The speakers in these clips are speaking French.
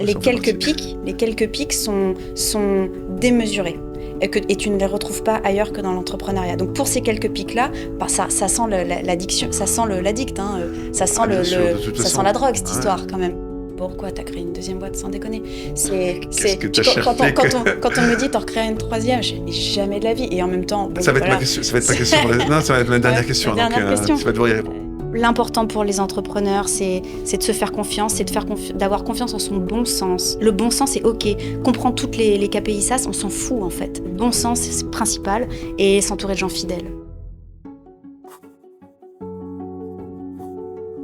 Les quelques pics sont démesurés. Et tu ne les retrouves pas ailleurs que dans l'entrepreneuriat. Donc pour ces quelques pics-là, ça sent l'addiction, ça sent l'addict, hein, ça sent, sent la drogue, cette histoire quand même. Pourquoi t'as créé une deuxième boîte, sans déconner? Qu'est-ce que t'as cherché quand on me dit t'en recrées une troisième, je dis jamais de la vie. Et en même temps, ça va être ma question. Ça va être ta question. Non, ça va être ma dernière question. Tu vas devoir y répondre. L'important pour les entrepreneurs, c'est de se faire confiance, c'est d'avoir confiance en son bon sens. Le bon sens, c'est OK. Comprendre toutes les KPI SAS, on s'en fout en fait. Le bon sens, c'est principal, et s'entourer de gens fidèles.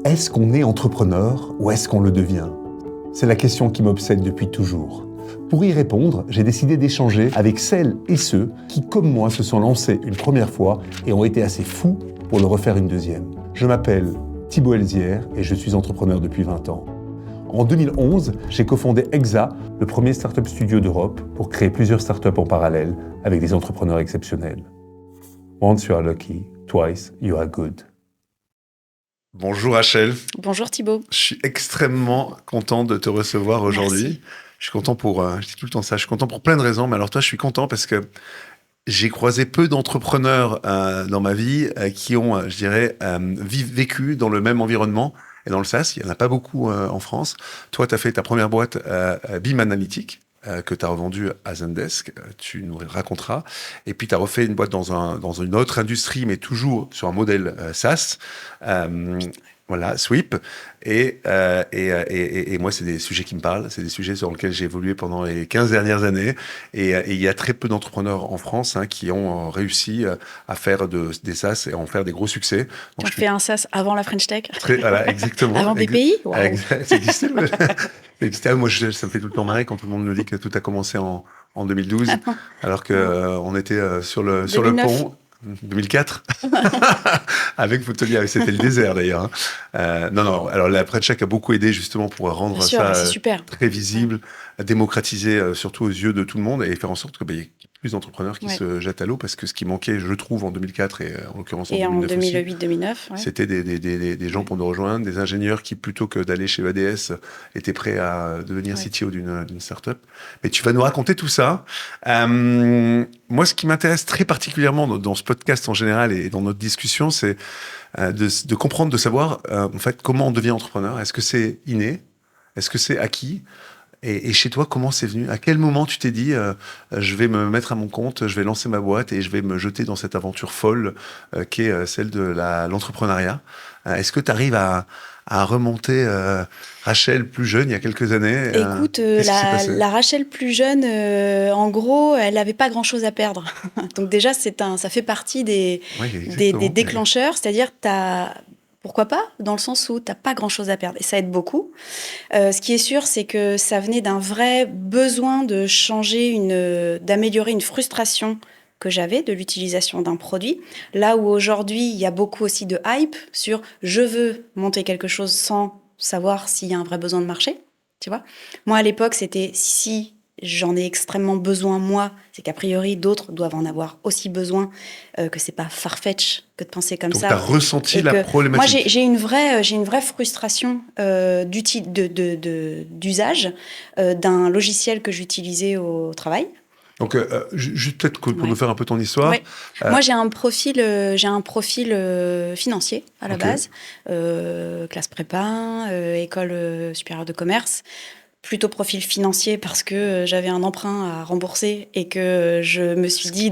Est-ce qu'on est entrepreneur ou est-ce qu'on le devient? C'est la question qui m'obsède depuis toujours. Pour y répondre, j'ai décidé d'échanger avec celles et ceux qui, comme moi, se sont lancés une première fois et ont été assez fous pour le refaire une deuxième. Je m'appelle Thibaut Elzière et je suis entrepreneur depuis 20 ans. En 2011, j'ai cofondé Exa, le premier startup studio d'Europe, pour créer plusieurs startups en parallèle avec des entrepreneurs exceptionnels. Once you are lucky, twice you are good. Bonjour Rachel. Bonjour Thibaut. Je suis extrêmement content de te recevoir aujourd'hui. Merci. Je suis content je dis tout le temps ça, je suis content pour plein de raisons, mais alors toi, je suis content parce que j'ai croisé peu d'entrepreneurs dans ma vie qui ont, je dirais, vécu dans le même environnement et dans le SaaS. Il n'y en a pas beaucoup en France. Toi, tu as fait ta première boîte BIM Analytics que tu as revendue à Zendesk. Tu nous raconteras. Et puis, tu as refait une boîte dans une autre industrie, mais toujours sur un modèle SaaS. Voilà, Sweep. Et moi, c'est des sujets qui me parlent. C'est des sujets sur lesquels j'ai évolué pendant les 15 dernières années. Et il y a très peu d'entrepreneurs en France qui ont réussi à faire des SaaS et à en faire des gros succès. Tu as fait un SaaS avant la French Tech? Voilà, exactement. Avant BPI? Wow. Ça existait. Moi, ça me fait tout le temps marrer quand tout le monde me dit que tout a commencé en 2012, alors qu'on était sur le pont. 2004 avec Photolia, c'était le désert d'ailleurs. Non, alors la French Tech a beaucoup aidé justement pour rendre ça très visible, démocratiser surtout aux yeux de tout le monde et faire en sorte qu'il y ait plus d'entrepreneurs qui se jettent à l'eau, parce que ce qui manquait, je trouve, en 2004 et en l'occurrence en 2008-2009, c'était des gens pour nous rejoindre, des ingénieurs qui, plutôt que d'aller chez ADS, étaient prêts à devenir CTO d'une startup. Mais tu vas nous raconter tout ça. Moi, ce qui m'intéresse très particulièrement dans ce podcast en général et dans notre discussion, c'est de comprendre, de savoir en fait comment on devient entrepreneur. Est-ce que c'est inné? Est-ce que c'est acquis? Et chez toi, comment c'est venu? À quel moment tu t'es dit je vais me mettre à mon compte, je vais lancer ma boîte et je vais me jeter dans cette aventure folle qui est celle de l'entrepreneuriat? Est-ce que tu arrives à remonter Rachel plus jeune, il y a quelques années? Écoute, la Rachel plus jeune, en gros, elle n'avait pas grand-chose à perdre. Donc déjà, ça fait partie des déclencheurs, c'est-à-dire pourquoi pas, dans le sens où tu n'as pas grand-chose à perdre. Et ça aide beaucoup. Ce qui est sûr, c'est que ça venait d'un vrai besoin de d'améliorer une frustration que j'avais de l'utilisation d'un produit. Là où aujourd'hui, il y a beaucoup aussi de hype sur « je veux monter quelque chose sans savoir s'il y a un vrai besoin de marché ». Tu vois ? Moi, à l'époque, c'était si j'en ai extrêmement besoin, moi, c'est qu'a priori, d'autres doivent en avoir aussi besoin, que c'est pas farfetch que de penser comme ça. Donc, tu as ressenti la problématique. Moi, j'ai une vraie frustration d'usage d'un logiciel que j'utilisais au travail. Donc, juste peut-être pour nous faire un peu ton histoire. Ouais. Moi, j'ai un profil financier à la base, classe prépa, école supérieure de commerce. Plutôt profil financier parce que j'avais un emprunt à rembourser et que je me suis dit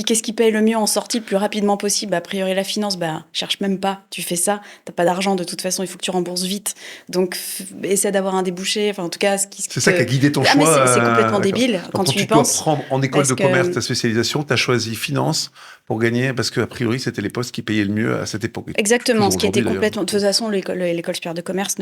qu'est-ce qui paye le mieux en sortie le plus rapidement possible. A priori, la finance, cherche même pas, tu fais ça, t'as pas d'argent, de toute façon, il faut que tu rembourses vite. Donc, essaie d'avoir un débouché. Enfin, en tout cas, c'est ça qui a guidé ton choix. Mais c'est complètement débile quand tu y penses. Tu dois prendre en école de commerce ta spécialisation, t'as choizi finance pour gagner, parce que a priori, c'était les postes qui payaient le mieux à cette époque. Exactement, ce qui était complètement... De toute façon, l'école supérieure de commerce,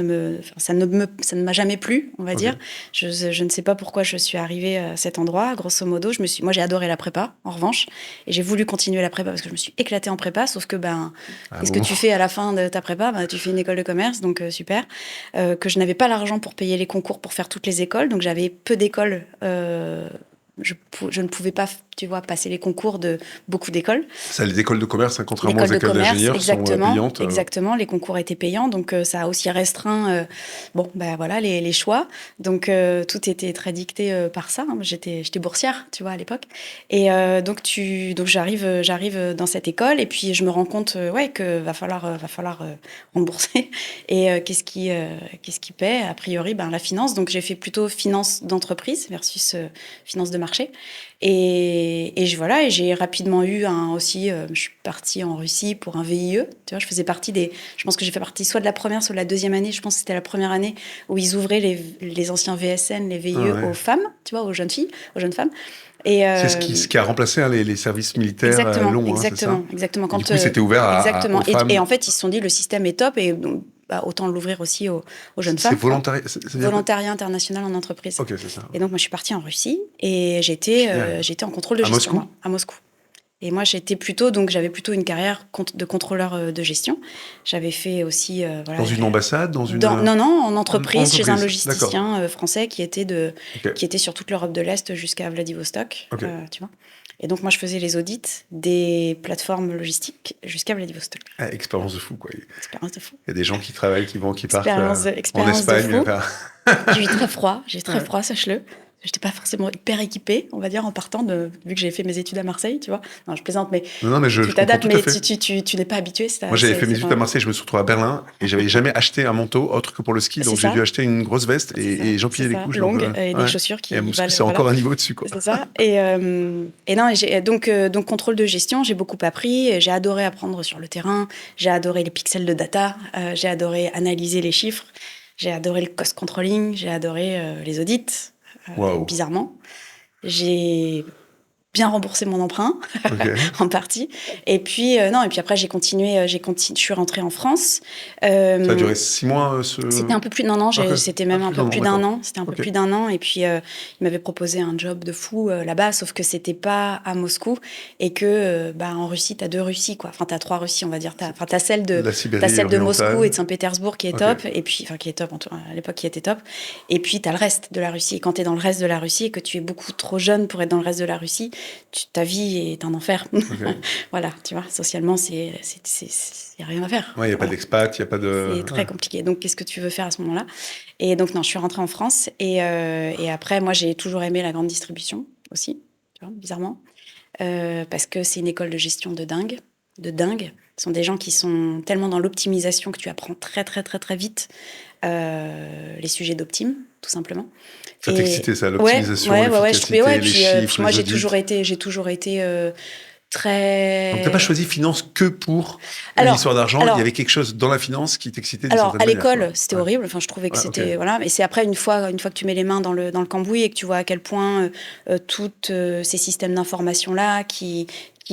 ça ne m'a jamais plu, on va dire. Je ne sais pas pourquoi je suis arrivée à cet endroit. Grosso modo, moi, j'ai adoré la prépa, en revanche. Et j'ai voulu continuer la prépa parce que je me suis éclatée en prépa. Sauf que, qu'est-ce que tu fais à la fin de ta prépa? Tu fais une école de commerce, donc super. Que je n'avais pas l'argent pour payer les concours pour faire toutes les écoles. Donc, j'avais peu d'écoles je ne pouvais pas, tu vois, passer les concours de beaucoup d'écoles. Ça, les écoles de commerce, contrairement aux écoles d'ingénieurs, sont payantes. Exactement, les concours étaient payants, donc ça a aussi restreint les choix. Donc tout était très dicté par ça. J'étais boursière, tu vois, à l'époque. Et donc j'arrive dans cette école, et puis je me rends compte que va falloir rembourser. Et qu'est-ce qui paie? A priori, la finance. Donc j'ai fait plutôt finance d'entreprise versus finance de marché. Et j'ai rapidement eu je suis partie en Russie pour un VIE. Tu vois, je pense que j'ai fait partie soit de la première, soit de la deuxième année. Je pense que c'était la première année où ils ouvraient les anciens VSN, les VIE aux femmes, tu vois, aux jeunes filles, aux jeunes femmes. Et c'est ce qui a remplacé les services militaires longs. Exactement. Quand, du coup, c'était ouvert aux femmes. Et en fait, ils se sont dit, le système est top, et donc, autant l'ouvrir aussi aux jeunes femmes. C'est volontariat international en entreprise. Ok, c'est ça. Et donc, moi, je suis partie en Russie, et j'étais en contrôle de gestion. À Moscou. Et moi, j'avais plutôt une carrière de contrôleur de gestion. J'avais fait aussi... dans une ambassade Non, en entreprise, chez un logisticien français qui était sur toute l'Europe de l'Est jusqu'à Vladivostok, tu vois. Et donc, moi, je faisais les audits des plateformes logistiques jusqu'à Vladivostok. Expérience de fou, quoi. Expérience de fou. Il y a des gens qui travaillent, qui partent en Espagne. J'ai eu très froid, sache-le. J'étais pas forcément hyper équipée, on va dire, en partant, vu que j'ai fait mes études à Marseille, tu vois. Non, je plaisante, mais tu t'adaptes, mais tu n'es pas habitué. Moi, j'avais fait mes études à Marseille, je me suis retrouvé à Berlin, et j'avais jamais acheté un manteau autre que pour le ski, donc j'ai dû acheter une grosse veste, et j'empilais les couches. Longues, et des chaussures qui valent... C'est encore un niveau dessus, quoi. C'est ça. Donc contrôle de gestion, j'ai beaucoup appris, j'ai adoré apprendre sur le terrain, j'ai adoré les pixels de data, j'ai adoré analyser les chiffres, j'ai adoré le cost controlling, j'ai adoré les audits. Bizarrement, j'ai bien remboursé mon emprunt en partie, et puis après j'ai continué, je suis rentrée en France. Ça a duré 6 mois. C'était un peu plus c'était même un peu plus d'un an. C'était un peu plus d'un an, et puis il m'avait proposé un job de fou là-bas, sauf que c'était pas à Moscou, et que en Russie t'as 2 Russies, quoi. Enfin t'as 3 Russies, on va dire. T'as celle de Moscou et de Saint-Pétersbourg qui est top, et puis qui est top à l'époque, qui était top, et puis t'as le reste de la Russie. Et quand t'es dans le reste de la Russie et que tu es beaucoup trop jeune pour être dans le reste de la Russie, ta vie est un enfer. Voilà, tu vois, socialement, il n'y a rien à faire. Il n'y a pas d'expat, il n'y a pas de... C'est très compliqué. Donc, qu'est-ce que tu veux faire à ce moment-là? Et donc, non, je suis rentrée en France. Et après, moi, j'ai toujours aimé la grande distribution aussi, tu vois, bizarrement. Parce que c'est une école de gestion de dingue. Ce sont des gens qui sont tellement dans l'optimisation que tu apprends très, très, très, très vite les sujets d'Optime, tout simplement. Ça t'excitait, ça, l'optimisation, l'efficacité, les chiffres, puis moi, j'ai toujours été très... Donc, tu n'as pas choisi finance que pour l'histoire d'argent. Il y avait quelque chose dans la finance qui t'excitait d'une certaine manière. À l'école, c'était horrible. Enfin, je trouvais que c'était... Voilà. Mais c'est après, une fois que tu mets les mains dans le cambouis et que tu vois à quel point tous ces systèmes d'information-là qui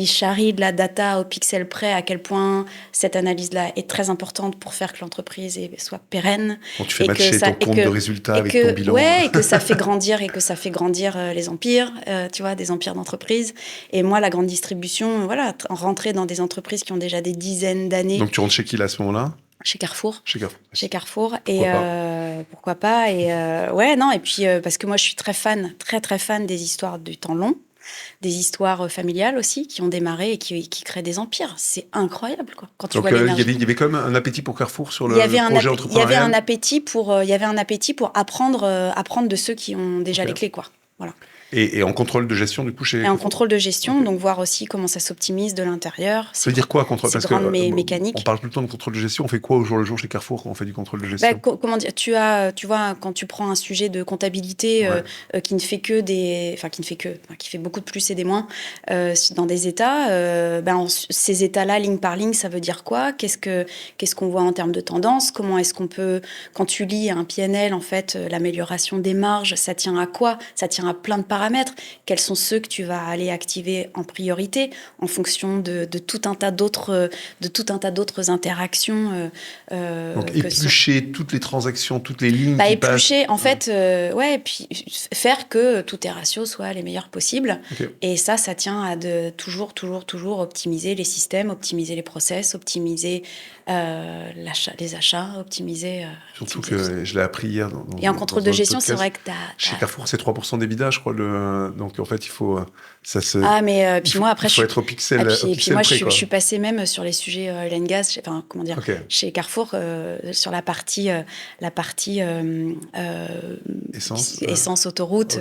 charrient de la data au pixel près, à quel point cette analyse-là est très importante pour faire que l'entreprise soit pérenne. Quand tu fais matcher ton compte de résultats avec ton bilan. Ouais, et que ça fait grandir, les empires, tu vois, des empires d'entreprise. Et moi, la grande distribution, rentrer dans des entreprises qui ont déjà des dizaines d'années. Donc, tu rentres chez qui, là, à ce moment-là? Chez Carrefour. Chez Carrefour. Pourquoi pas. Et puis, parce que moi, je suis très fan des histoires du temps long. Des histoires familiales aussi qui ont démarré et qui créent des empires. C'est incroyable, quoi. Quand tu vois l'énergie. Il y avait quand même un appétit pour Carrefour sur le projet entrepreneurial. Il y avait un appétit pour apprendre de ceux qui ont déjà les clés, quoi. Voilà. Et en contrôle de gestion, du coup, chez... Et en contrôle de gestion, donc voir aussi comment ça s'optimise de l'intérieur. Ça veut dire quoi, contrôle? Parce que mécanique. On parle tout le temps de contrôle de gestion. On fait quoi au jour le jour chez Carrefour quand on fait du contrôle de gestion? Comment dire, tu vois, quand tu prends un sujet de comptabilité qui fait beaucoup de plus et des moins dans des états, ces états-là, ligne par ligne, ça veut dire quoi? Qu'est-ce qu'on voit en termes de tendance? Comment est-ce qu'on peut, quand tu lis un PNL, en fait, l'amélioration des marges, ça tient à quoi? Ça tient à plein de paramètres. Quels sont ceux que tu vas aller activer en priorité en fonction de tout un tas d'autres interactions. Donc éplucher toutes les transactions, toutes les lignes qui éplucher, passent. En fait, et puis faire que tous tes ratios soient les meilleurs possibles. Et ça tient à toujours optimiser les systèmes, optimiser les process, optimiser les achats, optimiser. Surtout que je l'ai appris hier. Et en contrôle de gestion, c'est vrai que chez Carrefour, c'est 3% d'EBITDA, je crois. Donc, en fait, il faut... puis moi, après, il faut être au pixel. Et puis moi, je suis passée même sur les sujets oil and gas, chez Carrefour, sur la partie essence, autoroute,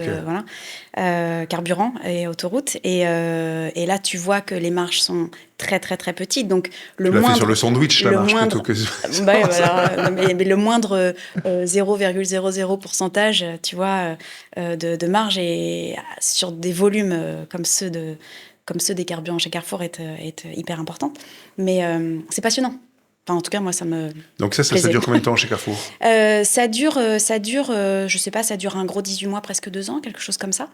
carburant et autoroute. Et là, tu vois que les marges sont très, très, très petites. Donc, tu l'as fait sur le sandwich, la marge, plutôt que... mais le moindre 0,00%, tu vois, de marge et sur des volumes comme ceux des carburants chez Carrefour est hyper importante. Mais c'est passionnant. Enfin, en tout cas, moi, ça me... Donc ça dure combien de temps chez Carrefour ? Ça dure, je sais pas, ça dure un gros 18 mois, presque 2 ans, quelque chose comme ça.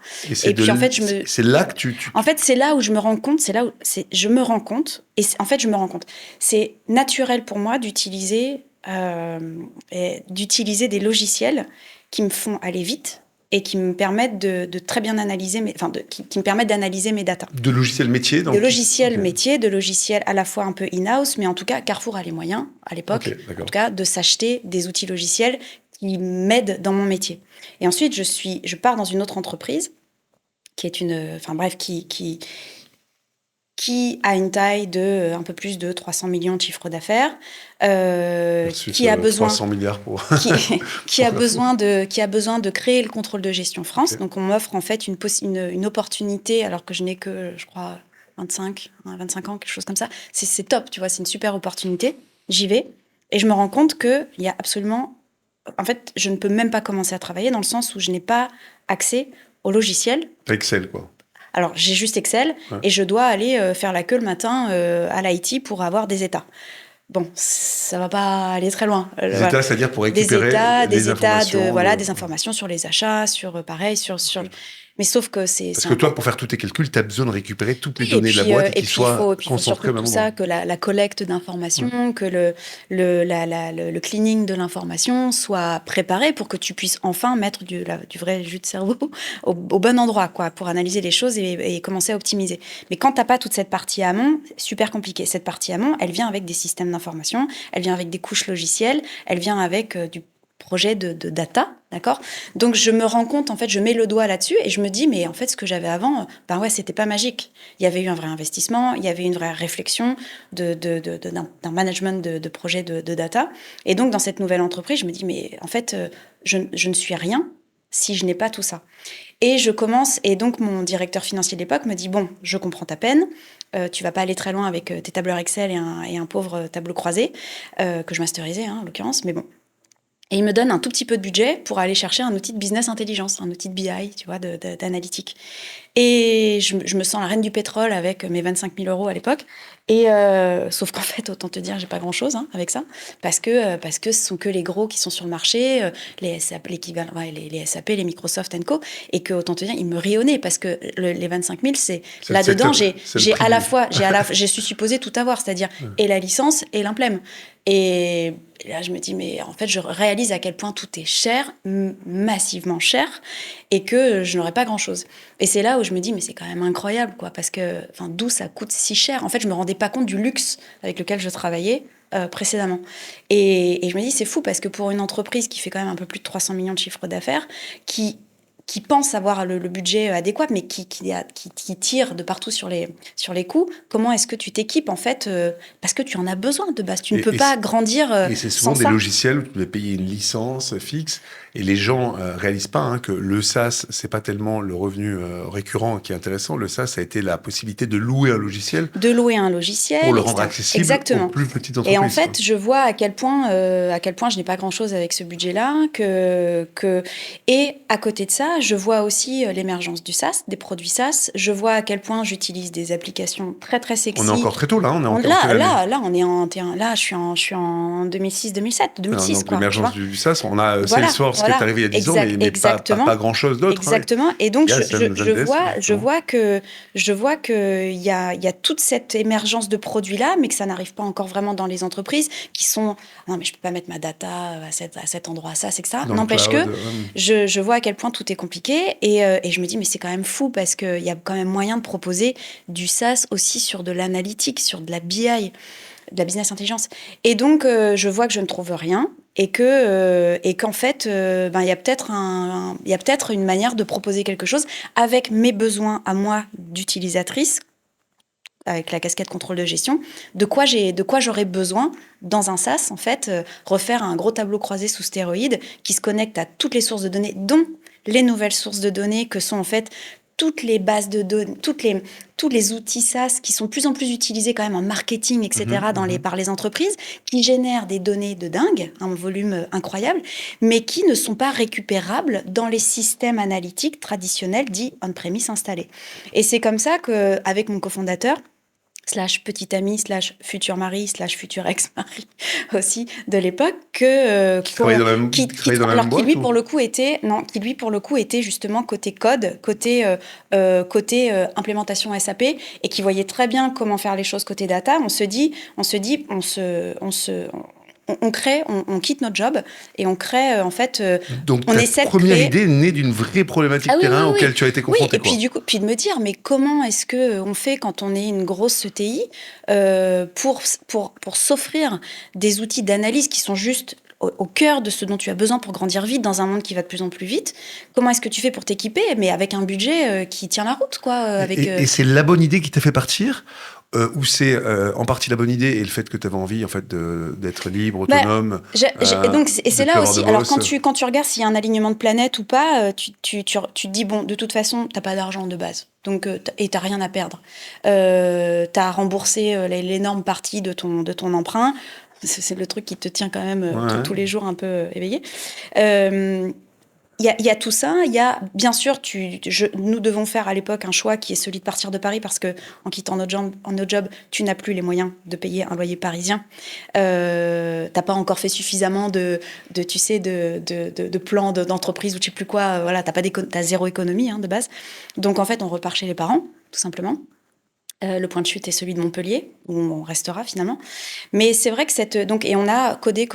Et puis, en fait, c'est là que En fait, c'est là où je me rends compte, je me rends compte, c'est naturel pour moi d'utiliser des logiciels qui me font aller vite et qui me permettent de très bien analyser, qui me permettent d'analyser mes datas. De logiciels métiers De logiciels métiers, de logiciels à la fois un peu in-house, mais en tout cas, Carrefour a les moyens, à l'époque, en tout cas, de s'acheter des outils logiciels qui m'aident dans mon métier. Et ensuite, je pars dans une autre entreprise qui est qui a une taille de un peu plus de 300 millions de chiffre d'affaires, qui a besoin 300 milliards pour qui a besoin de créer le contrôle de gestion France. Donc on m'offre en fait une opportunité alors que je n'ai que, je crois, 25 ans, quelque chose comme ça. C'est top, tu vois, c'est une super opportunité. J'y vais et je me rends compte que il y a absolument, en fait, je ne peux même pas commencer à travailler dans le sens où je n'ai pas accès au logiciel. Excel, quoi. Alors, j'ai juste Excel et je dois aller faire la queue le matin à l'IT pour avoir des états. Bon, ça va pas aller très loin. Des états, c'est-à-dire pour récupérer des informations sur les achats, sur. Mais sauf que c'est... Parce que toi, pour faire tous tes calculs, tu as besoin de récupérer toutes les données de la boîte et qu'ils soient concentrés au même moment. Ça, que la collecte d'informations, que le cleaning de l'information soit préparé pour que tu puisses enfin mettre du vrai jus de cerveau au bon endroit, quoi, pour analyser les choses et commencer à optimiser. Mais quand tu n'as pas toute cette partie amont, c'est super compliqué. Cette partie amont, elle vient avec des systèmes d'information, elle vient avec des couches logicielles, elle vient avec du projet de data, d'accord ? Donc, je me rends compte, en fait, je mets le doigt là-dessus et je me dis, mais en fait, ce que j'avais avant, c'était pas magique. Il y avait eu un vrai investissement, il y avait une vraie réflexion d'un management de projet de data. Et donc, dans cette nouvelle entreprise, je me dis, mais en fait, je ne suis rien si je n'ai pas tout ça. Et je commence, et donc, mon directeur financier de l'époque me dit, bon, je comprends ta peine, tu vas pas aller très loin avec tes tableurs Excel et un pauvre tableau croisé, que je masterisais, en l'occurrence, mais bon. Et il me donne un tout petit peu de budget pour aller chercher un outil de business intelligence, un outil de BI, tu vois, d'analytique. Et je me sens la reine du pétrole avec mes 25 000 euros à l'époque. Et sauf qu'en fait, autant te dire, j'ai pas grand-chose avec ça, parce que ce sont que les gros qui sont sur le marché, les SAP, les SAP, les Microsoft & Co. Et que autant te dire, ils me rient au nez, parce que les 25 000, c'est là-dedans, j'ai suis supposée tout avoir, c'est-à-dire et la licence et l'implème. Et là, je me dis, mais en fait, je réalise à quel point tout est cher, massivement cher, et que je n'aurais pas grand-chose. Et c'est là où je me dis, mais c'est quand même incroyable, quoi, parce que, d'où ça coûte si cher. En fait, je me rendais pas compte du luxe avec lequel je travaillais précédemment. Et je me dis, c'est fou, parce que pour une entreprise qui fait quand même un peu plus de 300 millions de chiffre d'affaires, qui pense avoir le budget adéquat, mais qui tire de partout sur les coûts, comment est-ce que tu t'équipes, en fait, parce que tu en as besoin de base. Tu ne peux pas grandir et c'est souvent des logiciels où tu dois payer une licence fixe, et les gens réalisent pas que le SaaS, c'est pas tellement le revenu récurrent qui est intéressant. Le SaaS, ça a été la possibilité de louer un logiciel. Pour le rendre accessible aux plus petites entreprises. Et en fait, je vois à quel point je n'ai pas grand-chose avec ce budget-là, et à côté de ça, je vois aussi l'émergence du SaaS, des produits SaaS. Je vois à quel point j'utilise des applications très très sexy. On est encore très tôt là, Là, je suis en 2006, donc l'émergence du SaaS, on a Salesforce qui est arrivé il y a 10 ans, mais pas grand-chose d'autre. Exactement. Et donc je vois que il y a toute cette émergence de produits là, mais que ça n'arrive pas encore vraiment dans les entreprises qui sont non mais je peux pas mettre ma data à cet endroit, ça c'est que ça. N'empêche que je vois à quel point tout est compliqué et je me dis mais c'est quand même fou parce qu'il y a quand même moyen de proposer du SaaS aussi sur de l'analytique, sur de la BI. la business intelligence. Et donc, je vois que je ne trouve rien et qu'en fait, il y a peut-être une manière de proposer quelque chose avec mes besoins à moi d'utilisatrice, avec la casquette contrôle de gestion, de quoi j'aurais besoin dans un SaaS, en fait, refaire un gros tableau croisé sous stéroïdes qui se connecte à toutes les sources de données, dont les nouvelles sources de données que sont en fait toutes les bases de données, tous les outils SaaS qui sont de plus en plus utilisés quand même en marketing, etc., par les entreprises, qui génèrent des données de dingue, un volume incroyable, mais qui ne sont pas récupérables dans les systèmes analytiques traditionnels dits on-premise installés. Et c'est comme ça qu'avec mon cofondateur, / petit ami, / futur mari, / futur ex-mari aussi de l'époque, qui lui pour le coup était justement côté code, côté implémentation SAP, et qui voyait très bien comment faire les choses côté data. On quitte notre job et on crée en fait. Donc ta première idée est née d'une vraie problématique terrain auquel tu as été confronté. Oui, et puis de me dire, mais comment est-ce que on fait quand on est une grosse ETI pour s'offrir des outils d'analyse qui sont juste au cœur de ce dont tu as besoin pour grandir vite dans un monde qui va de plus en plus vite. Comment est-ce que tu fais pour t'équiper, mais avec un budget qui tient la route, quoi. Et c'est la bonne idée qui t'a fait partir? Ou c'est en partie la bonne idée et le fait que tu avais envie en fait d'être libre, autonome. Donc c'est là aussi. Alors quand tu regardes s'il y a un alignement de planète ou pas, tu te dis bon, de toute façon t'as pas d'argent de base, donc et t'as rien à perdre. T'as remboursé l'énorme partie de ton emprunt. C'est le truc qui te tient quand même tous les jours un peu éveillé. Il y a tout ça. Il y a, bien sûr, nous devons faire à l'époque un choix qui est celui de partir de Paris parce que en quittant notre job, tu n'as plus les moyens de payer un loyer parisien. T'as pas encore fait suffisamment de plans d'entreprise ou je sais plus quoi. Voilà, t'as zéro économie de base. Donc en fait, on repart chez les parents, tout simplement. Le point de chute est celui de Montpellier, où on restera finalement. Mais c'est vrai que et on a codé,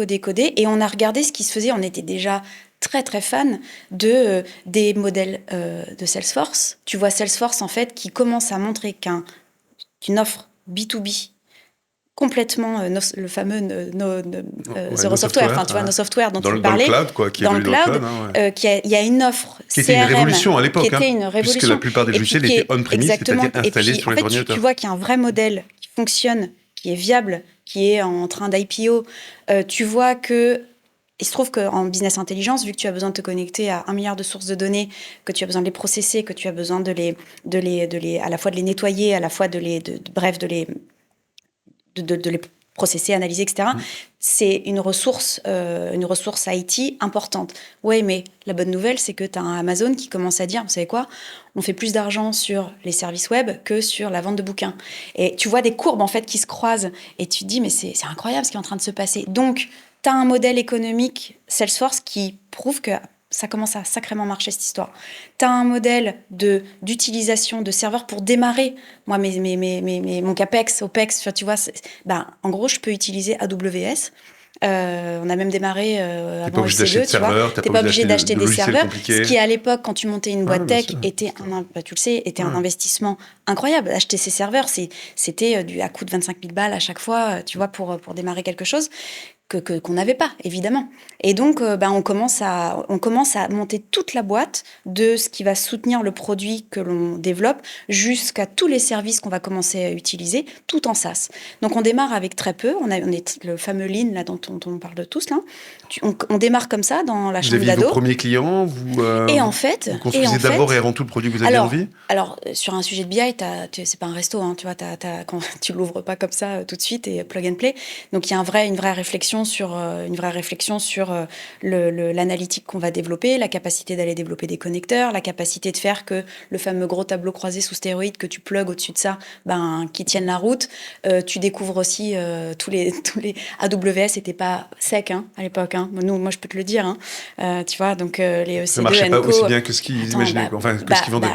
et on a regardé ce qui se faisait. On était déjà très très fan des modèles de Salesforce. Tu vois Salesforce en fait qui commence à montrer qu'une offre B2B complètement le fameux Zero Software, enfin tu vois, No Software dont tu parlais, dans le cloud, quoi, qui dans le cloud, il y a une offre qui était une révolution à l'époque, qui était une révolution, puisque la plupart des logiciels étaient on-premise, c'est-à-dire installés sur les ordinateurs. Tu vois qu'il y a un vrai modèle qui fonctionne, qui est viable, qui est en train d'IPO. Tu vois que il se trouve qu'en business intelligence, vu que tu as besoin de te connecter à 1 milliard de sources de données, que tu as besoin de les processer, que tu as besoin de les à la fois de les nettoyer, à la fois de les processer, analyser, etc. C'est une ressource IT importante. Ouais, mais la bonne nouvelle, c'est que tu as un Amazon qui commence à dire, vous savez quoi, on fait plus d'argent sur les services web que sur la vente de bouquins. Et tu vois des courbes en fait qui se croisent et tu te dis, mais c'est incroyable ce qui est en train de se passer. Donc, tu as un modèle économique Salesforce qui prouve que ça commence à sacrément marcher cette histoire. Tu as un modèle d'utilisation de serveurs pour démarrer. Moi, mon CAPEX, OPEX, tu vois, en gros, je peux utiliser AWS. On a même démarré avant EC2, tu vois. T'es pas obligé d'acheter des serveurs. Ce qui, à l'époque, quand tu montais une boîte tech, était un investissement incroyable. Acheter ces serveurs, c'était à coût de 25 000 balles à chaque fois, tu vois, pour démarrer quelque chose qu'on n'avait pas, évidemment. Et donc, on commence à monter toute la boîte de ce qui va soutenir le produit que l'on développe jusqu'à tous les services qu'on va commencer à utiliser, tout en SaaS. Donc, on démarre avec très peu. On est le fameux Lean, là, dont on parle de tous, là. On démarre comme ça, dans la chambre d'ado. Vous aviez vos premiers clients, et en fait... Vous construisez d'abord et avant tout le produit que vous aviez envie. Alors, sur un sujet de BI, c'est pas un resto, tu vois, quand tu l'ouvres pas comme ça tout de suite et plug and play. Donc, il y a une vraie réflexion sur l'analytique qu'on va développer, la capacité d'aller développer des connecteurs, la capacité de faire que le fameux gros tableau croisé sous stéroïdes que tu plugues au-dessus de ça, qui tienne la route. Tu découvres aussi tous les AWS n'étaient pas secs à l'époque. Moi, je peux te le dire. Tu vois, donc les EC2, ça marchait pas aussi bien que ce qu'ils imaginaient, que ce qu'ils vendaient.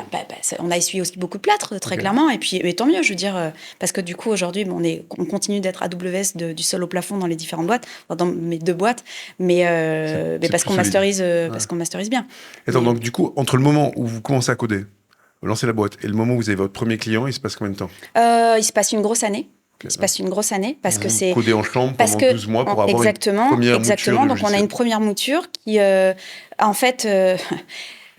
On a essuyé aussi beaucoup de plâtre, très clairement. Et puis, tant mieux, je veux dire, parce que du coup, aujourd'hui, on continue d'être AWS du sol au plafond dans les différentes boîtes, dans mes 2 boîtes, mais parce qu'on masterise bien. Attends, donc du coup, entre le moment où vous commencez à coder, vous lancez la boîte, et le moment où vous avez votre premier client, il se passe combien de temps ? Il se passe une grosse année. Il se passe une grosse année parce que c'est codé en chambre pendant 12 mois pour avoir une première mouture. Donc on a une première mouture qui, en fait,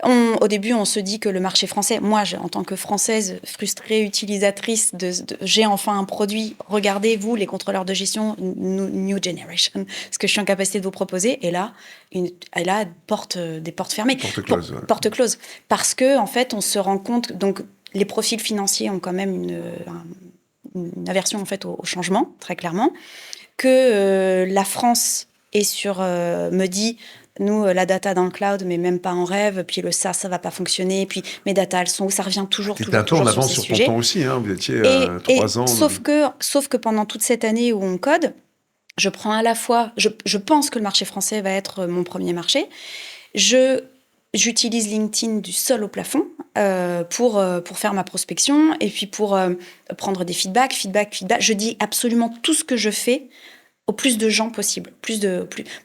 au début on se dit que le marché français, moi en tant que Française frustrée utilisatrice j'ai enfin un produit. Regardez vous les contrôleurs de gestion New Generation, ce que je suis en capacité de vous proposer. Et là, des portes fermées, porte close, parce que en fait on se rend compte donc les profils financiers ont quand même une aversion en fait au changement, très clairement, que la France me dit, nous, la data dans le cloud, mais même pas en rêve, puis le SaaS, ça va pas fonctionner, puis mes data, elles sont où, ça revient toujours. T'étais un peu en avance sur ton temps aussi, hein, vous étiez 3 ans. Sauf que pendant toute cette année où on code, je prends à la fois, je pense que le marché français va être mon premier marché, j'utilise LinkedIn du sol au plafond pour faire ma prospection et puis pour prendre des feedbacks. Je dis absolument tout ce que je fais au plus de gens possible,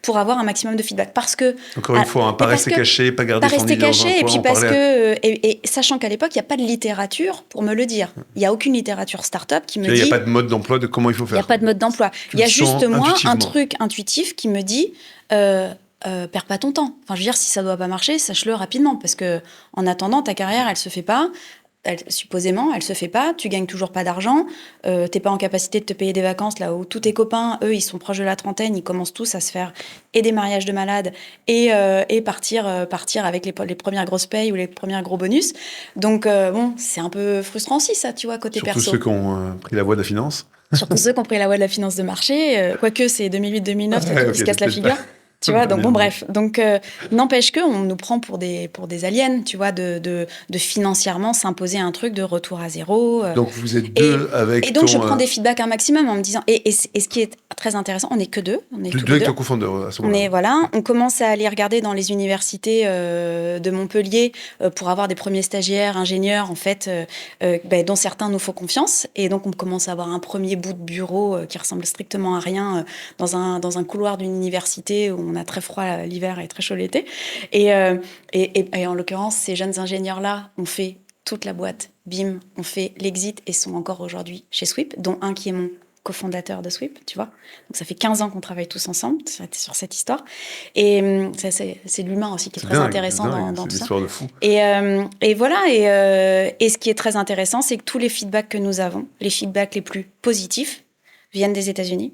pour avoir un maximum de feedback. Parce que encore une fois, pas rester caché, pas garder son idée dans un coin. Et puis parce que et sachant qu'à l'époque il n'y a pas de littérature pour me le dire. Il n'y a aucune littérature start-up qui me dit. Il n'y a pas de mode d'emploi de comment il faut faire. Il n'y a pas de mode d'emploi. Il y a juste moi un truc intuitif qui me dit. Perds pas ton temps. Enfin, je veux dire, si ça doit pas marcher, sache-le rapidement, parce que en attendant, ta carrière, elle se fait pas. Supposément, elle se fait pas. Tu gagnes toujours pas d'argent. T'es pas en capacité de te payer des vacances là où tous tes copains, eux, ils sont proches de la trentaine, ils commencent tous à se faire et des mariages de malades et partir avec les premières grosses payes ou les premiers gros bonus. Donc bon, c'est un peu frustrant aussi ça, tu vois, côté perso. Surtout ceux qui ont pris la voie de la finance. Surtout ceux qui ont pris la voie de la finance de marché. Quoique c'est 2008-2009, qui se casse la figure. Tu vois, donc bon, bref. Donc, n'empêche qu'on nous prend pour des aliens, tu vois, de financièrement s'imposer un truc de retour à zéro. Donc, vous êtes deux avec. Et donc, je prends des feedbacks un maximum en me disant. Et ce qui est très intéressant, on n'est que deux. On est deux avec ton cofondeur à ce moment-là. Mais voilà, on commence à aller regarder dans les universités de Montpellier pour avoir des premiers stagiaires, ingénieurs, en fait, dont certains nous font confiance. Et donc, on commence à avoir un premier bout de bureau qui ressemble strictement à rien dans un couloir d'une université où on a très froid l'hiver et très chaud l'été. Et en l'occurrence, ces jeunes ingénieurs-là ont fait toute la boîte. Bim, ont fait l'exit et sont encore aujourd'hui chez Sweep, dont un qui est mon cofondateur de Sweep, tu vois. Donc, ça fait 15 ans qu'on travaille tous ensemble sur cette histoire. Et c'est l'humain aussi qui est très intéressant dans tout ça. C'est une histoire de fou. Et voilà. Et ce qui est très intéressant, c'est que tous les feedbacks que nous avons, les feedbacks les plus positifs, viennent des États-Unis.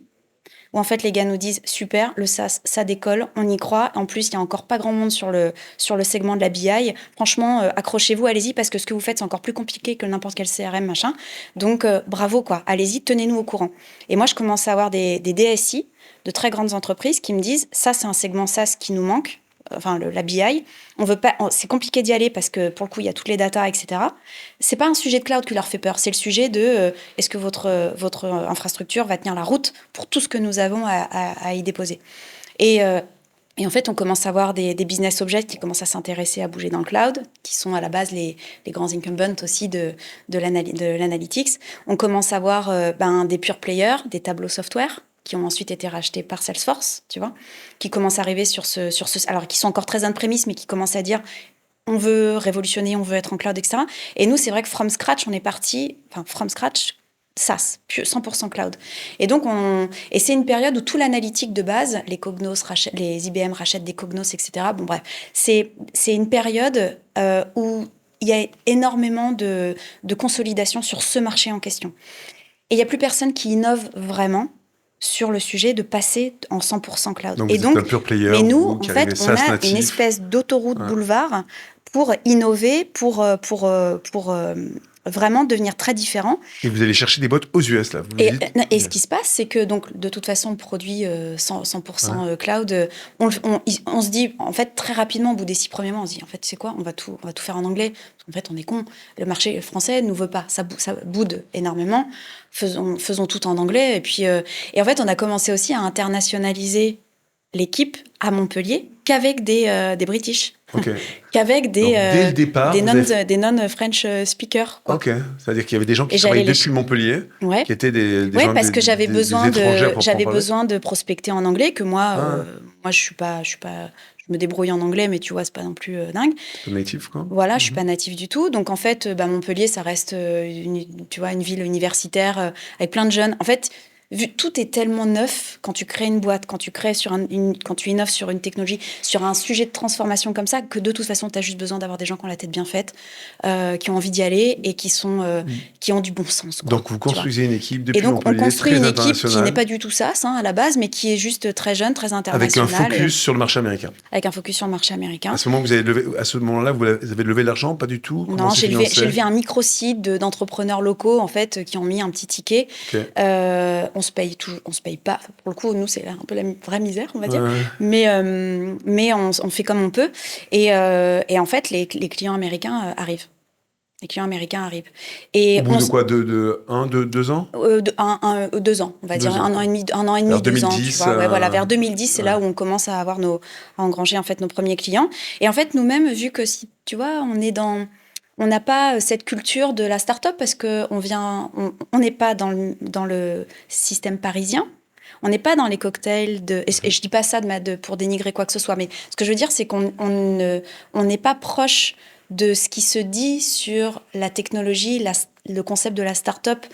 Où en fait les gars nous disent super, le SaaS, ça décolle, on y croit. En plus, il n'y a encore pas grand monde sur le segment de la BI. Franchement, accrochez-vous, allez-y, parce que ce que vous faites, c'est encore plus compliqué que n'importe quel CRM, machin. Donc, bravo, quoi. Allez-y, tenez-nous au courant. Et moi, je commence à avoir des DSI de très grandes entreprises qui me disent ça, c'est un segment SaaS qui nous manque. Enfin, la BI, c'est compliqué d'y aller parce que pour le coup, il y a toutes les datas, etc. C'est pas un sujet de cloud qui leur fait peur, c'est le sujet de est-ce que votre infrastructure va tenir la route pour tout ce que nous avons à y déposer. Et en fait, on commence à avoir des business objects qui commencent à s'intéresser à bouger dans le cloud, qui sont à la base les grands incumbents aussi de l'analytics. On commence à avoir des pure players, des tableaux software, qui ont ensuite été rachetés par Salesforce, tu vois, qui commencent à arriver sur ce, alors qui sont encore très on-premise, mais qui commencent à dire on veut révolutionner, on veut être en cloud, etc. Et nous, c'est vrai que from scratch, on est parti, from scratch, SaaS, 100% cloud. Et donc, et c'est une période où tout l'analytique de base, les IBM rachètent des Cognos, etc. Bon, bref, c'est une période où il y a énormément de consolidation sur ce marché en question. Et il n'y a plus personne qui innove vraiment sur le sujet de passer en 100% cloud. Donc, vous êtes un pure player. Mais nous, en fait, on a une espèce d'autoroute boulevard pour innover, pour vraiment devenir très différent. Et vous allez chercher des boîtes aux US, là. Et ce qui se passe, c'est que donc, de toute façon, le produit 100% cloud, on se dit, en fait, très rapidement, au bout des 6 premiers mois, on se dit, en fait, c'est quoi, on va tout faire en anglais. En fait, on est con. Le marché français ne nous veut pas. Ça boude énormément. Faisons tout en anglais. Et en fait, on a commencé aussi à internationaliser l'équipe à Montpellier qu'avec des British. Okay. Qu'avec dès le départ, des non-French speakers. Quoi. Ok, c'est-à-dire qu'il y avait des gens qui travaillaient depuis Montpellier, qui étaient des gens parce que j'avais besoin de prospecter en anglais, que moi, je me débrouille en anglais, mais tu vois, c'est pas non plus dingue. C'est pas natif, quoi. Voilà, je suis pas native du tout. Donc, en fait, Montpellier, ça reste, tu vois, une ville universitaire avec plein de jeunes. En fait, tout est tellement neuf quand tu crées une boîte, quand tu crées quand tu innoves sur une technologie, sur un sujet de transformation comme ça, que de toute façon, tu as juste besoin d'avoir des gens qui ont la tête bien faite, qui ont envie d'y aller et qui ont du bon sens. Quoi, donc, vous construisez une équipe depuis Montpellier, et donc, on construit une équipe qui n'est pas du du tout ça, à la base, mais qui est juste très jeune, très internationale. Avec un focus sur le marché américain. Avec un focus sur le marché américain. À ce moment-là, vous avez levé de l'argent, pas du tout? Non, j'ai levé un micro-site d'entrepreneurs locaux, en fait, qui ont mis un petit ticket. Okay. On se paye pas. Pour le coup, nous, c'est un peu la vraie misère, on va dire. Mais on fait comme on peut. Et en fait, les clients américains arrivent. Les clients américains arrivent. Et au bout de quoi, deux ans 2 ans, on va dire. 1 an et demi, 2 ans. Tu vois. Voilà, vers 2010, c'est là où on commence à engranger en fait nos premiers clients. Et en fait, nous-mêmes, vu que tu vois, on n'a pas cette culture de la start-up parce qu'on n'est pas dans le système parisien. On n'est pas dans les cocktails et je dis pas ça pour dénigrer quoi que ce soit, mais ce que je veux dire, c'est qu'on n'est pas proche de ce qui se dit sur la technologie, le concept de la start-up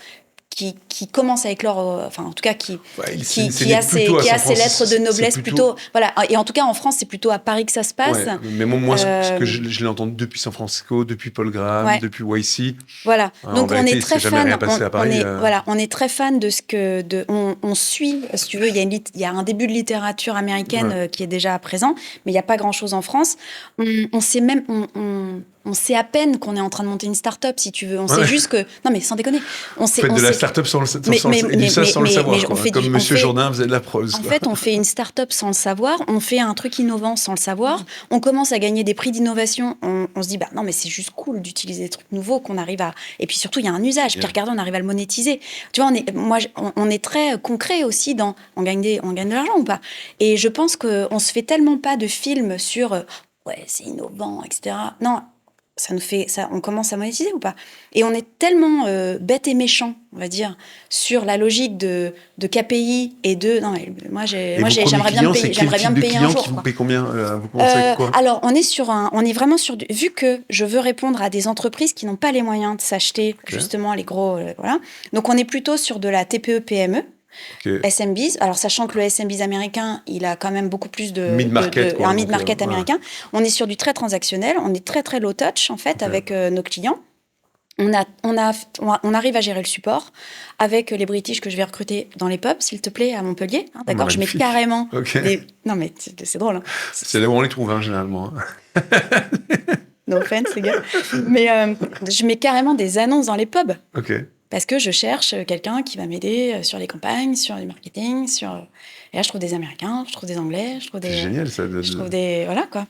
qui commence à éclore, enfin en tout cas qui a ses lettres de noblesse plutôt voilà, et en tout cas en France c'est plutôt à Paris que ça se passe. Ouais, mais moi ce que je l'ai entendu depuis San Francisco, depuis Paul Graham, depuis YC. Voilà, donc on est très fan. Voilà, on est très fan de ce que on suit. Si tu veux, il y a un début de littérature américaine qui est déjà présent, mais il y a pas grand chose en France. On sait même on sait à peine qu'on est en train de monter une start-up, si tu veux. On sait juste que... Non, mais sans déconner. On fait de la start-up sans le savoir. Comme Monsieur Jourdain faisait de la prose. En fait, on fait une start-up sans le savoir. On fait un truc innovant sans le savoir. On commence à gagner des prix d'innovation. On se dit, non, mais c'est juste cool d'utiliser des trucs nouveaux qu'on arrive à... Et puis surtout, il y a un usage. Puis regardez, on arrive à le monétiser. Tu vois, on est très concret aussi dans... On gagne de l'argent ou pas? Et je pense qu'on se fait tellement pas de films sur... ouais, c'est innovant, etc. Non, on commence à monétiser ou pas? Et on est tellement bête et méchant, on va dire, sur la logique de KPI et de... Non, j'aimerais bien me payer un jour. Vous payez combien? Vous commencez avec quoi? Alors, on est vraiment sur... Vu que je veux répondre à des entreprises qui n'ont pas les moyens de s'acheter justement les gros... voilà. Donc, on est plutôt sur de la TPE-PME. SMBs, alors sachant que le SMBs américain, il a quand même beaucoup plus de mid-market américain. On est sur du très transactionnel, on est très très low touch en fait avec nos clients. On arrive à gérer le support avec les British que je vais recruter dans les pubs, s'il te plaît, à Montpellier. Hein, d'accord, magnifique. Je mets carrément des... Non mais c'est drôle. Hein. C'est là où on les trouve généralement. No offense les gars. Mais je mets carrément des annonces dans les pubs. Ok. Parce que je cherche quelqu'un qui va m'aider sur les campagnes, sur le marketing, Et là, je trouve des Américains, je trouve des Anglais, je trouve des... C'est génial, ça. Je trouve des... Voilà, quoi.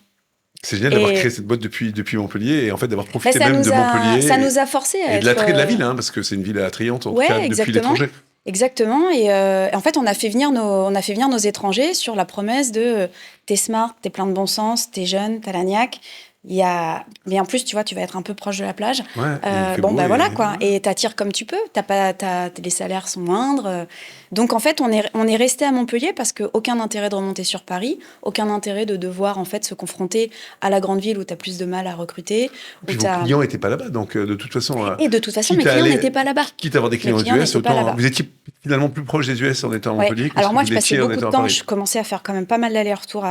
C'est génial d'avoir créé cette boîte depuis Montpellier et en fait d'avoir profité de Montpellier. Ça nous a forcé à être... Et de l'attrait de la ville, parce que c'est une ville attrayante, en tout cas, depuis l'étranger. Exactement. Et en fait, on a fait venir nos étrangers sur la promesse de t'es smart, t'es plein de bon sens, t'es jeune, t'as la niaque. Mais en plus, tu vois, tu vas être un peu proche de la plage. Voilà, quoi. Et t'attires comme tu peux. Les salaires sont moindres. Donc, en fait, on est resté à Montpellier parce qu'aucun intérêt de remonter sur Paris, aucun intérêt de devoir, en fait, se confronter à la grande ville où t'as plus de mal à recruter. Puis vos clients n'étaient pas là-bas, donc de toute façon... Et de toute façon, mes clients n'étaient pas là-bas. Quitte à avoir des clients aux US, autant... Vous étiez finalement plus proche des US en étant à Montpellier. Alors moi, je passais beaucoup de temps. Je commençais à faire quand même pas mal d'allers-retours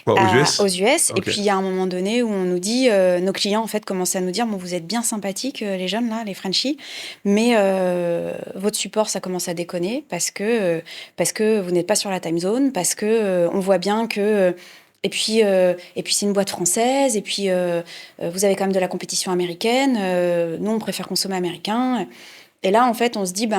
aux US. Et puis, il y a un moment donné où on nous dit, nos clients en fait commençaient à nous dire, bon, vous êtes bien sympathiques les jeunes là, les Frenchies, mais votre support ça commence à déconner parce que vous n'êtes pas sur la time zone, parce que on voit bien que et puis c'est une boîte française, et puis vous avez quand même de la compétition américaine, nous on préfère consommer américain. Et là en fait on se dit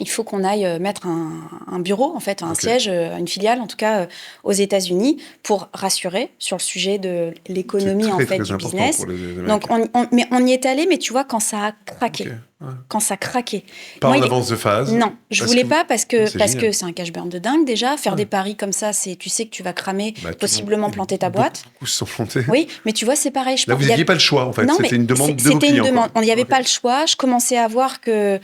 il faut qu'on aille mettre un bureau, en fait, un siège, une filiale, en tout cas, aux États-Unis, pour rassurer sur le sujet de l'économie, en fait, du business. Donc, on y est allé, mais tu vois, quand ça a craqué. Okay. Ouais. Quand ça craquait. Pas en avance de phase. Non, je voulais pas parce que c'est un cash burn de dingue déjà. Faire des paris comme ça, tu sais que tu vas cramer, possiblement planter ta boîte. Beaucoup se sont plantés. Oui, mais tu vois, c'est pareil. Là, vous n'aviez pas le choix en fait. Non, c'était une demande de vos clients. C'était une demande. Il n'y avait pas le choix. Je commençais à voir que,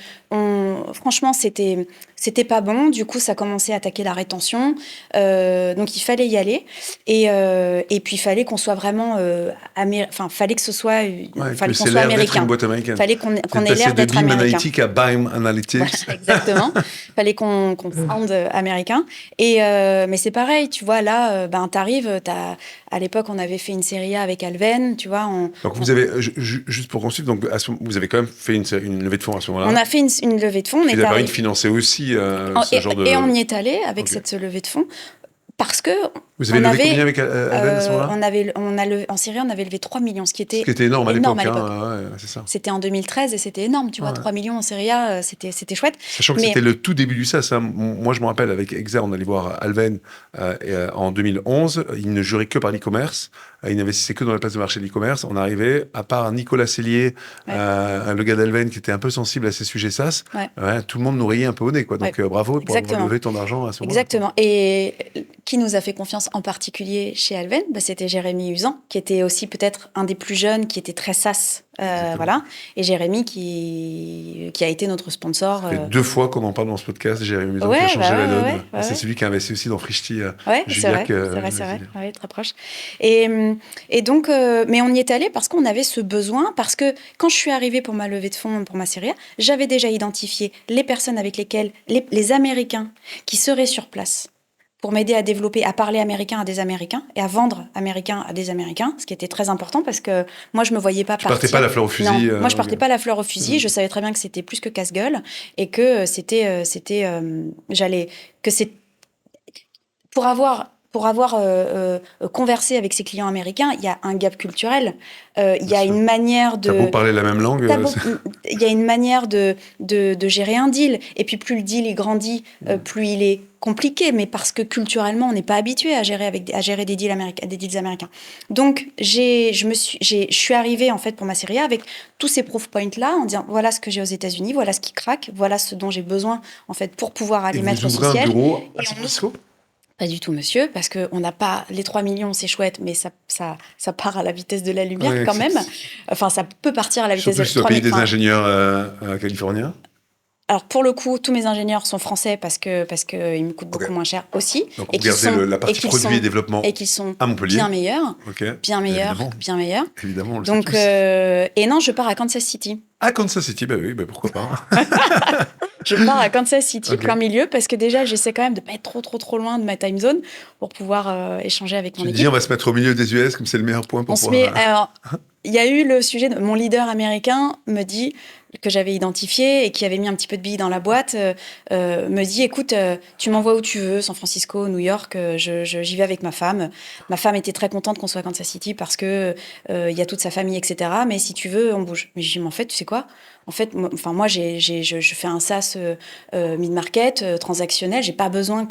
franchement, c'était C'était pas bon, du coup ça commençait à attaquer la rétention, donc il fallait y aller et puis il fallait qu'on soit vraiment, fallait que ce soit, fallait qu'on soit américain. Fallait qu'on ait l'air d'être américain. BIM Analytics à BIM Analytics. Voilà, exactement. Fallait qu'on sound américain. Mais c'est pareil, tu vois là, t'arrives, à l'époque on avait fait une série A avec Alven, tu vois. Donc vous avez juste pour construire, donc vous avez quand même fait une levée de fonds à ce moment-là. On a fait une levée de fonds. Qui vous a permis de financer aussi ce genre de... Et on y est allé avec cette levée de fonds parce que... Vous avez levé combien avec Alven à ce moment-là? En Syrie, on avait levé 3 millions, ce qui était énorme à l'époque. C'est ça. C'était en 2013 et c'était énorme, tu vois, 3 millions en Syrie, c'était chouette. Sachant que c'était le tout début du SAS. Moi, je me rappelle, avec Exa, on allait voir Alven en 2011. Il ne jurait que par l'e-commerce. Il n'investissait que dans la place de marché de l'e-commerce. On arrivait, à part Nicolas Sellier, le gars d'Alven qui était un peu sensible à ces sujets SAS, tout le monde nous riait un peu au nez, quoi. Donc bravo pour avoir levé ton argent à ce moment-là. Exactement. Et qui nous a fait confiance en particulier chez Alven, c'était Jérémy Usan, qui était aussi peut-être un des plus jeunes, qui était très SAS. Voilà. Et Jérémy qui a été notre sponsor. Ça fait 2 fois qu'on en parle dans ce podcast, Jérémy Usan qui a changé la donne. C'est celui qui a investi aussi dans Frishti. C'est vrai. Ouais, très proche. Et donc, mais on y est allé parce qu'on avait ce besoin, parce que quand je suis arrivée pour ma levée de fonds, pour ma série A, j'avais déjà identifié les personnes avec lesquelles, les Américains qui seraient sur place pour m'aider à développer, à parler américain à des Américains et à vendre américain à des Américains, ce qui était très important parce que moi, je me voyais pas partir. Tu partais pas la fleur au fusil. Non, moi, je partais pas la fleur au fusil. Je savais très bien que c'était plus que casse-gueule et que pour avoir conversé avec ses clients américains, il y a un gap culturel. Il y a une manière de... T'as beau parler la même langue. Il y a une manière de gérer un deal. Et puis, plus le deal il grandit, plus il est compliqué. Mais parce que culturellement, on n'est pas habitué à gérer des deals américains. Donc, je suis arrivée, en fait, pour ma série A avec tous ces proof points-là, en disant, voilà ce que j'ai aux États-Unis, voilà ce qui craque, voilà ce dont j'ai besoin, en fait, pour pouvoir aller mettre au siège. Un bureau à San Francisco ? Pas du tout, monsieur, parce qu'on n'a pas... Les 3 millions, c'est chouette, mais ça part à la vitesse de la lumière quand même. Enfin, ça peut partir à la vitesse de la lumière. Surtout si tu as payé des ingénieurs californiens. Alors, pour le coup, tous mes ingénieurs sont français parce qu'ils me coûtent beaucoup moins cher aussi. Donc, on gardait la partie produit et développement et qu'ils sont à Montpellier. Bien meilleurs. Bien meilleurs. Évidemment, on le donc, sait tous. Et non, je pars à Kansas City. À Kansas City, oui, pourquoi pas. Je pars à Kansas City, plein milieu, parce que déjà, j'essaie quand même de ne pas être trop loin de ma time zone pour pouvoir échanger avec mon équipe. Tu dis, on va se mettre au milieu des US, comme c'est le meilleur point pour pouvoir... Alors, il y a eu le sujet de mon leader américain me dit, que j'avais identifié et qui avait mis un petit peu de billes dans la boîte, me dit, écoute, tu m'envoies où tu veux, San Francisco, New York, j'y vais avec ma femme. Ma femme était très contente qu'on soit à Kansas City parce que il y a toute sa famille, etc. Mais si tu veux, on bouge. Mais je dis, mais en fait, tu sais quoi ? En fait, moi, je fais un SaaS mid-market, transactionnel. J'ai pas besoin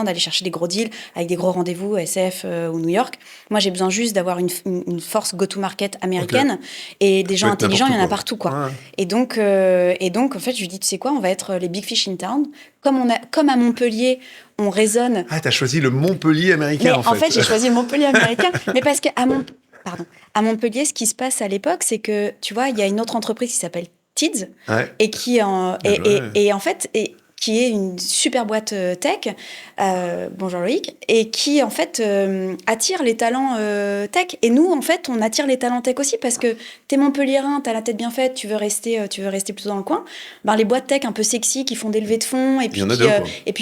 d'aller chercher des gros deals avec des gros rendez-vous SF ou New York. Moi, j'ai besoin juste d'avoir une force go-to-market américaine et des gens intelligents, il y en a partout, quoi. Ouais. Et donc, en fait, je lui dis, tu sais quoi, on va être les big fish in town. Comme à Montpellier, on raisonne. Ah, t'as choisi le Montpellier américain, en fait, j'ai choisi le Montpellier américain, mais parce qu'à à Montpellier, ce qui se passe à l'époque, c'est que, tu vois, il y a une autre entreprise qui s'appelle Tids, et qui qui est une super boîte tech, bonjour Loïc, et qui, en fait, attire les talents tech. Et nous, en fait, on attire les talents tech aussi parce que t'es Montpelliérain, t'as la tête bien faite, tu veux rester plutôt dans le coin. Ben, les boîtes tech un peu sexy qui font des levées de fonds et puis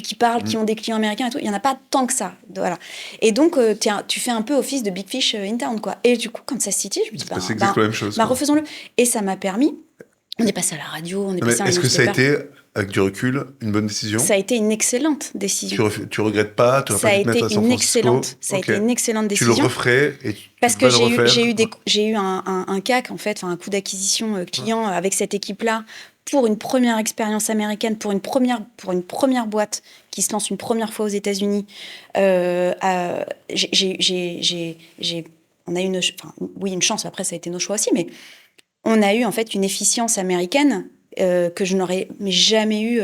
qui parlent, qui ont des clients américains et tout, il n'y en a pas tant que ça. Voilà. Et donc, tu fais un peu office de big fish in town, quoi. Et du coup, Kansas City, je me dis, c'est exactement la même chose. Refaisons-le. Et ça m'a permis... On est passé à la radio, on est passé à un Est-ce que ça a été, avec du recul, une bonne décision ? Ça a été une excellente décision. Tu regrettes pas ? Tu n'aurais pas dû te mettre à San Francisco ? Ça a été une excellente décision. Tu le referais parce que j'ai eu un CAC, en fait, un coût d'acquisition client avec cette équipe-là pour une première expérience américaine, pour une première boîte qui se lance une première fois aux États-Unis. On a eu une chance, après ça a été nos choix aussi, mais on a eu en fait une efficience américaine que je n'aurais jamais eu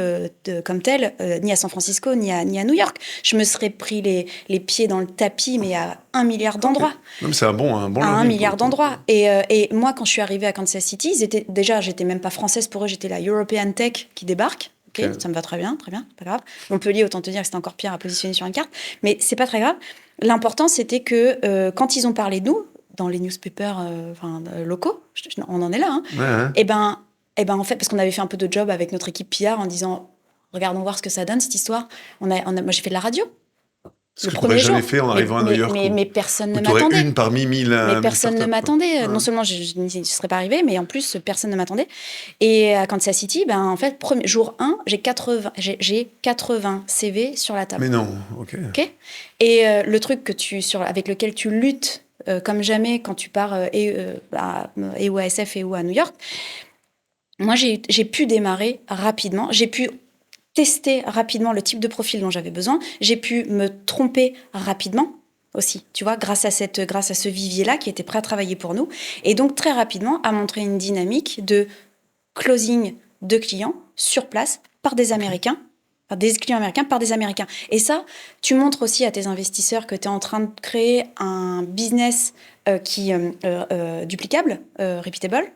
comme telle, ni à San Francisco, ni à New York. Je me serais pris les pieds dans le tapis, mais à 1 milliard d'endroits. Okay. C'est un bon à 1 milliard d'endroits. Et moi, quand je suis arrivée à Kansas City, j'étais même pas française pour eux, j'étais la European Tech qui débarque. Ça me va très bien, pas grave. Montpellier, autant te dire que c'était encore pire à positionner sur une carte, mais c'est pas très grave. L'important, c'était que quand ils ont parlé de nous, dans les newspapers locaux, on en est là, et ben en fait, parce qu'on avait fait un peu de job avec notre équipe PR en disant, regardons voir ce que ça donne, cette histoire. Moi, j'ai fait de la radio. Ce que tu n'aurais jamais fait en arrivant à New York. Mais personne ne m'attendait. Une parmi 1000. Mais personne ne m'attendait. Non seulement je n'y serais pas arrivée, mais en plus, personne ne m'attendait. Et à Kansas City, en fait, jour 1, j'ai 80 CV sur la table. Mais non, ok. Et le truc avec lequel tu luttes comme jamais quand tu pars ou à SF et ou à New York, moi, j'ai pu démarrer rapidement. J'ai pu tester rapidement le type de profil dont j'avais besoin. J'ai pu me tromper rapidement aussi, tu vois, grâce à ce vivier-là qui était prêt à travailler pour nous. Et donc, très rapidement, à montrer une dynamique de closing de clients sur place par des Américains, des clients américains par des Américains. Et ça, tu montres aussi à tes investisseurs que tu es en train de créer un business qui duplicable, repeatable,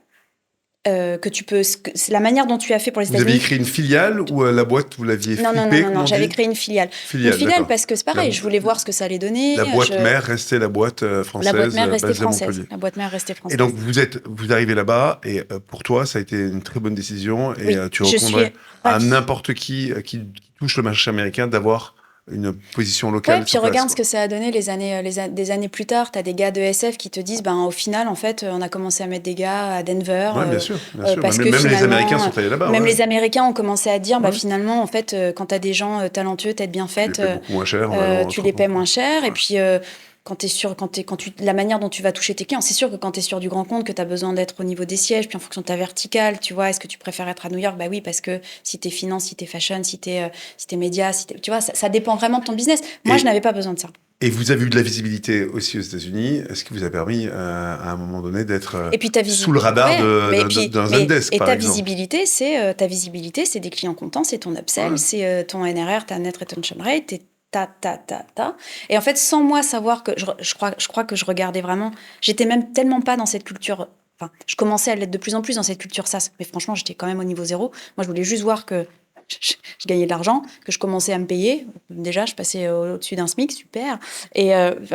que tu peux, c'est la manière dont tu as fait pour les États-Unis. Vous aviez créé une filiale ou la boîte, vous l'aviez flippée? Non, j'avais créé une filiale. Une filiale parce que c'est pareil, je voulais voir ce que ça allait donner. La boîte mère restait la boîte française. La boîte mère restait française. La boîte mère restait française. Et donc, vous arrivez là-bas et pour toi, ça a été une très bonne décision et tu recommanderais à n'importe qui touche le marché américain d'avoir une position locale. Ouais, puis regarde ce que ça a donné des années plus tard. Tu as des gars de SF qui te disent, au final, en fait, on a commencé à mettre des gars à Denver. Oui, bien sûr. Parce même les Américains sont allés là-bas. Même les Américains ont commencé à dire, finalement, en fait, quand tu as des gens talentueux, tête bien faite, tu les paies moins cher. Et puis, la manière dont tu vas toucher tes clients, c'est sûr que quand tu es sur du grand compte, que tu as besoin d'être au niveau des sièges, puis en fonction de ta verticale, tu vois, est-ce que tu préfères être à New York? Oui, parce que si tu es finance, si tu es fashion, si tu es média, tu vois, ça dépend vraiment de ton business. Moi, je n'avais pas besoin de ça. Et vous avez eu de la visibilité aussi aux États-Unis, ce qui vous a permis à un moment donné d'être sous le radar d'un Zendesk, par exemple. Visibilité, ta visibilité, c'est des clients contents, c'est ton upsell, c'est ton NRR, ta net retention rate, Et en fait, sans moi savoir que je crois que je regardais vraiment. J'étais même tellement pas dans cette culture. Enfin, je commençais à l'être de plus en plus dans cette culture SaaS. Mais franchement, j'étais quand même au niveau 0. Moi, je voulais juste voir que je gagnais de l'argent, que je commençais à me payer. Déjà, je passais au-dessus d'un SMIC, super. Et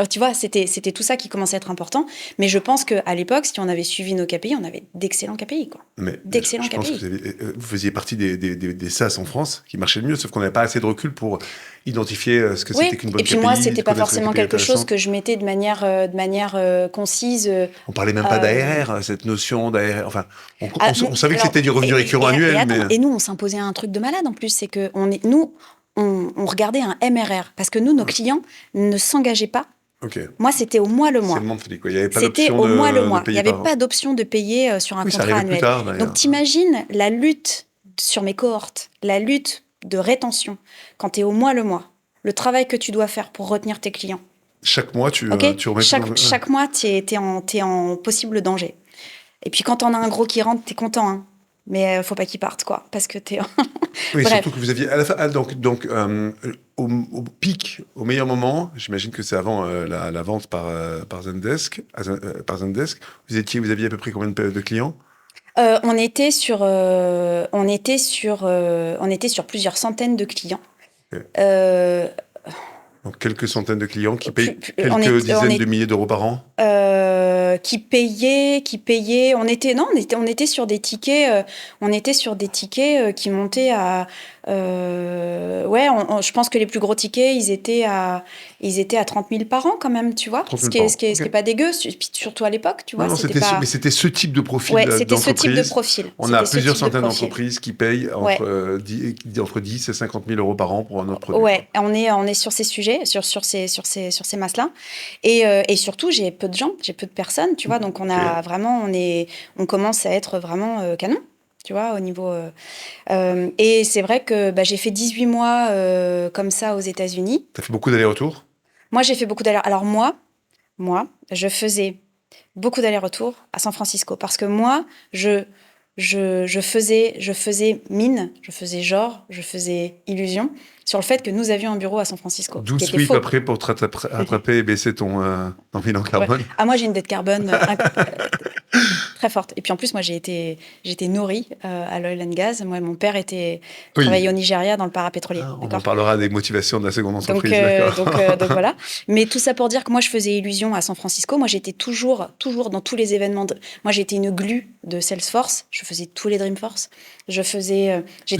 tu vois, c'était tout ça qui commençait à être important. Mais je pense qu'à l'époque, si on avait suivi nos KPI, on avait d'excellents KPI, quoi. D'excellents KPI. Je pense que vous faisiez partie des SaaS en France qui marchaient le mieux, sauf qu'on n'avait pas assez de recul pour identifier ce que c'était qu'une bonne KPI. Et puis moi, c'était pas forcément quelque chose que je mettais de manière concise. On parlait même pas d'ARR, cette notion d'ARR. Enfin, on savait que c'était du revenu récurrent annuel. Et nous, on s'imposait un truc de malade en plus, c'est que on regardait un MRR parce que nous, nos clients ne s'engageaient pas. Moi, c'était au mois le mois. C'était au mois le mois. Il n'y avait pas d'option de payer sur un contrat annuel. Donc, t'imagines la lutte sur mes cohortes, la lutte de rétention, quand tu es au mois le mois, le travail que tu dois faire pour retenir tes clients. Chaque mois, tu remets chaque mois, tu es en possible danger. Et puis quand on a un gros qui rentre, tu es content, hein. Mais faut pas qu'il parte, quoi, parce que t'es... Oui, surtout que vous aviez... À la fin, donc au pic, au meilleur moment, j'imagine que c'est avant la vente par Zendesk, vous aviez à peu près combien de clients? On était sur plusieurs centaines de clients. Donc quelques centaines de clients qui payent quelques dizaines de milliers d'euros par an. Qui payaient. On était sur des tickets. Qui montaient à. Je pense que les plus gros tickets, ils étaient à 30 000 par an quand même, tu vois. Ce qui est pas dégueu, surtout à l'époque, tu vois. Mais c'était ce type de profil d'entreprise. C'était ce type de profil. On a plusieurs centaines d'entreprises qui payent entre 10 et 50 000 euros par an pour un autre produit. Ouais, on est sur ces sujets, sur ces masses-là. Et surtout, j'ai peu de personnes, tu vois. Donc on a vraiment, on commence à être vraiment canon. Tu vois, au niveau... et c'est vrai que j'ai fait 18 mois comme ça aux États-Unis. Tu as fait beaucoup d'allers-retours? Moi, j'ai fait beaucoup d'allers-retours. Alors moi, je faisais beaucoup d'allers-retours à San Francisco. Parce que moi, je faisais mine, je faisais illusion sur le fait que nous avions un bureau à San Francisco. 12 sweeps après pour te rattraper et baisser ton bilan carbone. Ouais. Ah, moi, j'ai une dette carbone. très forte. Et puis en plus, moi, j'ai été nourrie à l'oil and gas. Moi, mon père travaillait au Nigeria dans le parapétrolier. On en parlera des motivations de la seconde entreprise. Donc voilà. Mais tout ça pour dire que moi, je faisais illusion à San Francisco. Moi, j'étais toujours dans tous les événements. Moi, j'étais une glue de Salesforce. Je faisais tous les Dreamforce. Vous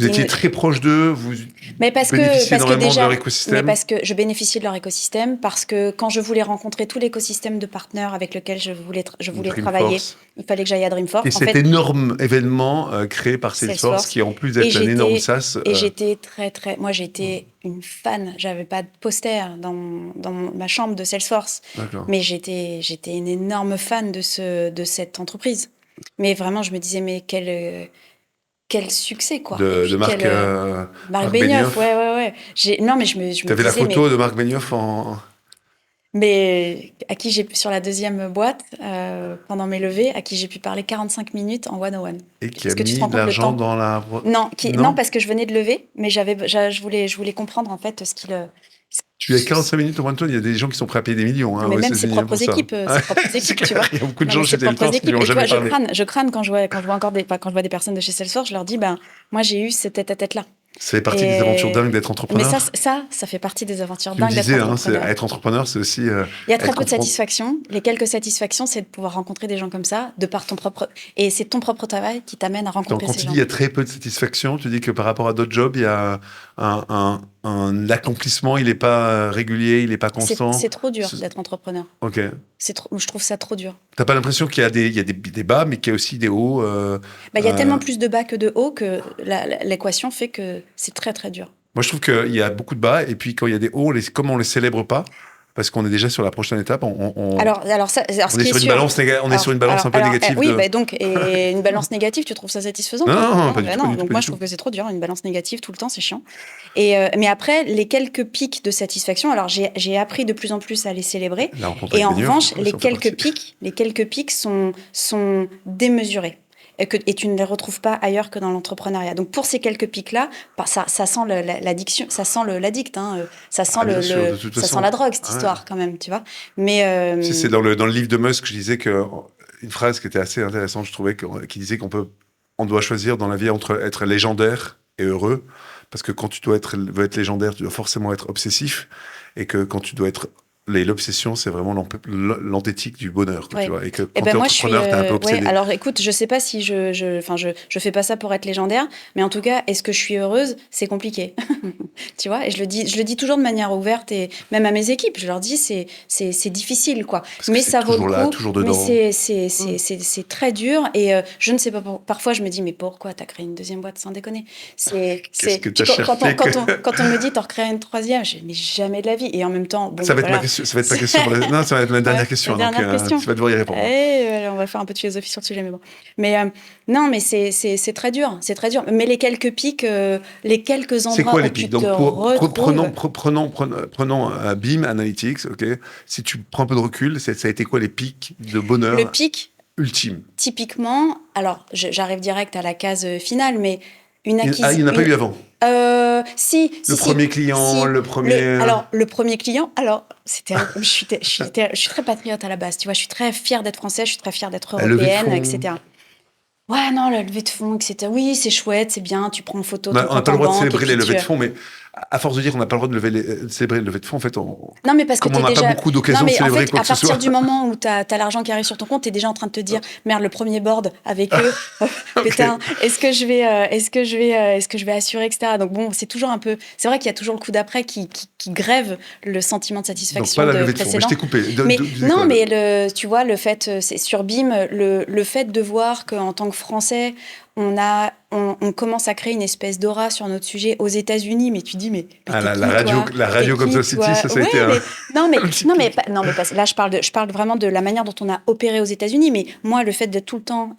étiez très proche d'eux. Vous bénéficiez énormément de leur écosystème. Mais parce que je bénéficiais de leur écosystème, parce que quand je voulais rencontrer tout l'écosystème de partenaires avec lequel je voulais travailler, il fallait que j'aille à Dreamforce. Et cet énorme événement créé par Salesforce, qui en plus d'être un énorme SaaS. Et j'étais moi j'étais une fan. J'avais pas de poster dans ma chambre de Salesforce, mais j'étais une énorme fan de cette entreprise. Mais vraiment, je me disais, mais quel succès, quoi. De Marc Benioff. Ouais. Non, mais je me T'avais la photo de Marc Benioff Mais à qui sur la deuxième boîte, pendant mes levées, à qui j'ai pu parler 45 minutes en one-on-one. Et qui a mis de l'argent dans la... Non, parce que je venais de lever, mais je voulais comprendre, en fait, ce qu'il... Tu as 45 minutes au one-on-one, il y a des gens qui sont prêts à payer des millions. Mais même ses propres équipes, tu vois. Il y a beaucoup de gens chez Salesforce qui lui ont jamais parlé. Je crâne quand je vois des personnes de chez Salesforce, je leur dis, moi j'ai eu ce tête-à-tête-là. Ça fait partie des aventures dingues d'être entrepreneur. Mais ça fait partie des aventures dingues d'être entrepreneur. Être entrepreneur, c'est aussi... il y a très peu de satisfaction. Les quelques satisfactions, c'est de pouvoir rencontrer des gens comme ça, de par ton propre... Et c'est ton propre travail qui t'amène à rencontrer ces gens. Quand tu dis il y a très peu de satisfaction, tu dis que par rapport à d'autres jobs, il y a un accomplissement, il n'est pas régulier, il n'est pas constant. C'est trop dur d'être entrepreneur. Ok. Je trouve ça trop dur. T'as pas l'impression qu'il y a des bas, mais qu'il y a aussi des hauts il y a tellement plus de bas que de hauts que l'équation fait que c'est très très dur. Moi, je trouve qu'il y a beaucoup de bas, et puis quand il y a des hauts, comme on les célèbre pas, parce qu'on est déjà sur la prochaine étape. On est sur une balance un peu négative. Oui, et une balance négative, tu trouves ça satisfaisant? Non, pas du tout. Donc moi, je trouve que c'est trop dur, une balance négative tout le temps, c'est chiant. Mais après, les quelques pics de satisfaction, alors j'ai appris de plus en plus à les célébrer. Et en revanche, les quelques pics sont démesurés. Et tu ne les retrouves pas ailleurs que dans l'entrepreneuriat. Donc pour ces quelques pics-là, ça sent l'addiction, ça sent l'addict, ça sent la drogue, cette histoire quand même, tu vois. Mais c'est dans le livre de Musk, je disais une phrase qui était assez intéressante, je trouvais, qui disait on doit choisir dans la vie entre être légendaire et heureux, parce que quand tu veux être légendaire, tu dois forcément être obsessif, et que quand tu dois être l'obsession, c'est vraiment l'anthétique du bonheur, tu vois, et que quand t'es entrepreneur, t'es un peu obsédé. Alors écoute, je sais pas si je fais pas ça pour être légendaire, mais en tout cas, est-ce que je suis heureuse? C'est compliqué, tu vois. Et je le dis toujours de manière ouverte, et même à mes équipes, je leur dis c'est difficile, quoi. Mais ça vaut le coup. Toujours dedans. Mais c'est très dur, et je ne sais pas. Parfois, je me dis mais pourquoi t'as créé une deuxième boîte, sans déconner? Quand on me dit t'en recrées une troisième, je dis mais jamais de la vie. Et en même temps, ça va être ma question. Non, ça va être ma dernière question. Donc, tu vas devoir y répondre. On va faire un peu de philosophie sur le sujet, mais bon. Non, mais c'est très dur. C'est très dur. Mais les quelques pics, les quelques endroits c'est quoi les pics? Donc, prenons BIM Analytics, ok. Si tu prends un peu de recul, ça a été quoi les pics de bonheur? Le pic ultime. Typiquement, alors j'arrive direct à la case finale, mais une acquisition. Il n'y en a pas eu avant? Le premier client, le premier... Le premier client, je suis très patriote à la base, tu vois, je suis très fière d'être française, je suis très fière d'être européenne, etc. Ouais, non, la levée de fonds, etc. Oui, c'est chouette, c'est bien, tu prends en photo. On n'a pas le droit de célébrer les levées de fonds, mais à force de dire qu'on n'a pas le droit de célébrer les levées de fonds, en fait, non, mais parce que on n'a pas beaucoup d'occasions de célébrer quoi que ce soit. À partir du moment où tu as l'argent qui arrive sur ton compte, tu es déjà en train de te dire, merde, le premier board avec eux, putain, est-ce que je vais assurer, etc. Donc bon, c'est toujours un peu... C'est vrai qu'il y a toujours le coup d'après qui grève le sentiment de satisfaction. Donc pas la levée de fonds, mais je t'ai coupé. Mais tu vois, le fait, c'est sur BIM, le fait de voir qu'en tant que Français, on commence à créer une espèce d'aura sur notre sujet aux États-Unis, mais tu dis la radio comme City, ça a été non mais là je parle vraiment de la manière dont on a opéré aux États-Unis, mais moi le fait d'être tout le temps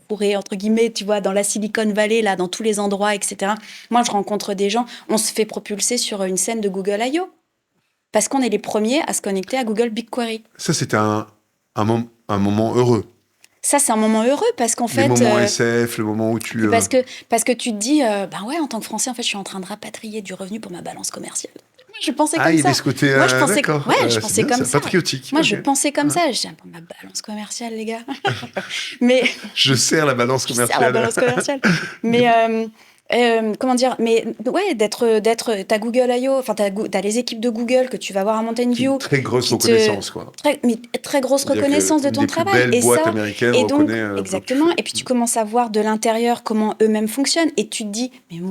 fourré entre guillemets, tu vois, dans la Silicon Valley, là, dans tous les endroits, etc. Moi je rencontre des gens, on se fait propulser sur une scène de Google I.O. parce qu'on est les premiers à se connecter à Google BigQuery. Ça c'était un moment heureux. Ça, c'est un moment heureux parce qu'en fait... Le moment SF, le moment où tu... Parce que tu te dis, en tant que Français, en fait, je suis en train de rapatrier du revenu pour ma balance commerciale. Je pensais comme il ça. est ce côté, Moi, je pensais, d'accord. je pensais bien, comme c'est ça. patriotique. Moi, ok. je pensais comme ça. Je disais, ma balance commerciale, les gars. Mais Je sers la balance je sers la commerciale. balance commerciale. Mais comment dire, mais ouais, t'as Google I.O., enfin, t'as les équipes de Google que tu vas voir à Mountain Une View. très grosse reconnaissance, quoi. Très grosse C'est-à-dire reconnaissance que de ton une des plus travail. belles Et boîtes ça, américaines et donc, reconnaît ce que tu exactement. fais. Et puis tu commences à voir de l'intérieur comment eux-mêmes fonctionnent. Et tu te dis, mais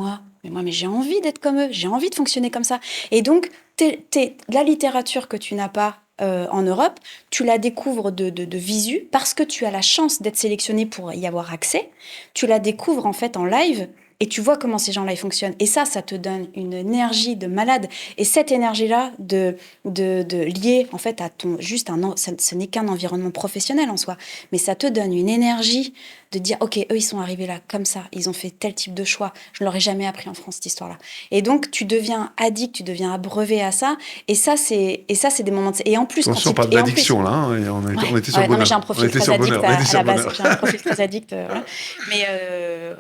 j'ai envie d'être comme eux. J'ai envie de fonctionner comme ça. Et donc, la littérature que tu n'as pas en Europe, tu la découvres de visu parce que tu as la chance d'être sélectionné pour y avoir accès. Tu la découvres en fait en live et tu vois comment ces gens-là ils fonctionnent. Et ça te donne une énergie de malade. Et cette énergie-là de liée en fait à ton ce n'est qu'un environnement professionnel en soi, mais ça te donne une énergie de dire ok, eux ils sont arrivés là comme ça, ils ont fait tel type de choix. Je ne l'aurais jamais appris en France cette histoire-là. Et donc tu deviens addict, tu deviens abreuvé à ça. Et ça c'est des moments. Et en plus Attention, on parle d'addiction là. Hein, et on était sur le bonheur. Non, mais j'ai un profil très addict à la base. J'ai un profil très addict. Voilà. Mais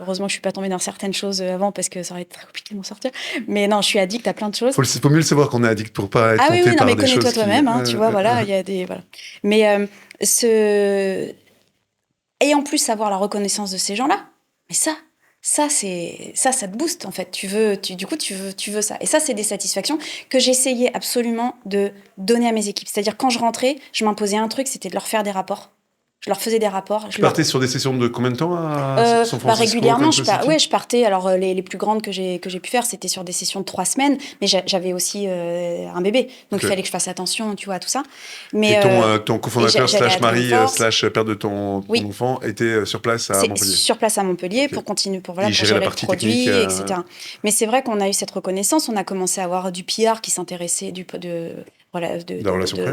heureusement que je suis pas tombée dans certaines choses avant parce que ça aurait été très compliqué de m'en sortir. Mais non, je suis addict à plein de choses. Faut mieux le savoir qu'on est addict pour pas être tenté oui, non, par mais des choses. connais-toi toi-même, hein, tu vois, voilà, il y a des voilà. Mais et en plus savoir la reconnaissance de ces gens-là. Mais ça te booste en fait. Tu veux ça. Et ça, c'est des satisfactions que j'essayais absolument de donner à mes équipes. C'est-à-dire quand je rentrais, je m'imposais un truc, c'était de leur faire des rapports. Je leur faisais des rapports. Tu partais sur des sessions de combien de temps à San Francisco, régulièrement, je partais. Alors, les plus grandes que j'ai pu faire, c'était sur des sessions de 3 semaines. Mais j'avais aussi un bébé. Donc, il fallait que je fasse attention, tu vois, à tout ça. Mais, et ton cofondateur / mari / père de ton enfant était sur place à Montpellier. Sur place à Montpellier pour continuer, pour gérer le produit, etc. Mais c'est vrai qu'on a eu cette reconnaissance. On a commencé à avoir du PR qui s'intéressait, de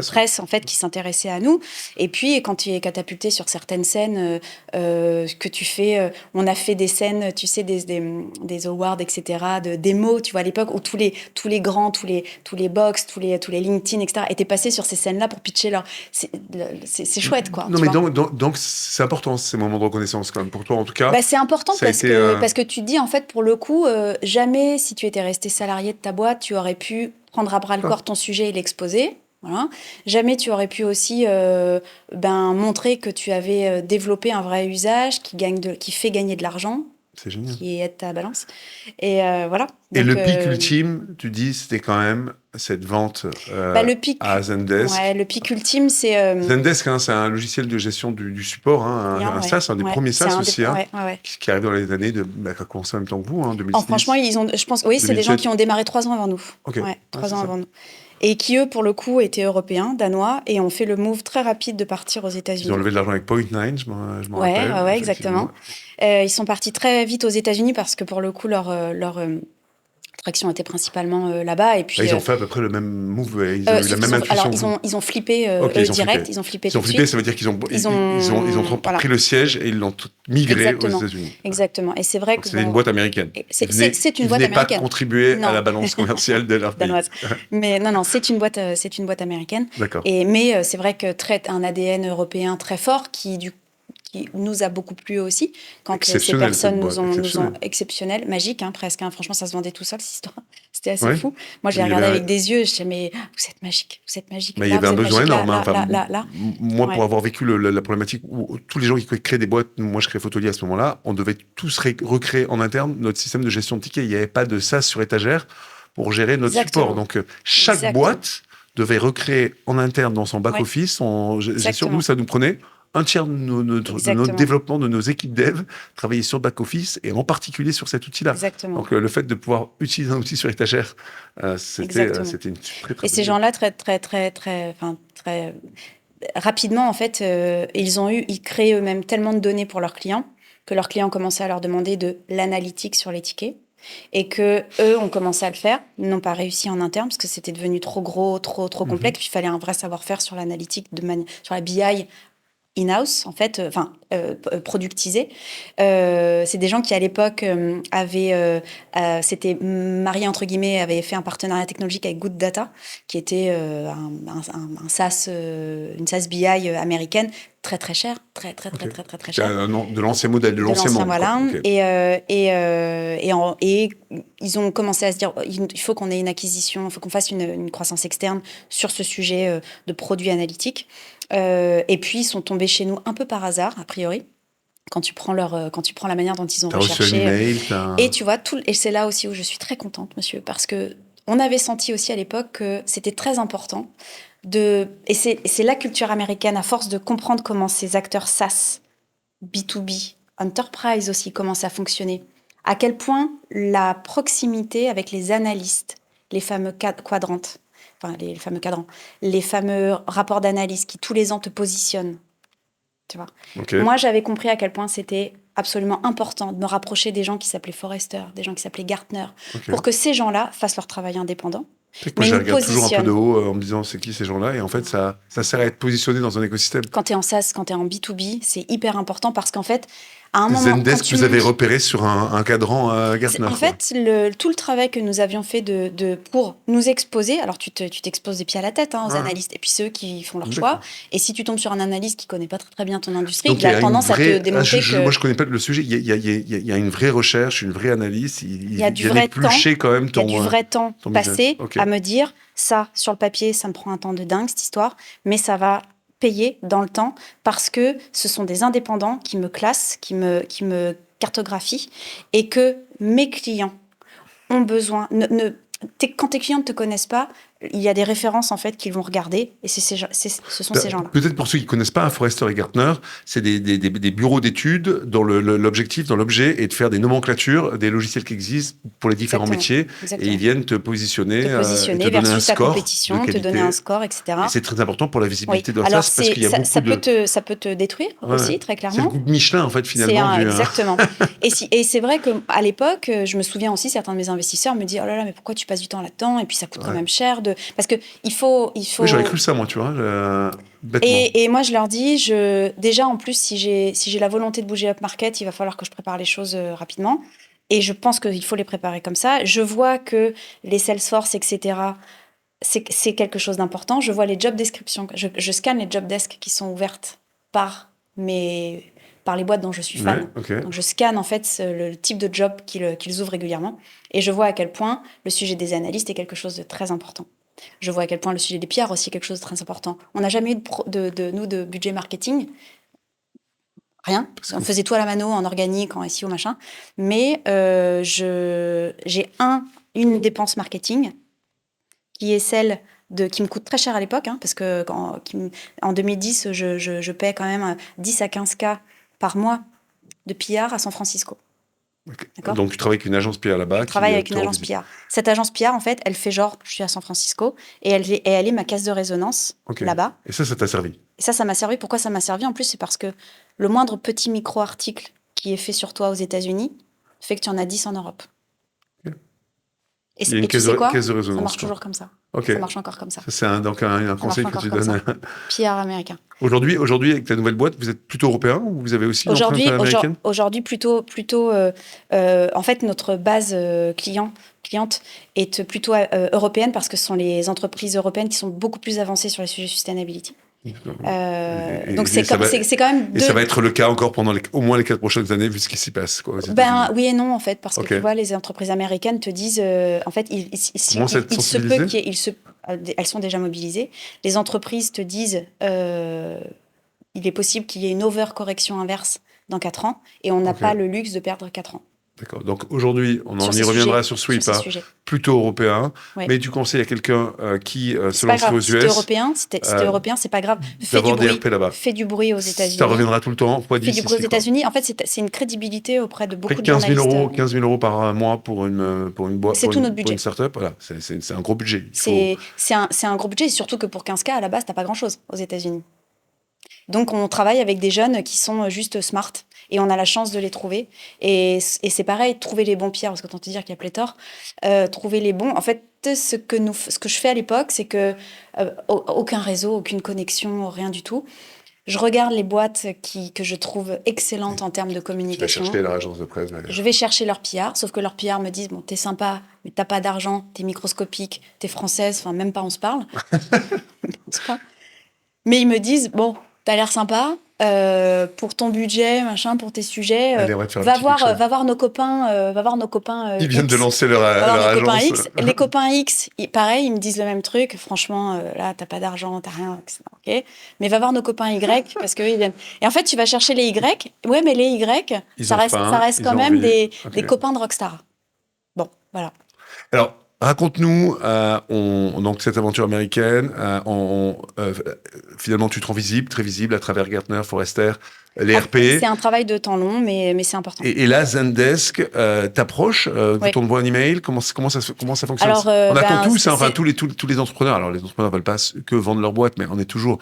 presse en fait qui s'intéressait à nous. Et puis quand tu es catapulté sur certaines scènes que tu fais, on a fait des scènes, tu sais, des awards, etc., de démos, tu vois, à l'époque où tous les grands, tous les box, tous les LinkedIn, etc., étaient passés sur ces scènes-là pour pitcher leur. C'est chouette, quoi. Non, mais donc c'est important ces moments de reconnaissance quand même pour toi en tout cas. C'est important parce que tu te dis en fait pour le coup jamais si tu étais resté salarié de ta boîte tu aurais pu prendre à bras le corps ton sujet et l'exposer. Voilà. Jamais tu aurais pu aussi montrer que tu avais développé un vrai usage qui fait gagner de l'argent. C'est génial. Qui aide ta balance. Et voilà. Et le pic ultime, tu dis, c'était quand même cette vente à Zendesk. Ouais, le pic ultime, c'est... Zendesk, c'est un logiciel de gestion du support, un SaaS, un des premiers SaaS aussi, qui arrive dans les années qui a commencé en même temps que vous, 2006. Franchement, je pense, oui, c'est des gens qui ont démarré 3 ans avant nous. Okay. 3 ans avant nous. Et qui, eux, pour le coup, étaient européens, danois, et ont fait le move très rapide de partir aux États-Unis. Ils ont levé de l'argent avec Point9, je m'en rappelle. Ouais, exactement. Ils sont partis très vite aux États-Unis parce que, pour le coup, leur traction était principalement là-bas. Et puis, ils ont fait à peu près le même move, ils ont eu la même intuition. Alors, ils ont flippé direct, ils ont flippé tout de suite. Flipper, ça veut dire qu'ils ont pris le siège et ils l'ont migré aux États-Unis. Exactement. Et c'est vrai que... C'est une boîte américaine. C'est une boîte américaine. Ils venaient pas contribuer à la balance commerciale de leur pays. Mais non, c'est une boîte américaine. D'accord. Mais c'est vrai que un ADN européen très fort qui nous a beaucoup plu aussi quand ces personnes nous ont exceptionnel, magique, presque. Franchement, ça se vendait tout seul, cette histoire. C'était assez fou. Moi, je l'ai regardé avec des yeux. Je disais, mais vous êtes magique, vous êtes magique. Mais il y avait un besoin énorme. Moi, Ouais. pour avoir vécu la problématique où tous les gens qui créent des boîtes, moi, je crée Photolier à ce moment-là, on devait tous recréer en interne notre système de gestion de tickets. Il n'y avait pas de SaaS sur étagère pour gérer notre support. Donc, chaque boîte devait recréer en interne dans son back-office, son gestion. Nous, ça nous prenait un tiers de notre développement, de nos équipes dev, travailler sur le back-office et en particulier sur cet outil-là. Exactement. Donc, le fait de pouvoir utiliser un outil sur étagère, c'était une très, très Et ces gens-là, très rapidement, en fait, ils créaient eux-mêmes tellement de données pour leurs clients que leurs clients commençaient à leur demander de l'analytique sur les tickets. Et que eux ont commencé à le faire, n'ont pas réussi en interne parce que c'était devenu trop gros, trop complexe. Puis il fallait un vrai savoir-faire sur l'analytique, sur la BI in-house, en fait, productisé. C'est des gens qui, à l'époque, s'étaient mariés, entre guillemets, avaient fait un partenariat technologique avec Good Data, qui était un SaaS, une SaaS BI américaine, très très cher, très cher. De l'ancien modèle, de l'ancien monde. Voilà. Okay. Et ils ont commencé à se dire, il faut qu'on ait une acquisition, il faut qu'on fasse une croissance externe sur ce sujet de produits analytiques. Et puis ils sont tombés chez nous un peu par hasard, a priori. Quand tu prends la manière dont ils ont recherché. Reçu un email, et tu vois, et c'est là aussi où je suis très contente, monsieur, parce que on avait senti aussi à l'époque que c'était très important et c'est la culture américaine, à force de comprendre comment ces acteurs SaaS, B2B, Enterprise aussi, commencent à fonctionner, à quel point la proximité avec les analystes, les fameux quadrantes, enfin les fameux cadrans, les fameux rapports d'analyse qui tous les ans te positionnent, tu vois. Okay. Moi, j'avais compris à quel point c'était absolument important de me rapprocher des gens qui s'appelaient Forrester, des gens qui s'appelaient Gartner, pour que ces gens-là fassent leur travail indépendant. Moi, je regarde toujours un peu de haut en me disant c'est qui ces gens-là, et en fait, ça sert à être positionné dans un écosystème. Quand tu es en SaaS, quand tu es en B2B, c'est hyper important parce qu'en fait, à un moment... Zendesk, vous avez repéré sur un cadran Gartner. En fait, tout le travail que nous avions fait pour nous exposer, alors tu t'exposes des pieds à la tête aux analystes, et puis ceux qui font leur choix. Et si tu tombes sur un analyste qui ne connaît pas très, très bien ton industrie, il a tendance à te démontrer que... Moi, je ne connais pas le sujet. Il y a une vraie recherche, une vraie analyse. Il y a du vrai temps. Il y a du vrai temps passé à me dire, ça, sur le papier, ça me prend un temps de dingue, cette histoire, mais ça va payer dans le temps parce que ce sont des indépendants qui me classent, qui me cartographient, et que mes clients ont besoin... Quand tes clients ne te connaissent pas, il y a des références en fait qu'ils vont regarder, et ce sont ces gens-là. Peut-être pour ceux qui ne connaissent pas Forrester et Gartner, c'est des bureaux d'études dont l'objectif, dans l'objet, est de faire des nomenclatures des logiciels qui existent pour les différents métiers. Et ils viennent te positionner te donner un score ta compétition, te donner un score, etc. Et c'est très important pour la visibilité de ça, parce qu'il y a ça peut te détruire aussi, très clairement. C'est le goût de Michelin, en fait, finalement. Exactement. Et c'est vrai qu'à l'époque, je me souviens aussi, certains de mes investisseurs me disent « Oh là là, mais pourquoi tu passes du temps là-dedans ? Et puis ça coûte quand même cher. » Parce qu'il faut... Oui, j'aurais cru ça, moi, tu vois. Et moi, je leur dis, déjà, en plus, si j'ai la volonté de bouger up market, il va falloir que je prépare les choses rapidement. Et je pense qu'il faut les préparer comme ça. Je vois que les Salesforce, etc., c'est quelque chose d'important. Je vois les job descriptions. Je scanne les job desks qui sont ouvertes par les boîtes dont je suis fan. Donc, je scanne, en fait, le type de job qu'ils ouvrent régulièrement. Et je vois à quel point le sujet des analystes est quelque chose de très important. Je vois à quel point le sujet des PR aussi est quelque chose de très important. On n'a jamais eu de budget marketing. Rien. On faisait tout à la mano, en organique, en SEO, machin. Mais j'ai une dépense marketing qui est celle qui me coûte très cher à l'époque, parce que en 2010, je paie quand même 10 à 15 K par mois de PR à San Francisco. Okay. Donc, tu travailles avec une agence PR là-bas. Je travaille avec une agence PR. Cette agence PR, en fait, elle fait genre, je suis à San Francisco, et elle est ma caisse de résonance là-bas. Et ça t'a servi? Et ça m'a servi. Pourquoi ça m'a servi? En plus, c'est parce que le moindre petit micro-article qui est fait sur toi aux États-Unis fait que tu en as 10 en Europe. Okay. Et tu sais quoi? Caisse de résonance, ça marche toujours comme ça. Okay. Ça marche encore comme ça. C'est un conseil que tu donnes. PR américain. Aujourd'hui, avec ta nouvelle boîte, vous êtes plutôt européen ou vous avez aussi une empreinte américaine? Aujourd'hui, plutôt en fait, notre base cliente est plutôt européenne parce que ce sont les entreprises européennes qui sont beaucoup plus avancées sur les sujets sustainability. Donc c'est quand même Et ça va être le cas encore pendant au moins les 4 prochaines années vu ce qui s'y passe, quoi, oui et non, en fait, parce que tu vois, les entreprises américaines te disent en fait il se peut elles sont déjà mobilisées. Les entreprises te disent il est possible qu'il y ait une overcorrection inverse dans 4 ans, et on n'a pas le luxe de perdre 4 ans. D'accord. Donc aujourd'hui, on y reviendra sur Sweep, plutôt européen. Ouais. Mais tu conseilles à quelqu'un qui se lancerait aux US. Si t'es européen, c'est pas grave. Fais du bruit aux États-Unis. Ça reviendra tout le temps. Fais du bruit aux États-unis. En fait, c'est une crédibilité auprès de beaucoup de journalistes. 15 000 € par mois pour une boîte. C'est tout notre budget. Pour une start-up, voilà. C'est un gros budget. C'est un gros budget, surtout que pour 15K, à la base, t'as pas grand-chose aux États-Unis. Donc, on travaille avec des jeunes qui sont juste smart, et on a la chance de les trouver. Et c'est pareil, trouver les bons PR, parce qu'autant te dire qu'il y a pléthore, trouver les bons. En fait, ce que je fais à l'époque, c'est que aucun réseau, aucune connexion, rien du tout. Je regarde les boîtes que je trouve excellentes en termes de communication. Tu vas chercher leur agence de presse. Je vais chercher leur PR, sauf que leur PR me disent, bon, t'es sympa, mais t'as pas d'argent, t'es microscopique, t'es française, enfin, même pas on se parle. Mais ils me disent, bon, t'as l'air sympa, pour ton budget, machin, pour tes sujets, va voir nos copains, ils viennent de lancer leur copains agence. X. Les copains X, pareil, ils me disent le même truc. Franchement, là, t'as pas d'argent, t'as rien, etc. Ok. Mais va voir nos copains Y parce que ils viennent. Et en fait, tu vas chercher les Y. Ouais, mais les Y, ça reste quand même des copains de rockstar. Bon, voilà. Alors, raconte-nous donc cette aventure américaine. Finalement, tu te rends visible, très visible à travers Gartner, Forrester, les RP. C'est un travail de temps long, mais c'est important. Et là, Zendesk t'approche, t'envoie un email. Comment ça fonctionne? Alors, on attend tous, enfin tous les entrepreneurs. Alors, les entrepreneurs veulent pas que vendre leur boîte, mais on est toujours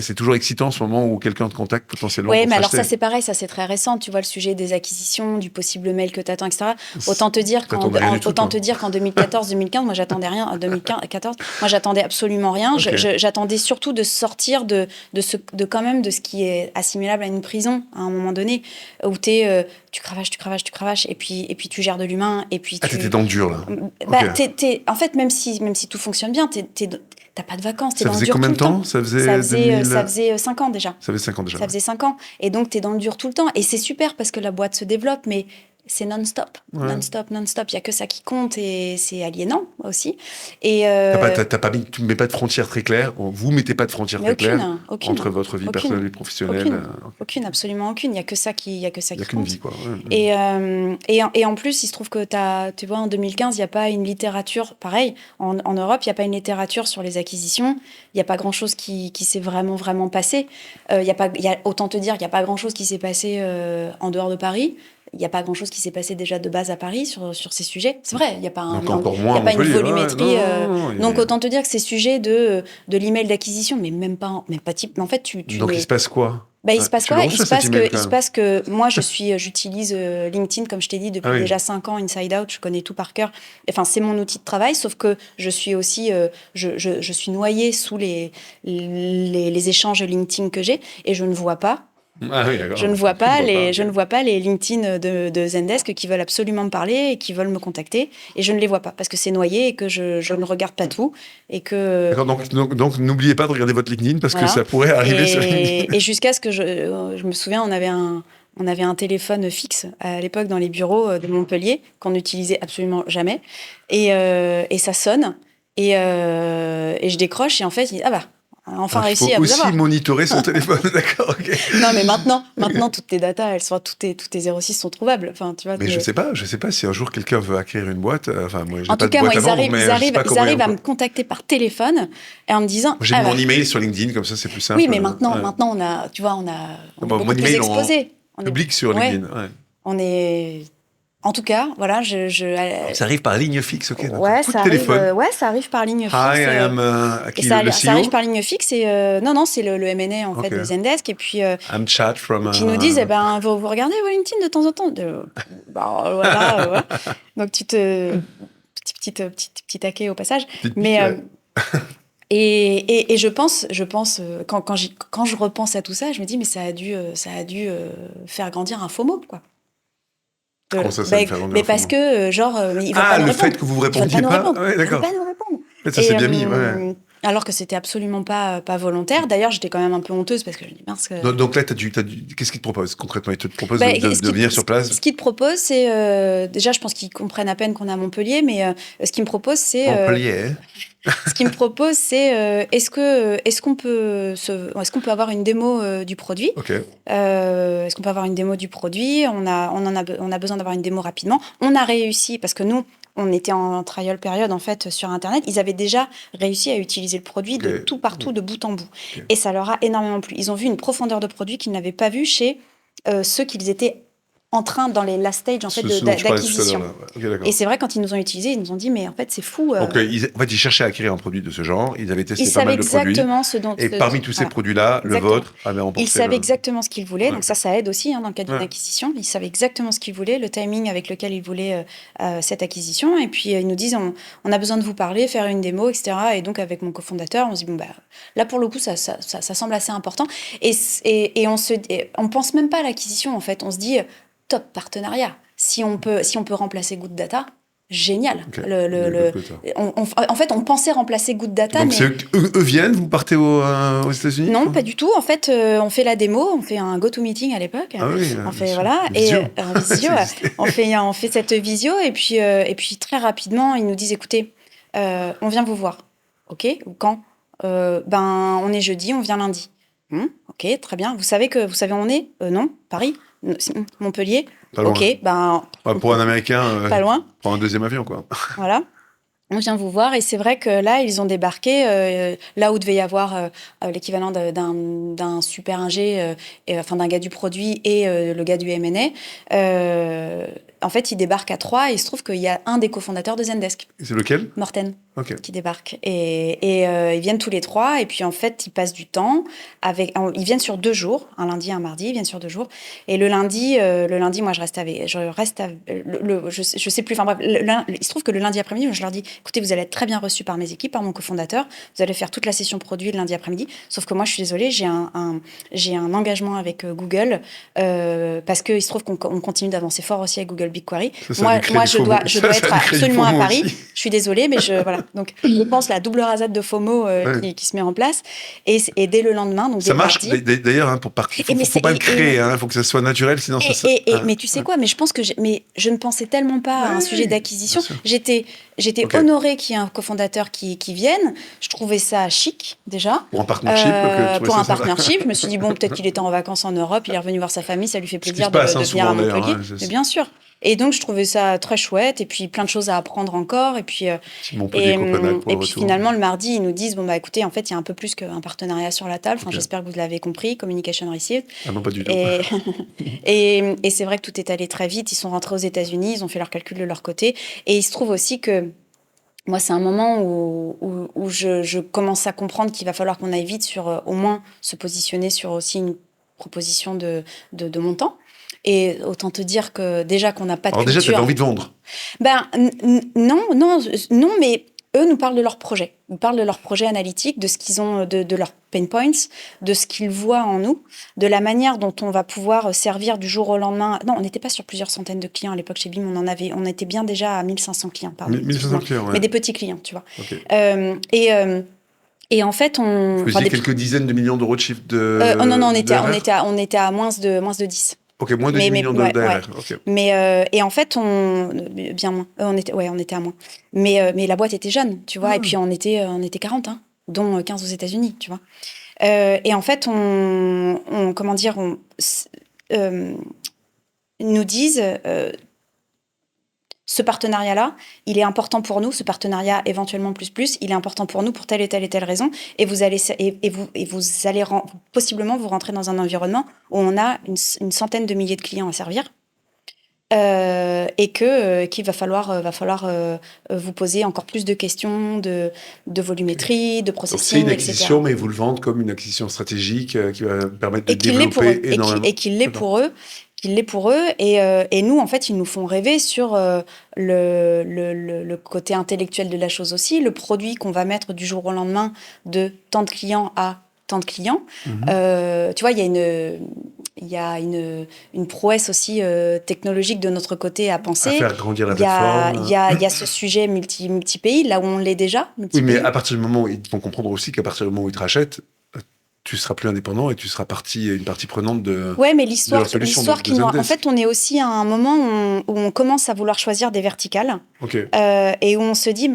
c'est toujours excitant ce moment où quelqu'un te contacte potentiellement. Oui, mais alors ça c'est pareil, ça c'est très récent. Tu vois le sujet des acquisitions, du possible mail que t'attends, etc. Autant te dire qu'en 2014-2015, moi j'attendais rien. En 2014, moi j'attendais absolument rien. Okay. J'attendais surtout de sortir de ce qui est assimilable à une prison à un moment donné où tu cravaches et puis tu gères de l'humain et puis t'étais dans le dur là. En fait même si tout fonctionne bien, t'as pas de vacances, t'es dans le dur tout le temps. Ça faisait 5 ans déjà. Ça faisait 5 ans déjà. Ça faisait 5 ans et donc t'es dans le dur tout le temps et c'est super parce que la boîte se développe, mais c'est non-stop. Il y a que ça qui compte et c'est aliénant aussi. Et tu ne mets pas de frontières très claires. Vous mettez pas de frontières très claires entre votre vie personnelle et professionnelle. Aucune, absolument aucune. Il y a que ça qui compte. Il y a qu'une vie, quoi. Et en plus, il se trouve que tu vois, en 2015, il n'y a pas une littérature pareil. En Europe, il n'y a pas une littérature sur les acquisitions. Il n'y a pas grand-chose qui s'est vraiment passé. Autant te dire qu'il n'y a pas grand-chose qui s'est passé en dehors de Paris. Il n'y a pas grand-chose qui s'est passé déjà de base à Paris sur ces sujets. C'est vrai, il n'y a pas une volumétrie. Donc, autant te dire que ces sujets de l'email d'acquisition, mais même pas type. En fait, donc, il se passe quoi? Il se passe quoi? Il se passe que moi, j'utilise LinkedIn, comme je t'ai dit, depuis déjà 5 ans, Inside Out, je connais tout par cœur. Enfin, c'est mon outil de travail, sauf que je suis aussi, je suis noyée sous les échanges LinkedIn que j'ai et je ne vois pas. Je ne vois pas les LinkedIn de Zendesk qui veulent absolument me parler et qui veulent me contacter et je ne les vois pas parce que c'est noyé et que je ne regarde pas tout et que. D'accord, donc n'oubliez pas de regarder votre LinkedIn parce que ça pourrait arriver sur LinkedIn. Et jusqu'à ce que je me souviens, on avait un téléphone fixe à l'époque dans les bureaux de Montpellier qu'on n'utilisait absolument jamais et ça sonne et je décroche et en fait il dit enfin réussi à vous avoir. Il faut aussi monitorer son téléphone, d'accord, ok. Non, mais maintenant, toutes tes datas, tous tes 06 sont trouvables. Enfin, tu vois. Mais je sais pas si un jour quelqu'un veut acquérir une boîte. Enfin, moi, en tout cas, ils arrivent à me contacter par téléphone et en me disant. J'ai mis mon email sur LinkedIn, comme ça, c'est plus simple. Oui, mais maintenant, on a beaucoup plus exposé. On est public sur LinkedIn. On est. En tout cas, voilà, ça arrive par ligne fixe, ok. Ouais, ça arrive par ligne fixe. Hi, I am ça arrive par ligne fixe et non, c'est le M&A en fait de Zendesk et puis I'm chat from. Qui nous disent vous regardez vos LinkedIn de temps en temps. Voilà. Donc petit taquet au passage, mais. Et je pense quand je repense à tout ça, je me dis mais ça a dû faire grandir un FOMO quoi. Comment ça mais parce que il va pas nous répondre. Fait que vous répondiez pas. Ouais, d'accord. Il va pas nous répondre. Ça c'est bien mis. Ouais. Alors que c'était absolument pas volontaire. D'ailleurs, j'étais quand même un peu honteuse parce que je me dis mince. Donc là, qu'est-ce qu'ils te proposent concrètement? Ils te proposent de venir sur place. Ce qu'ils te proposent, c'est déjà, je pense qu'ils comprennent à peine qu'on est à Montpellier, mais ce qu'ils me proposent, c'est Montpellier. Ce qu'ils me proposent, c'est est-ce qu'on peut avoir une démo du produit? Est-ce qu'on peut avoir une démo du produit? On a besoin d'avoir une démo rapidement. On a réussi parce que nous. On était en trial période en fait sur Internet. Ils avaient déjà réussi à utiliser le produit de tout partout, de bout en bout. Et ça leur a énormément plu. Ils ont vu une profondeur de produit qu'ils n'avaient pas vue chez ceux qu'ils étaient en train dans les last stage en fait d'acquisition. Et c'est vrai quand ils nous ont utilisé, ils nous ont dit mais en fait c'est fou. Donc ils cherchaient à acquérir un produit de ce genre. Ils avaient testé pas mal de produits. Et parmi tous ces produits-là, le vôtre avait remporté. Ils savaient exactement ce qu'ils voulaient. Donc ça aide aussi dans le cadre d'une acquisition. Ils savaient exactement ce qu'ils voulaient, le timing avec lequel ils voulaient cette acquisition. Et puis ils nous disent on a besoin de vous parler, faire une démo, etc. Et donc avec mon cofondateur, on se dit là pour le coup ça semble assez important. Et on pense même pas à l'acquisition en fait. On se dit top partenariat. Si on peut remplacer Good Data, génial. En fait, on pensait remplacer Good Data. Donc, eux viennent, vous partez aux États-Unis? Non, pas du tout. En fait, on fait la démo, on fait un GoToMeeting à l'époque. Ah oui, on fait, voilà. Visio. Et un visio. on fait cette visio, et puis très rapidement, ils nous disent, écoutez, on vient vous voir. OK? Ou quand? On est jeudi, on vient lundi. OK, très bien. Vous savez où on est? Non, Paris? Montpellier? Pas loin. OK, pour un Américain, pas loin. Prends un deuxième avion, quoi. Voilà. On vient vous voir, et c'est vrai que là, ils ont débarqué là où devait y avoir l'équivalent d'un super ingé, d'un gars du produit et le gars du M&A. En fait, ils débarquent à 3, et il se trouve qu'il y a un des cofondateurs de Zendesk. C'est lequel? Morten. Okay. Qui débarque. Et ils viennent tous les 3, et puis en fait, ils passent du temps ils viennent sur 2 jours, un lundi, un mardi, ils viennent sur 2 jours. Et le lundi, moi, je sais plus, enfin bref, il se trouve que le lundi après-midi, je leur dis, écoutez, vous allez être très bien reçus par mes équipes, par mon cofondateur, vous allez faire toute la session produit le lundi après-midi, sauf que moi, je suis désolée, j'ai un engagement avec Google, parce qu'il se trouve qu'on continue d'avancer fort aussi avec Google BigQuery. Moi, je dois être absolument à Paris. Aussi. Je suis désolée, mais voilà. Donc, je pense la double rasade de FOMO qui se met en place. Et dès le lendemain, donc ça marche d'ailleurs, pour partir. Il ne faut pas le créer, il faut que ça soit naturel, sinon mais tu sais quoi, mais je pense que je ne pensais tellement pas à un sujet d'acquisition. J'étais honorée qu'il y ait un cofondateur qui vienne. Je trouvais ça chic, déjà. Pour un partnership. Je me suis dit, bon, peut-être qu'il était en vacances en Europe, il est revenu voir sa famille, ça lui fait plaisir de venir à Montpellier. Mais bien sûr. Et donc, je trouvais ça très chouette, et puis plein de choses à apprendre encore. Et puis, finalement, le mardi, ils nous disent, écoutez, en fait, il y a un peu plus qu'un partenariat sur la table. Enfin, j'espère que vous l'avez compris, communication received. Ah non, pas du tout. Et c'est vrai que tout est allé très vite. Ils sont rentrés aux États-Unis, ils ont fait leurs calculs de leur côté. Et il se trouve aussi que moi, c'est un moment où je commence à comprendre qu'il va falloir qu'on aille vite sur, au moins, se positionner sur aussi une proposition de montant. Et autant te dire que déjà qu'on n'a pas de culture... Alors déjà, tu avais envie de vendre? Non, mais eux nous parlent de leur projet. Ils nous parlent de leur projet analytique, de ce qu'ils ont, de leurs pain points, de ce qu'ils voient en nous, de la manière dont on va pouvoir servir du jour au lendemain. Non, on n'était pas sur plusieurs centaines de clients à l'époque chez BIM, on était bien déjà à 1500 clients. Pardon, 1500 clients, ouais. Mais des petits clients, tu vois. Okay. Et en fait, Vous faisiez quelques dizaines de millions d'euros de chiffre de... Non, on était à moins de 10. Ok, moins de 10 millions d'ARR. Ouais. Okay. Mais et en fait, bien moins. On était à moins. Mais la boîte était jeune, tu vois. Et puis on était 40, dont 15 aux États-Unis, tu vois. Et en fait, nous disent ce partenariat-là, il est important pour nous. Ce partenariat éventuellement plus, il est important pour nous pour telle et telle raison. Et vous allez possiblement vous rentrer dans un environnement où on a une centaine de milliers de clients à servir. Et qu'il va falloir vous poser encore plus de questions de volumétrie, de processing, etc. C'est une acquisition, mais vous le vendez comme une acquisition stratégique qui va permettre de développer énormément. Et qu'il l'est pour eux. Et nous, en fait, ils nous font rêver sur le côté intellectuel de la chose aussi, le produit qu'on va mettre du jour au lendemain de tant de clients à tant de clients. Tu vois, il y a une prouesse aussi technologique de notre côté à penser. À faire grandir la plateforme. Il y a ce sujet multi-pays, là où on l'est déjà. Oui, mais à partir du moment où ils vont comprendre aussi qu'à partir du moment où ils te rachètent, tu seras plus indépendant et tu seras une partie prenante de. Ouais, mais l'histoire qui nous. En fait, on est aussi à un moment où on commence à vouloir choisir des verticales. Okay. Et où on se dit,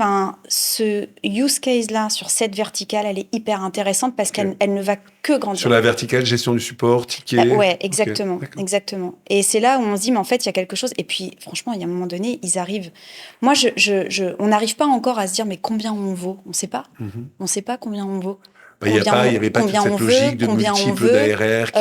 ce use case-là, sur cette verticale, elle est hyper intéressante parce qu'elle ne va que grandir. Sur la verticale, gestion du support, ticket. Ouais, exactement. Okay. Exactement. Et c'est là où on se dit, mais en fait, il y a quelque chose. Et puis, franchement, il y a un moment donné, ils arrivent. Moi, on n'arrive pas encore à se dire, mais combien on vaut? On ne sait pas. On ne sait pas combien on vaut. Il n'y avait pas toute cette logique de multiples d'ARR.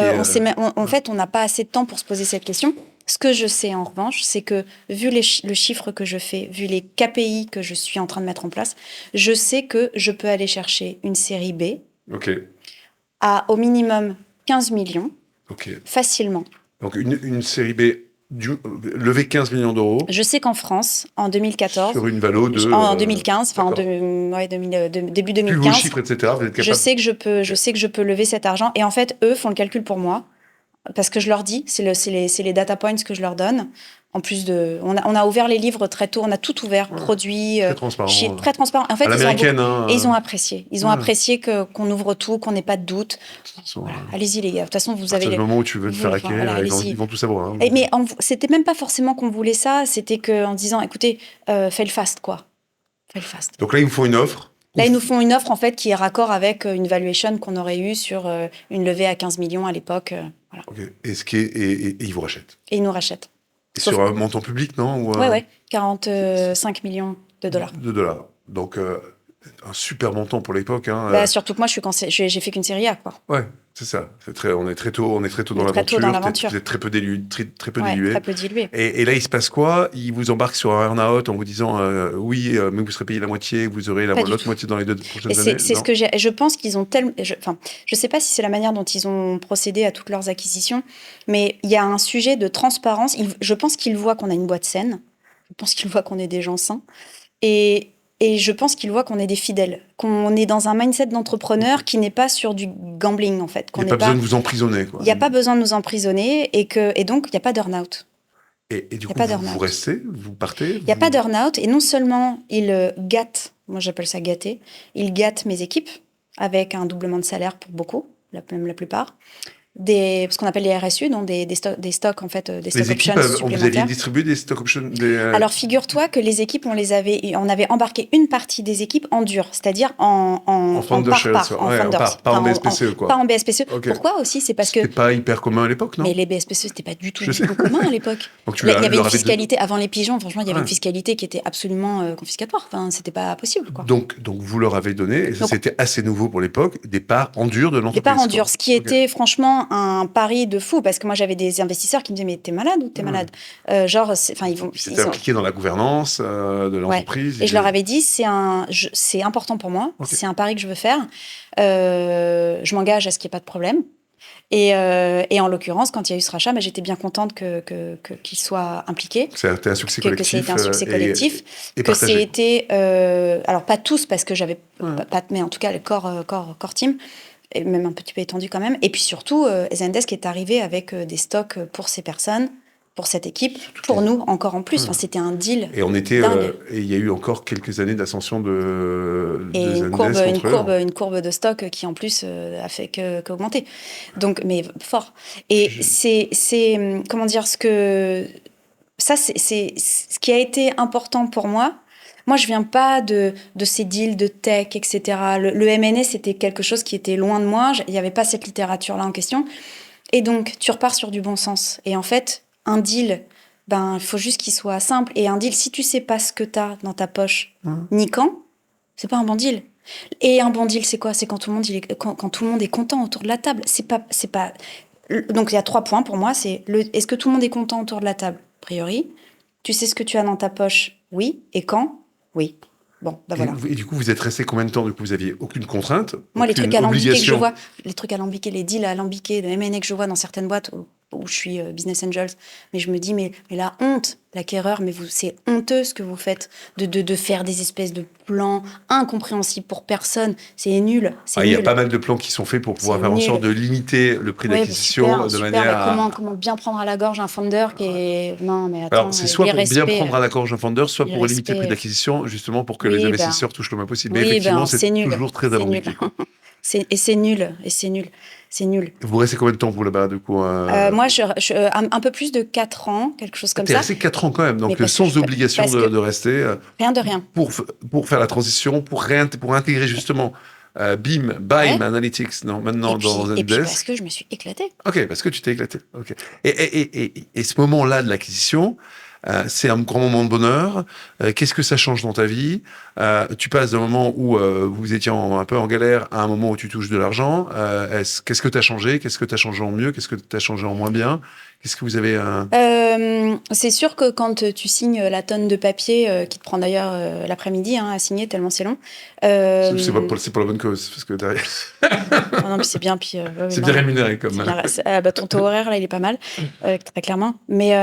En fait, on n'a pas assez de temps pour se poser cette question. Ce que je sais, en revanche, c'est que, vu le chiffre que je fais, vu les KPI que je suis en train de mettre en place, je sais que je peux aller chercher une série B à, au minimum, 15 millions, facilement. Donc, une série B... lever 15 millions d'euros. Je sais qu'en France, en 2014... Sur une valo de... En 2015, début 2015... Plus vos chiffres, etc. Vous êtes capable... Je sais que je peux lever cet argent. Et en fait, eux font le calcul pour moi. parce que je leur dis, c'est les data points que je leur donne. En plus on a ouvert les livres très tôt, on a tout ouvert, produits, très transparent. Très transparent. En fait, à l'américaine, et ils ont apprécié. Ils ont apprécié qu'on ouvre tout, qu'on n'ait pas de doute. Voilà. Allez-y les gars. De toute façon, vous avez. Le moment où tu veux te faire hacker, ils vont tout savoir. Hein. Mais c'était même pas forcément qu'on voulait ça. C'était qu'en disant, écoutez, fais le fast, quoi. Fais le fast. Donc là, ils vous font une offre. Là, ils nous font une offre en fait qui est raccord avec une valuation qu'on aurait eue sur une levée à 15 millions à l'époque. Voilà. Okay. Et ils vous rachètent. Et ils nous rachètent. Et sur un montant public, non? Ouais, 45 millions de dollars. Donc, un super montant pour l'époque. Hein. Surtout que moi, j'ai fait qu'une série A, quoi. Ouais, c'est ça. On est très tôt dans l'aventure. Vous êtes très peu dilué. Très peu dilué. Et là, il se passe quoi? Ils vous embarquent sur un earn-out en vous disant oui, mais vous serez payé la moitié, vous aurez l'autre moitié dans les 2 prochaines années. C'est ce que j'ai. Je pense qu'ils ont tellement. Je sais pas si c'est la manière dont ils ont procédé à toutes leurs acquisitions, mais il y a un sujet de transparence. Je pense qu'ils voient qu'on a une boîte saine. Je pense qu'ils voient qu'on est des gens sains. Et je pense qu'ils voient qu'on est des fidèles, qu'on est dans un mindset d'entrepreneur qui n'est pas sur du gambling, en fait. Il n'y a pas besoin de vous emprisonner, quoi. Il n'y a pas besoin de nous emprisonner et donc il n'y a pas d'earn-out. Et du coup, vous restez, vous partez. Il n'y a pas d'earn-out et non seulement ils gâtent, moi j'appelle ça gâter, ils gâtent mes équipes avec un doublement de salaire pour beaucoup, même la plupart. Ce qu'on appelle les RSU, donc des stocks en fait, des stock options supplémentaires. Vous aviez distribué des stock options Alors figure-toi que les équipes, on avait embarqué une partie des équipes en dur, c'est-à-dire en part, pas en BSPCE, quoi. Pas en BSPCE. Okay. Pourquoi aussi? C'est parce que c'était pas hyper commun à l'époque, non? Mais les BSPCE, c'était pas du tout commun à l'époque. Il y avait une fiscalité avant les pigeons. Franchement, il y avait une fiscalité qui était absolument confiscatoire. Enfin, c'était pas possible, quoi. Donc vous leur avez donné, et c'était assez nouveau pour l'époque, des parts en dur de l'entreprise. Des parts en dur, ce qui était franchement un pari de fou, parce que moi j'avais des investisseurs qui me disaient mais t'es malade ou t'es malade, genre ils impliqués dans la gouvernance de l'entreprise. Et je leur avais dit c'est important pour moi, c'est un pari que je veux faire, je m'engage à ce qu'il n'y ait pas de problème. Et en l'occurrence, quand il y a eu ce rachat, j'étais bien contente qu'ils soient impliqués. C'était un succès collectif. Que c'était un succès collectif. Et que c'était alors pas tous parce que j'avais pas, mais en tout cas le core team. Et même un petit peu étendu quand même. Et puis surtout, Zendesk est arrivé avec des stocks pour ces personnes, pour cette équipe, pour nous encore en plus. Enfin, c'était un deal. Et il y a eu encore quelques années d'ascension de Zendesk. Une courbe de stock qui en plus a fait qu'augmenter. Donc, mais fort. Et c'est comment dire, c'est ce qui a été important pour moi. Moi, je viens pas de ces deals de tech, etc. Le M&A, c'était quelque chose qui était loin de moi. Il n'y avait pas cette littérature-là en question. Et donc, tu repars sur du bon sens. Et en fait, un deal, il faut juste qu'il soit simple. Et un deal, si tu sais pas ce que tu as dans ta poche, ni quand, c'est pas un bon deal. Et un bon deal, c'est quoi? C'est quand tout le monde, quand tout le monde est content autour de la table. C'est pas. Donc, il y a 3 points pour moi. C'est est-ce que tout le monde est content autour de la table? A priori. Tu sais ce que tu as dans ta poche? Oui. Et quand? Oui. Bon, voilà. Et du coup, vous êtes resté combien de temps? Du coup, vous aviez aucune contrainte? Moi, les trucs alambiqués que je vois, les deals alambiqués, de M&A que je vois dans certaines boîtes où je suis business angels, mais je me dis, mais la honte, l'acquéreur, mais c'est honteux ce que vous faites de faire des espèces de plans incompréhensibles pour personne. C'est nul. Il y a pas mal de plans qui sont faits pour pouvoir faire en sorte de limiter le prix d'acquisition de manière à... Comment bien prendre à la gorge un founder qui est... Non, mais attends, alors, c'est soit pour bien prendre à la gorge un founder, soit pour limiter le prix d'acquisition, justement pour que les investisseurs touchent le moins possible. Mais effectivement, c'est toujours très alambiqué. C'est nul. Vous restez combien de temps, vous, là-bas, du coup Moi, un peu plus de 4 ans, quelque chose comme ça. T'es resté 4 ans quand même, donc sans obligation de rester. Rien de rien. Pour faire la transition, pour intégrer justement BIM Analytics maintenant dans Zendesk. Et puis parce que je me suis éclatée. Ok, parce que tu t'es éclatée. Okay. Et ce moment-là de l'acquisition, c'est un grand moment de bonheur. Qu'est-ce que ça change dans ta vie? Tu passes d'un moment où vous étiez un peu en galère à un moment où tu touches de l'argent. Qu'est-ce que tu as changé? Qu'est-ce que tu as changé en mieux? Qu'est-ce que tu as changé en moins bien? Qu'est-ce que vous avez c'est sûr que quand tu signes la tonne de papier, qui te prend d'ailleurs l'après-midi à signer, tellement c'est long. C'est pour la bonne cause, parce que derrière... non, mais c'est bien. Puis, c'est bien rémunéré, comme ton taux horaire, là, il est pas mal, très clairement. Mais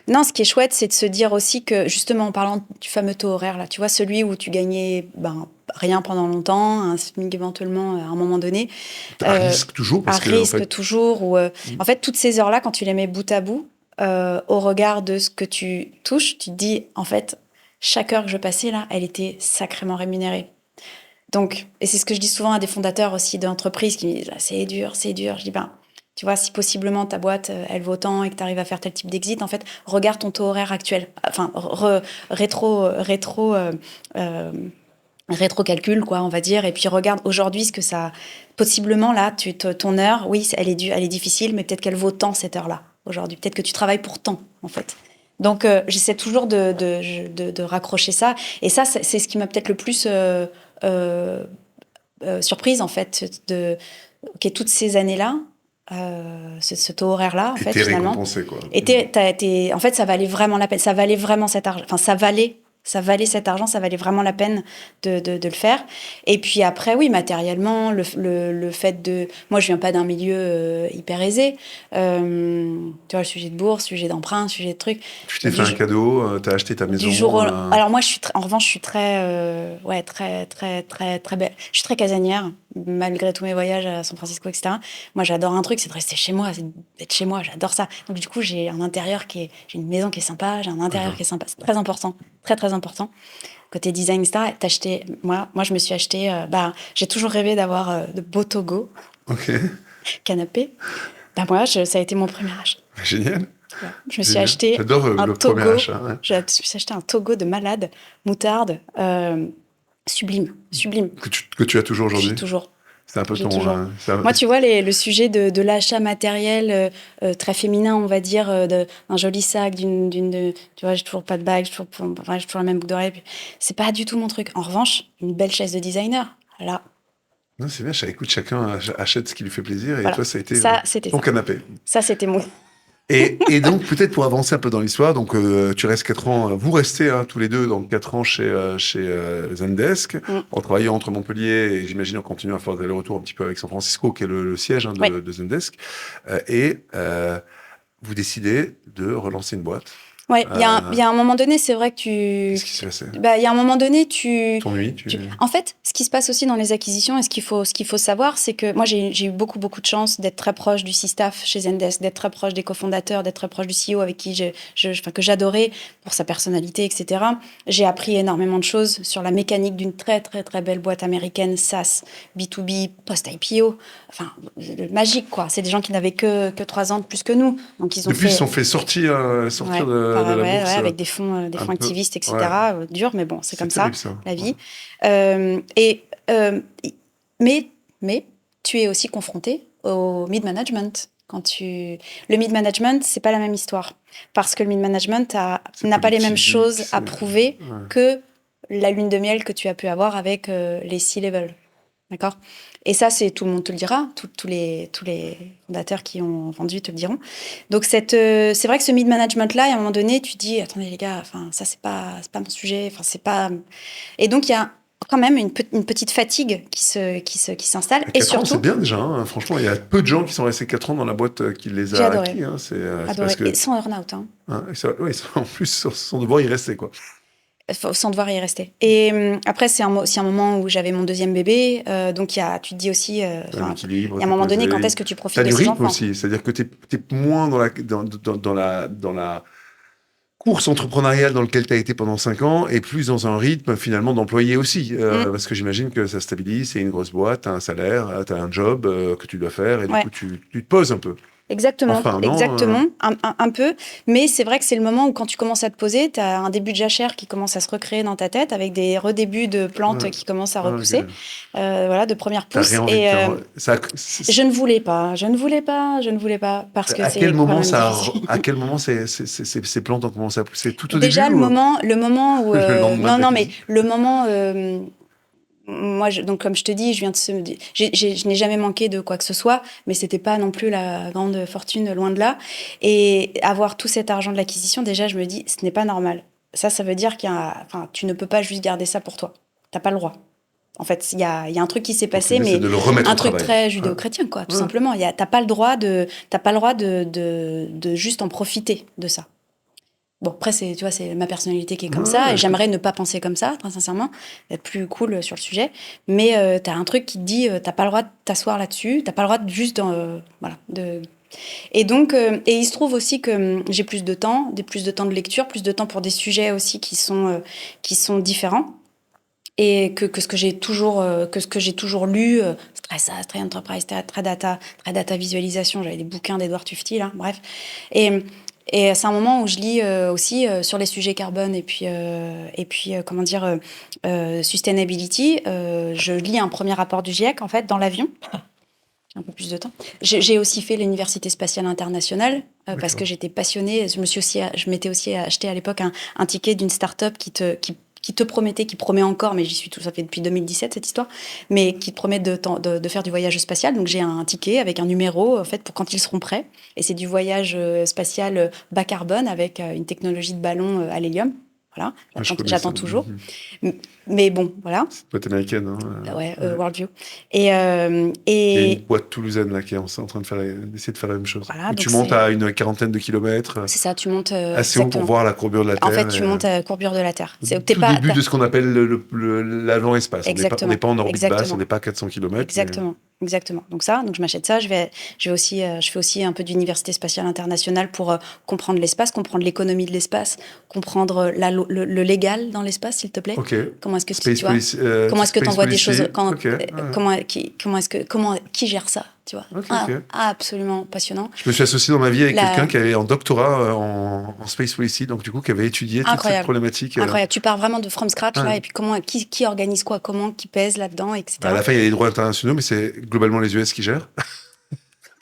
non, ce qui est chouette, c'est de se dire aussi que, justement, en parlant du fameux taux horaire, là, tu vois, celui où tu gagnais rien pendant longtemps, un SMIC éventuellement à un moment donné. À risque toujours, parce que risque en fait... toujours. En fait, toutes ces heures-là, quand tu les mets bout à bout, au regard de ce que tu touches, tu te dis, en fait, chaque heure que je passais là, elle était sacrément rémunérée. Donc, et c'est ce que je dis souvent à des fondateurs aussi d'entreprises qui me disent, c'est dur. Je dis, tu vois, si possiblement ta boîte, elle vaut tant et que tu arrives à faire tel type d'exit, en fait, regarde ton taux horaire actuel. Enfin, rétro-calcul, quoi, on va dire. Et puis, regarde aujourd'hui ce que ça... Possiblement, là, ton heure, oui, elle est difficile, mais peut-être qu'elle vaut tant cette heure-là, aujourd'hui. Peut-être que tu travailles pour tant, en fait. Donc, j'essaie toujours de raccrocher ça. Et ça, c'est ce qui m'a peut-être le plus surprise, en fait, toutes ces années-là, ce taux horaire-là, en fait, finalement, récompensé, quoi. En fait, ça valait vraiment la peine. Ça valait vraiment cet argent. Enfin, ça valait cet argent, ça valait vraiment la peine de le faire. Et puis après, oui, matériellement, le fait de... Moi, je viens pas d'un milieu hyper aisé. Tu vois, le sujet de bourse, sujet d'emprunt, sujet de trucs. Tu t'es fait un cadeau, t'as acheté ta maison. Du jour Alors moi, en revanche, je suis très belle. Je suis très casanière, malgré tous mes voyages à San Francisco, etc. Moi, j'adore un truc, c'est de rester chez moi, c'est d'être chez moi. J'adore ça. Donc du coup, j'ai un intérieur j'ai une maison qui est sympa, j'ai un intérieur qui est sympa. C'est très important, très très important. Côté design, etc. Moi, je me suis acheté. J'ai toujours rêvé d'avoir de beaux Togo. Ok. Canapé. Moi, ça a été mon premier achat. Génial. Ouais. Je me suis acheté un Togo. Ouais. Je me suis acheté un Togo de malade, moutarde, sublime. Que tu as toujours aujourd'hui. J'ai toujours. C'est un peu ton. Moi, tu vois, le sujet de l'achat matériel très féminin, on va dire, d'un joli sac, tu vois, j'ai toujours pas de bague, j'ai toujours la même boucle d'oreille. C'est pas du tout mon truc. En revanche, une belle chaise de designer, là. Non, c'est bien. Écoute, chacun achète ce qui lui fait plaisir. Et voilà. toi, ça a été ton canapé. Ça, c'était mon. Et donc, peut-être pour avancer un peu dans l'histoire, donc tu restes 4 ans, vous restez tous les deux, donc 4 ans chez Zendesk, en travaillant entre Montpellier et j'imagine en continuant à faire des allers-retours un petit peu avec San Francisco, qui est le siège de Zendesk. Et vous décidez de relancer une boîte. Ouais, il y a un moment donné, c'est vrai que Qu'est-ce qui s'est passé ? Il y a un moment donné, t'ennuies. En fait, ce qui se passe aussi dans les acquisitions et ce qu'il faut savoir, c'est que moi, j'ai eu beaucoup de chance d'être très proche du C-Staff chez Zendesk, d'être très proche des cofondateurs, d'être très proche du CEO avec qui que j'adorais pour sa personnalité, etc. J'ai appris énormément de choses sur la mécanique d'une très, très, très belle boîte américaine, SaaS, B2B, post-IPO. Enfin, magique, quoi. C'est des gens qui n'avaient que 3 ans de plus que nous. Donc, ils se sont fait sortir de la bourse, avec des fonds activistes, etc. Dur, mais bon, c'est comme terrible, ça, la vie. Mais tu es aussi confronté au mid-management. Le mid-management, c'est pas la même histoire. Parce que le mid-management n'a pas les mêmes choses à prouver que la lune de miel que tu as pu avoir avec les C-level. D'accord ? Et ça, tout le monde te le dira. Tous les fondateurs qui ont vendu te le diront. Donc, c'est vrai que ce mid-management-là, à un moment donné, tu te dis, attendez les gars, ça, c'est pas mon sujet. C'est pas... Et donc, il y a quand même une petite fatigue qui s'installe. Et 4 ans, c'est bien déjà. Hein. Franchement, il y a peu de gens qui sont restés 4 ans dans la boîte qui les a acquis. Hein. C'est parce que... Et sans earn-out. Hein. Oui, en plus, sans devoir y rester, quoi. Sans devoir y rester. Et après, c'est aussi un moment où j'avais mon deuxième bébé, donc tu te dis aussi, il y a un moment donné, quand est-ce que tu profites de ces enfants ? T'as du rythme aussi, c'est-à-dire que t'es moins dans la course entrepreneuriale dans laquelle t'as été pendant 5 ans, et plus dans un rythme finalement d'employé aussi, parce que j'imagine que ça stabilise, c'est une grosse boîte, t'as un salaire, t'as un job que tu dois faire, et du coup tu te poses un peu. Exactement, un peu. Mais c'est vrai que c'est le moment où quand tu commences à te poser, tu as un début de jachère qui commence à se recréer dans ta tête avec des redébuts de plantes qui commencent à repousser, de première pousse. Et je ne voulais pas parce que à quel moment ces plantes ont commencé à pousser tout au début? Déjà le moment où le moment moi, donc comme je te dis, je n'ai jamais manqué de quoi que ce soit, mais c'était pas non plus la grande fortune, loin de là. Et avoir tout cet argent de l'acquisition, déjà, je me dis, ce n'est pas normal. Ça veut dire tu ne peux pas juste garder ça pour toi. T'as pas le droit. En fait, il y a un truc qui s'est passé, mais un truc très judéo-chrétien, quoi, tout simplement. T'as pas le droit de juste en profiter de ça. Bon, après, tu vois, c'est ma personnalité qui est comme ça, et j'aimerais ne pas penser comme ça, très sincèrement, être plus cool sur le sujet. Mais t'as un truc qui te dit, t'as pas le droit de t'asseoir là-dessus, t'as pas le droit de juste, voilà, Et donc, et il se trouve aussi que j'ai plus de temps de lecture, plus de temps pour des sujets aussi qui sont différents. Et que ce que j'ai toujours lu, Stress, Trade Enterprise, Trade Data Visualisation, j'avais des bouquins d'Edouard Tufti, là, bref. Et c'est un moment où je lis aussi sur les sujets carbone et puis comment dire, sustainability. Je lis un premier rapport du GIEC, en fait, dans l'avion. Un peu plus de temps. J'ai aussi fait l'Université spatiale internationale parce que j'étais passionnée. Je m'étais aussi acheté à l'époque un ticket d'une start-up qui te promettait, qui promet encore, mais j'y suis ça fait depuis 2017 cette histoire, mais qui te promet de faire du voyage spatial. Donc j'ai un ticket avec un numéro en fait pour quand ils seront prêts. Et c'est du voyage spatial bas carbone avec une technologie de ballon à l'hélium. Voilà, j'attends toujours. Mais bon, voilà. C'est une boîte américaine. Hein, ouais, Worldview. Et il y a une boîte toulousaine là, qui est en train d'essayer de faire la même chose. Voilà, et tu montes à une quarantaine de kilomètres. C'est ça, tu montes assez haut pour voir la courbure de la Terre. En fait, tu montes à la courbure de la Terre. C'est au début de ce qu'on appelle l'avant-espace. On n'est pas en orbite basse, on n'est pas à 400 km. Exactement. Exactement. Donc je m'achète ça. Je fais aussi un peu d'université spatiale internationale pour comprendre l'espace, comprendre l'économie de l'espace, comprendre le légal dans l'espace, s'il te plaît. Okay. Comment est-ce que comment est-ce que tu envoies des choses qui gère ça, tu vois. Absolument passionnant. Je me suis associé dans ma vie avec quelqu'un qui avait un doctorat en space policy, donc du coup qui avait étudié toute cette problématique. Incroyable. Tu pars vraiment de from scratch là, et puis qui organise quoi, comment, qui pèse là-dedans, etc. À la fin, il y a les droits internationaux, mais c'est globalement les US qui gèrent.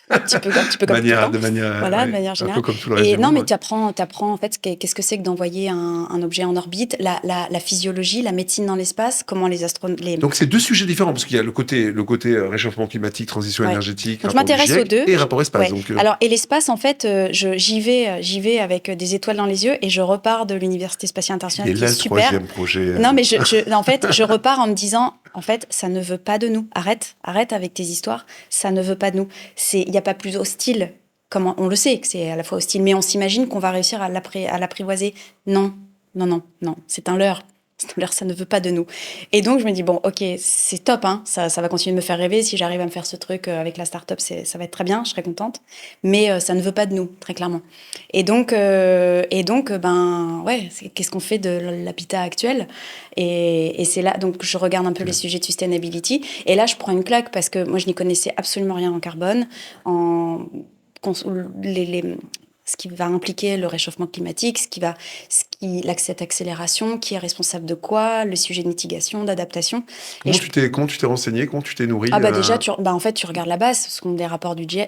un petit peu comme de manière générale. Un peu comme tout le reste du monde, mais tu apprends en fait qu'est-ce que c'est que d'envoyer un objet en orbite, la physiologie, la médecine dans l'espace, comment les astronautes. Donc c'est deux sujets différents parce qu'il y a le côté réchauffement climatique, transition énergétique, donc, je m'intéresse aux deux et rapport espace. Ouais. Alors et l'espace en fait, j'y vais avec des étoiles dans les yeux et je repars de l'Université spatiale internationale. Et là, le troisième projet. Non mais en fait je repars en me disant en fait ça ne veut pas de nous. Arrête avec tes histoires. Ça ne veut pas de nous. Il n'y a pas plus hostile. On le sait que c'est à la fois hostile, mais on s'imagine qu'on va réussir à l'apprivoiser. Non. C'est un leurre. Ça ne veut pas de nous. Et donc, je me dis, bon, ok, c'est top, hein, ça va continuer de me faire rêver. Si j'arrive à me faire ce truc avec la start-up, ça va être très bien, je serai contente. Mais ça ne veut pas de nous, très clairement. Et donc qu'est-ce qu'on fait de l'habitat actuel ? Et c'est là, donc je regarde un peu les sujets de sustainability. Et là, je prends une claque parce que moi, je n'y connaissais absolument rien en carbone, ce qui va impliquer le réchauffement climatique, cette accélération, qui est responsable de quoi, le sujet de mitigation, d'adaptation. Comment tu t'es renseigné, comment tu t'es nourri déjà, en fait, tu regardes la base, ce sont des rapports du GIEC.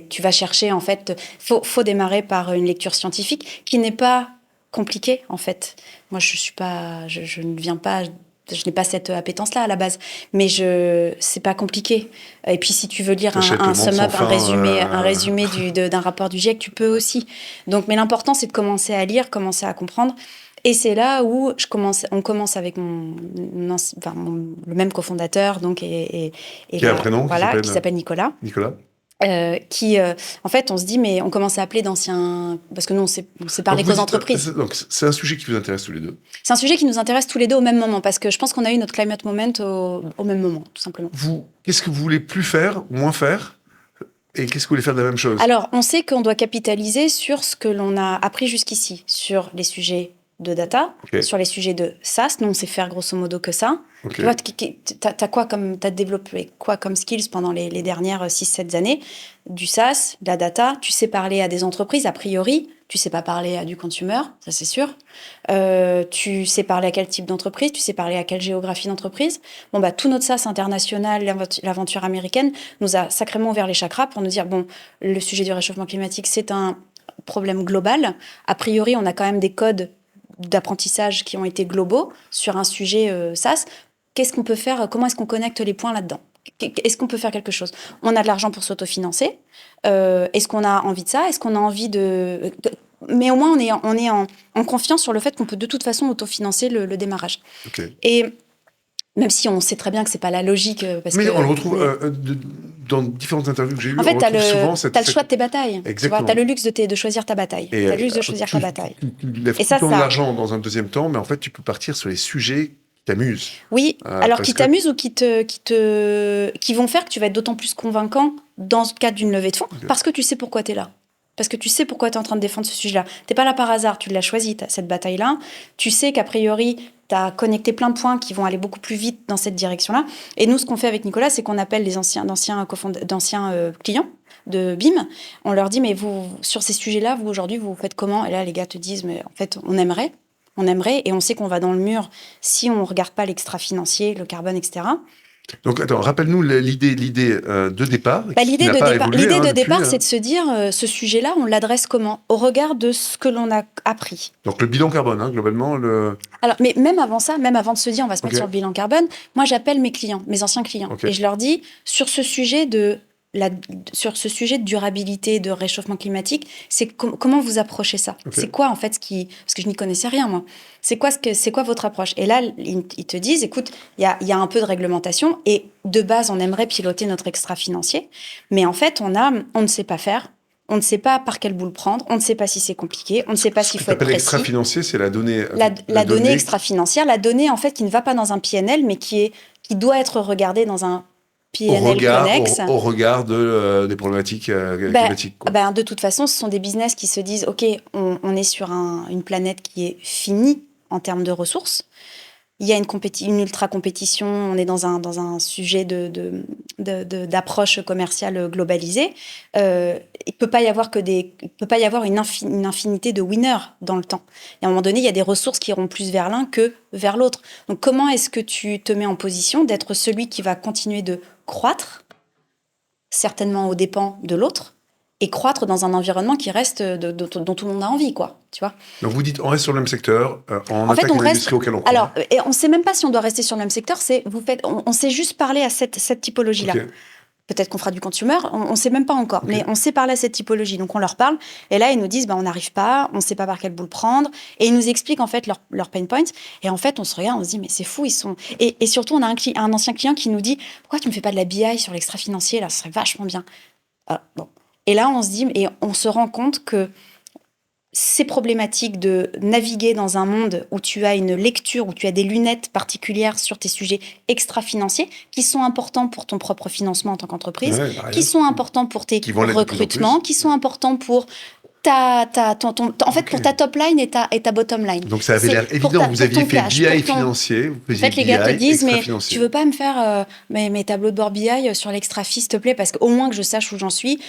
Tu vas chercher, en fait, faut démarrer par une lecture scientifique qui n'est pas compliquée, en fait. Moi, je ne viens pas... Je n'ai pas cette appétence-là à la base, mais c'est pas compliqué. Et puis si tu veux lire un sum-up, un résumé d'un rapport du GIEC, tu peux aussi. Donc, mais l'important c'est de commencer à lire, commencer à comprendre. Et c'est là où on commence avec le même cofondateur, donc qui a un prénom, qui s'appelle Nicolas. En fait, on se dit, mais on commence à appeler d'anciens... Parce que nous, on s'est parlé qu'aux entreprises. Donc, c'est un sujet qui vous intéresse tous les deux. C'est un sujet qui nous intéresse tous les deux au même moment, parce que je pense qu'on a eu notre climate moment au même moment, tout simplement. Qu'est-ce que vous voulez plus faire, moins faire ? Et qu'est-ce que vous voulez faire de la même chose ? Alors, on sait qu'on doit capitaliser sur ce que l'on a appris jusqu'ici, sur les sujets de data, sur les sujets de SaaS. Nous, on sait faire grosso modo que ça. Tu vois, t'as développé quoi comme skills pendant les dernières 6-7 années ? Du SaaS, de la data. Tu sais parler à des entreprises, a priori. Tu sais pas parler à du consumer, ça c'est sûr. Tu sais parler à quel type d'entreprise, tu sais parler à quelle géographie d'entreprise. Bon, tout notre SaaS international, l'aventure américaine, nous a sacrément ouvert les chakras pour nous dire, bon, le sujet du réchauffement climatique, c'est un problème global. A priori, on a quand même des codes d'apprentissage qui ont été globaux sur un sujet SaaS. Qu'est-ce qu'on peut faire ? Comment est-ce qu'on connecte les points là-dedans ? Est-ce qu'on peut faire quelque chose ? On a de l'argent pour s'autofinancer. Est-ce qu'on a envie de ça ? Est-ce qu'on a envie de... Mais au moins, on est en confiance sur le fait qu'on peut de toute façon autofinancer le démarrage. Okay. Et Même si on sait très bien que c'est pas la logique. Mais on le retrouve dans différentes interviews que j'ai eues. En fait, tu as le choix de tes batailles. Exactement. Tu as le luxe de choisir ta bataille. Tu as le luxe de choisir ta bataille. Tu lèves tout le temps de l'argent dans un deuxième temps, mais en fait, tu peux partir sur les sujets qui t'amusent. Oui, alors qui t'amusent ou qui vont faire que tu vas être d'autant plus convaincant dans le cadre d'une levée de fonds, parce que tu sais pourquoi tu es là. Parce que tu sais pourquoi tu es en train de défendre ce sujet-là. Tu n'es pas là par hasard, tu l'as choisi, cette bataille-là. Tu sais qu'a priori, tu as connecté plein de points qui vont aller beaucoup plus vite dans cette direction-là. Et nous, ce qu'on fait avec Nicolas, c'est qu'on appelle les d'anciens clients de BIM. On leur dit, mais vous, sur ces sujets-là, vous, aujourd'hui, vous faites comment? Et là, les gars te disent, mais en fait, on aimerait, et on sait qu'on va dans le mur si on ne regarde pas l'extra-financier, le carbone, etc. Donc, attends, rappelle-nous l'idée de départ. L'idée de départ, c'est de se dire, ce sujet-là, on l'adresse comment? Au regard de ce que l'on a appris. Donc, le bilan carbone, globalement. Alors, mais même avant ça, même avant de se dire, on va se mettre sur le bilan carbone, moi, j'appelle mes clients, mes anciens clients. Et je leur dis, sur ce sujet de durabilité, de réchauffement climatique, c'est comment vous approchez ça? C'est quoi, en fait, parce que je n'y connaissais rien, moi. C'est quoi votre approche? Et là, ils te disent, écoute, il y a un peu de réglementation, et de base, on aimerait piloter notre extra-financier, mais en fait, on ne sait pas faire. On ne sait pas par quelle boule prendre, on ne sait pas si c'est compliqué, on ne sait pas s'il faut être précis. L'extra-financier, c'est la donnée... La donnée extra-financière, la donnée, en fait, qui ne va pas dans un PNL, mais qui doit être regardée dans un au regard des problématiques climatiques. De toute façon, ce sont des business qui se disent, OK, on est sur une planète qui est finie en termes de ressources. Il y a une ultra-compétition, on est dans un sujet d'approche commerciale globalisée. Il peut pas y avoir une infinité de winners dans le temps. Et à un moment donné, il y a des ressources qui iront plus vers l'un que vers l'autre. Donc, comment est-ce que tu te mets en position d'être celui qui va continuer de croître, certainement aux dépens de l'autre, et croître dans un environnement qui reste dont tout le monde a envie, quoi. Tu vois. Donc vous dites, on reste sur le même secteur, on attaque l'industrie auquel on croit. Alors, et on ne sait même pas si on doit rester sur le même secteur, on sait juste parler à cette typologie-là. Okay. Peut-être qu'on fera du consumer, on ne sait même pas encore, mais on sait parler à cette typologie. Donc on leur parle, et là ils nous disent, on n'arrive pas, on ne sait pas par quelle boule prendre, et ils nous expliquent en fait leurs pain points, et en fait on se regarde, on se dit, mais c'est fou, ils sont... Et surtout, on a un ancien client qui nous dit, pourquoi tu ne me fais pas de la BI sur l'extra-financier, là, ce serait vachement bien. Bon. Et là, on se dit, et on se rend compte que c'est problématique de naviguer dans un monde où tu as une lecture, où tu as des lunettes particulières sur tes sujets extra-financiers qui sont importants pour ton propre financement en tant qu'entreprise, qui sont importants pour tes recrutements, qui sont importants pour pour ta top line et ta bottom line. Donc ça avait l'air évident, vous aviez fait BI financier, vous faisiez les gars te disent, mais tu veux pas me faire mes tableaux de bord BI sur l'extra-fi, s'il te plaît, parce qu'au moins que je sache où j'en suis.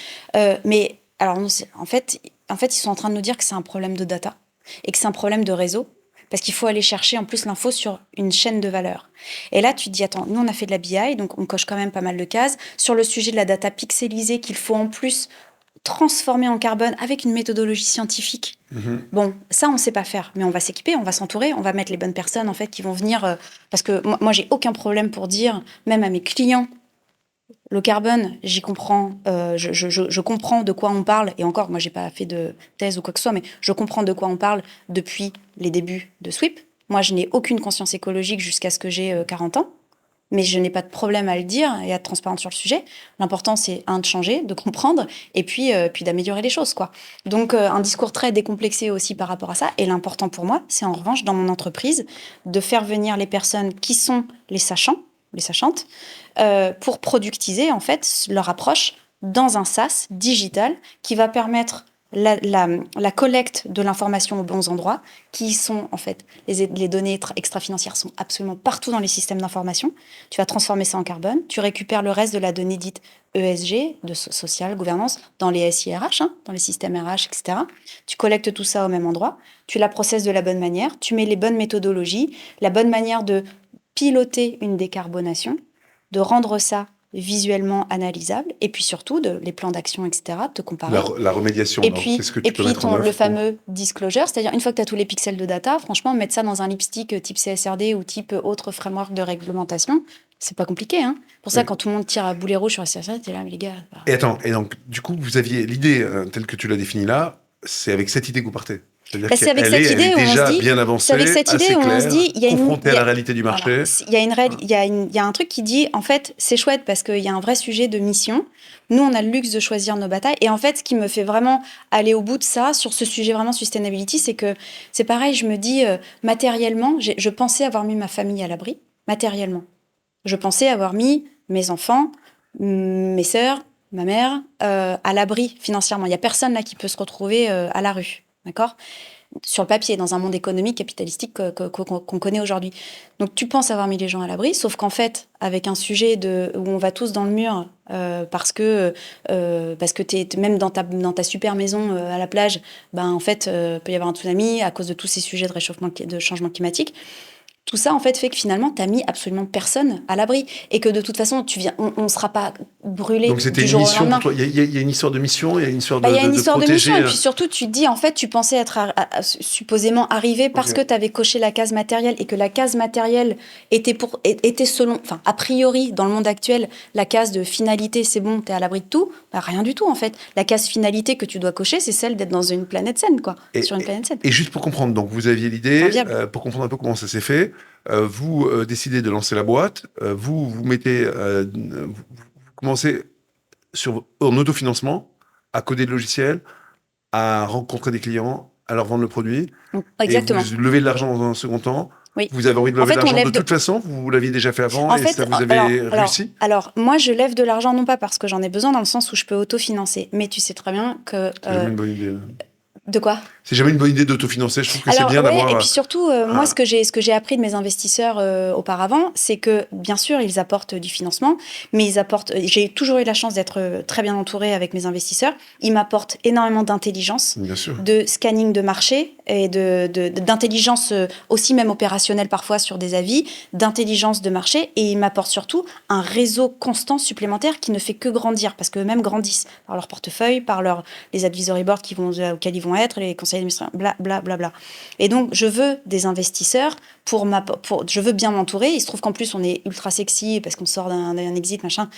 Mais alors, en fait, ils sont en train de nous dire que c'est un problème de data et que c'est un problème de réseau, parce qu'il faut aller chercher en plus l'info sur une chaîne de valeur. Et là, tu te dis, attends, nous on a fait de la BI, donc on coche quand même pas mal de cases. Sur le sujet de la data pixelisée qu'il faut en plus transformer en carbone avec une méthodologie scientifique. Bon, ça, on ne sait pas faire, mais on va s'équiper, on va s'entourer, on va mettre les bonnes personnes en fait qui vont venir... parce que moi, j'ai aucun problème pour dire, même à mes clients, le carbone, j'y comprends, je comprends de quoi on parle, et encore, moi, j'ai pas fait de thèse ou quoi que ce soit, mais je comprends de quoi on parle depuis les débuts de Sweep. Moi, je n'ai aucune conscience écologique jusqu'à ce que j'ai 40 ans. Mais je n'ai pas de problème à le dire et à être transparente sur le sujet. L'important, c'est de changer, de comprendre, et puis d'améliorer les choses, quoi. Donc, un discours très décomplexé aussi par rapport à ça. Et l'important pour moi, c'est en revanche, dans mon entreprise, de faire venir les personnes qui sont les sachants, les sachantes, pour productiser, en fait, leur approche dans un SaaS digital qui va permettre la collecte de l'information aux bons endroits, qui sont, en fait, les données extra-financières sont absolument partout dans les systèmes d'information. Tu vas transformer ça en carbone, tu récupères le reste de la donnée dite ESG, de social, gouvernance, dans les SIRH, dans les systèmes RH, etc. Tu collectes tout ça au même endroit, tu la processes de la bonne manière, tu mets les bonnes méthodologies, la bonne manière de piloter une décarbonation, de rendre ça visuellement analysable, et puis surtout les plans d'action, etc., te comparer. La remédiation, et puis, qu'est-ce que tu peux mettre en œuvre, le fameux disclosure, c'est-à-dire une fois que tu as tous les pixels de data, franchement, mettre ça dans un lipstick type CSRD ou type autre framework de réglementation, c'est pas compliqué. Pour ça, quand tout le monde tire à boulet rouge sur la CSRD, t'es là, mais les gars... Et attends, et donc, du coup, vous aviez l'idée telle que tu l'as définie là, c'est avec cette idée que vous partez. C'est-à-dire c'est avec cette idée où on se dit, bien avancée, c'est avec cette idée où on se dit, il y a confrontée à la réalité du marché. Il y a un truc qui dit, en fait, c'est chouette parce qu'il y a un vrai sujet de mission. Nous, on a le luxe de choisir nos batailles. Et en fait, ce qui me fait vraiment aller au bout de ça, sur ce sujet vraiment sustainability, c'est que c'est pareil, je me dis, matériellement, je pensais avoir mis ma famille à l'abri, matériellement. Je pensais avoir mis mes enfants, mes sœurs, ma mère, à l'abri financièrement. Il n'y a personne là qui peut se retrouver à la rue. D'accord ? Sur le papier, dans un monde économique capitalistique qu'on connaît aujourd'hui. Donc tu penses avoir mis les gens à l'abri, sauf qu'en fait, avec un sujet où on va tous dans le mur parce que t'es même dans ta super maison à la plage, en fait, peut y avoir un tsunami à cause de tous ces sujets de changement climatique. Tout ça, en fait, fait que finalement, tu n'as mis absolument personne à l'abri. Et que de toute façon, on ne sera pas brûlé donc c'était du une jour au mission lendemain. pour toi. Il y a une histoire de mission, il y a une histoire de il y a une histoire de protéger. mission. Et puis surtout, tu te dis, en fait, tu pensais être supposément arrivé parce que tu avais coché la case matérielle et que la case matérielle était selon, enfin, a priori, dans le monde actuel, la case de finalité, c'est bon, tu es à l'abri de tout. Rien du tout, en fait. La case finalité que tu dois cocher, c'est celle d'être dans une planète saine, quoi. Sur une planète saine. Et juste pour comprendre, donc vous aviez l'idée, pour comprendre un peu comment ça s'est fait, vous décidez de lancer la boîte, vous commencez en autofinancement, à coder le logiciel, à rencontrer des clients, à leur vendre le produit. Exactement. Et vous levez de l'argent dans un second temps. Oui. Vous avez envie de lever de l'argent de toute façon, vous l'aviez déjà fait avant ça vous avez réussi. Alors, moi, je lève de l'argent non pas parce que j'en ai besoin, dans le sens où je peux autofinancer, mais tu sais très bien que... C'est jamais une bonne idée. De quoi ? C'est jamais une bonne idée d'autofinancer. Je trouve que c'est bien d'avoir... Et puis surtout, moi, ce que j'ai appris de mes investisseurs auparavant, c'est que, bien sûr, ils apportent du financement, mais j'ai toujours eu la chance d'être très bien entourée avec mes investisseurs. Ils m'apportent énormément d'intelligence, de scanning de marché et d'intelligence aussi même opérationnelle parfois sur des avis, d'intelligence de marché, et ils m'apportent surtout un réseau constant supplémentaire qui ne fait que grandir, parce qu'eux-mêmes grandissent par leur portefeuille, par les advisory boards auxquels ils vont être, les conseils d'administration, bla. Et donc, je veux des investisseurs je veux bien m'entourer. Il se trouve qu'en plus, on est ultra sexy parce qu'on sort d'un exit, machin.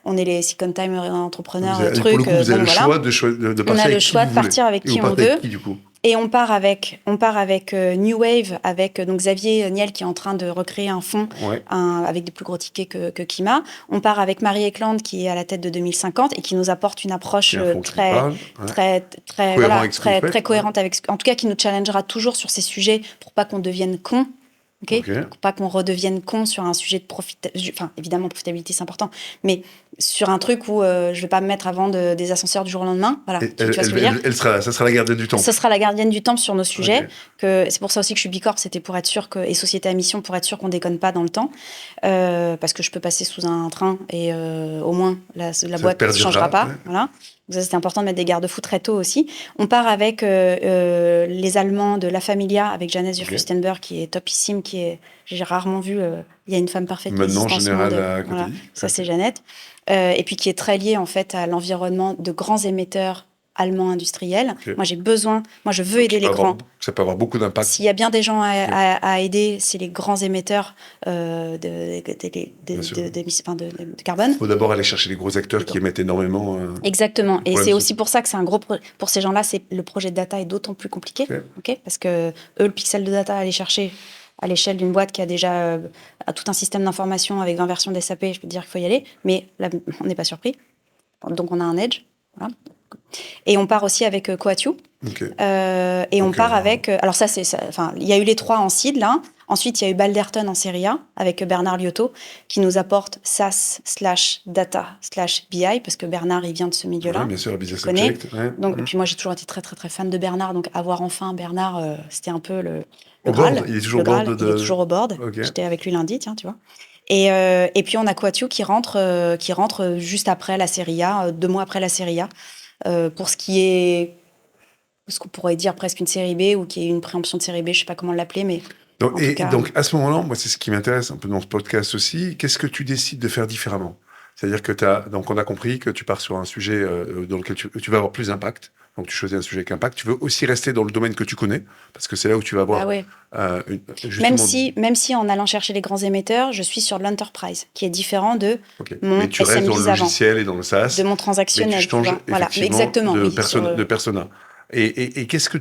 On est les second time entrepreneurs, vous avez le choix de partir. On a le choix de partir avec qui on veut. Qui, du coup ? Et on part avec New Wave, avec donc Xavier Niel qui est en train de recréer un fonds avec des plus gros tickets que Kima. On part avec Marie Eklund qui est à la tête de 2050 et qui nous apporte une approche très cohérente en tout cas qui nous challengera toujours sur ces sujets pour pas qu'on devienne con. Pour pas qu'on redevienne con sur un sujet de évidemment, profitabilité, c'est important, mais sur un truc où je vais pas me mettre à vendre des ascenseurs du jour au lendemain. Voilà, tu vois ce que je veux dire. Ça sera la gardienne du temps. Ça sera la gardienne du temps sur nos sujets. C'est pour ça aussi que je suis Bicorp, c'était pour être sûr et société à mission, pour être sûr qu'on déconne pas dans le temps. Parce que je peux passer sous un train et au moins la boîte ne changera pas. Voilà. Donc ça, c'était important de mettre des garde-fous très tôt aussi. On part avec les Allemands de La Familia, avec Janez Fürstenberg, qui est topissime, j'ai rarement vu. Il y a une femme parfaite. Maintenant, générale à côté. Ça, c'est Jeannette. Et puis qui est très liée en fait à l'environnement de grands émetteurs allemands industriels. Moi, je veux aider les grands. Ça peut avoir beaucoup d'impact. S'il y a bien des gens à aider, c'est les grands émetteurs de carbone. Il faut d'abord aller chercher les gros acteurs qui émettent énormément. Exactement. Et c'est aussi pour ça que c'est un gros pour ces gens-là, le projet de data est d'autant plus compliqué. Parce que eux, le pixel de data à aller chercher à l'échelle d'une boîte qui a déjà tout un système d'information avec 20 versions d'SAP, je peux te dire qu'il faut y aller. Mais là, on n'est pas surpris. Donc, on a un edge. Voilà. Et on part aussi avec Coatue. Et on part avec... alors ça, il y a eu les 3 en seed, là. Ensuite, il y a eu Balderton en série A, avec Bernard Liotto, qui nous apporte SaaS/data/BI, parce que Bernard, il vient de ce milieu-là. Oui, bien sûr, Business Object. Donc, et puis moi, j'ai toujours été très, très, très fan de Bernard. Donc, avoir enfin Bernard, c'était un peu le Graal. Il est toujours au board. J'étais avec lui lundi, tiens, tu vois. Et puis, on a Coatue qui rentre juste après la série A, 2 mois après la série A, pour ce qu'on pourrait dire presque une série B, ou qui est une préemption de série B, je ne sais pas comment l'appeler, mais... Donc, à ce moment-là, moi, c'est ce qui m'intéresse un peu dans ce podcast aussi. Qu'est-ce que tu décides de faire différemment ? C'est-à-dire que donc, on a compris que tu pars sur un sujet dans lequel tu vas avoir plus d'impact. Donc, tu choisis un sujet avec impact. Tu veux aussi rester dans le domaine que tu connais, parce que c'est là où tu vas avoir... Même si en allant chercher les grands émetteurs, je suis sur l'enterprise, qui est différent de mon mais tu restes dans le logiciel et dans le SaaS. De mon transactionnel. Mais tu changes effectivement de persona. Et qu'est-ce que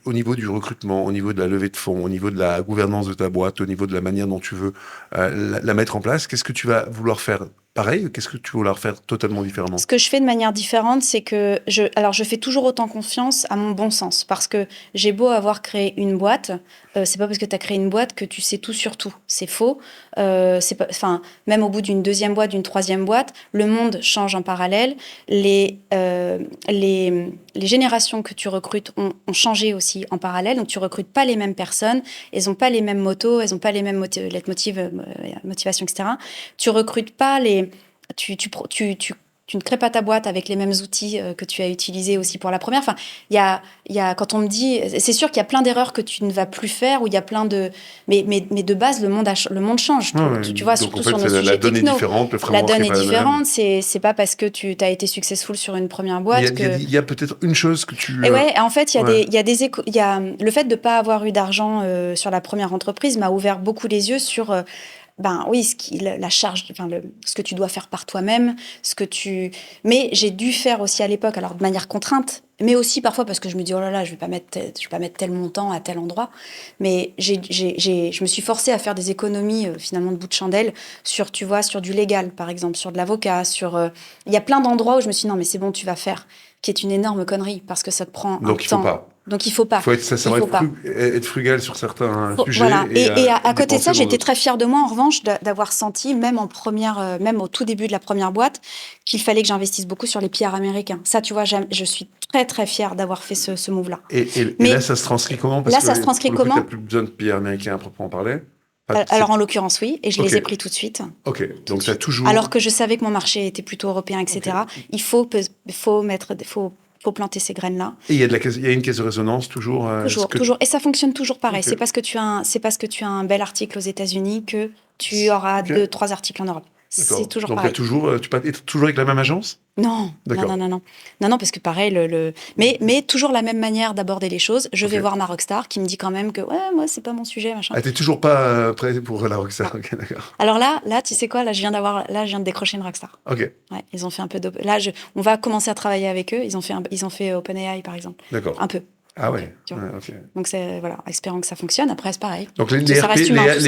au niveau du recrutement, au niveau de la levée de fonds, au niveau de la gouvernance de ta boîte, au niveau de la manière dont tu veux la mettre en place, qu'est-ce que tu vas vouloir faire pareil ou qu'est-ce que tu vas vouloir faire totalement différemment? Ce que je fais de manière différente, c'est que je fais toujours autant confiance à mon bon sens. Parce que j'ai beau avoir créé une boîte, c'est pas parce que tu as créé une boîte que tu sais tout sur tout. C'est faux. Même au bout d'une deuxième boîte, d'une troisième boîte, le monde change en parallèle. Les générations que tu recrutes ont changé aussi en parallèle. Donc, tu recrutes pas les mêmes personnes. Elles n'ont pas les mêmes motos, elles n'ont pas les mêmes motivations, etc. Tu recrutes pas tu ne crées pas ta boîte avec les mêmes outils que tu as utilisés aussi pour la première. Enfin, quand on me dit, c'est sûr qu'il y a plein d'erreurs que tu ne vas plus faire, ou il y a plein de, mais de base le monde change. Tu vois, surtout sur nos sujets la donne techno. Est différente, la donne est différente. C'est pas parce que tu as été successful sur une première boîte il y a peut-être une chose que tu. Et ouais, en fait, il y a le fait de pas avoir eu d'argent sur la première entreprise m'a ouvert beaucoup les yeux sur la charge, ce que tu dois faire par toi-même, mais j'ai dû faire aussi à l'époque, alors de manière contrainte, mais aussi parfois parce que je me dis, oh là là, je vais pas mettre tel montant à tel endroit. Mais je me suis forcée à faire des économies, finalement, de bout de chandelle sur du légal, par exemple, sur de l'avocat, il y a plein d'endroits où je me suis dit, non, mais c'est bon, tu vas faire, qui est une énorme connerie, parce que ça te prend un temps. Donc, il faut pas. Il faut être frugal sur certains sujets. Voilà. Et à côté de ça, j'étais très fière de moi, en revanche, d'avoir senti, même même au tout début de la première boîte, qu'il fallait que j'investisse beaucoup sur les PR américains. Ça, tu vois, je suis très, très fière d'avoir fait ce move-là. Et là, ça se transcrit comment? Parce ça se transcrit comment? Tu n'as plus besoin de PR américains à proprement parler. Alors, en l'occurrence, oui, et je les ai pris tout de suite. Ok, donc tu as toujours... Alors que je savais que mon marché était plutôt européen, etc. Okay. Il faut planter ces graines-là. Et il y a une caisse de résonance toujours. Toujours. Et ça fonctionne toujours pareil. Okay. C'est parce que tu as un bel article aux États-Unis que tu auras 2-3 articles en Europe. C'est toujours donc pareil. Tu peux être toujours avec la même agence? Non, parce que pareil, mais toujours la même manière d'aborder les choses. Je vais voir ma rockstar qui me dit quand même que moi c'est pas mon sujet, machin. Ah, t'es toujours pas prêt pour la rockstar? Ok, d'accord. Alors là, tu sais quoi, je viens de décrocher une rockstar. Ok. Ouais, ils ont fait un peu on va commencer à travailler avec eux. Ils ont fait OpenAI par exemple. D'accord. Un peu. Ah ouais. Okay. Donc espérons que ça fonctionne. Après c'est pareil. Donc les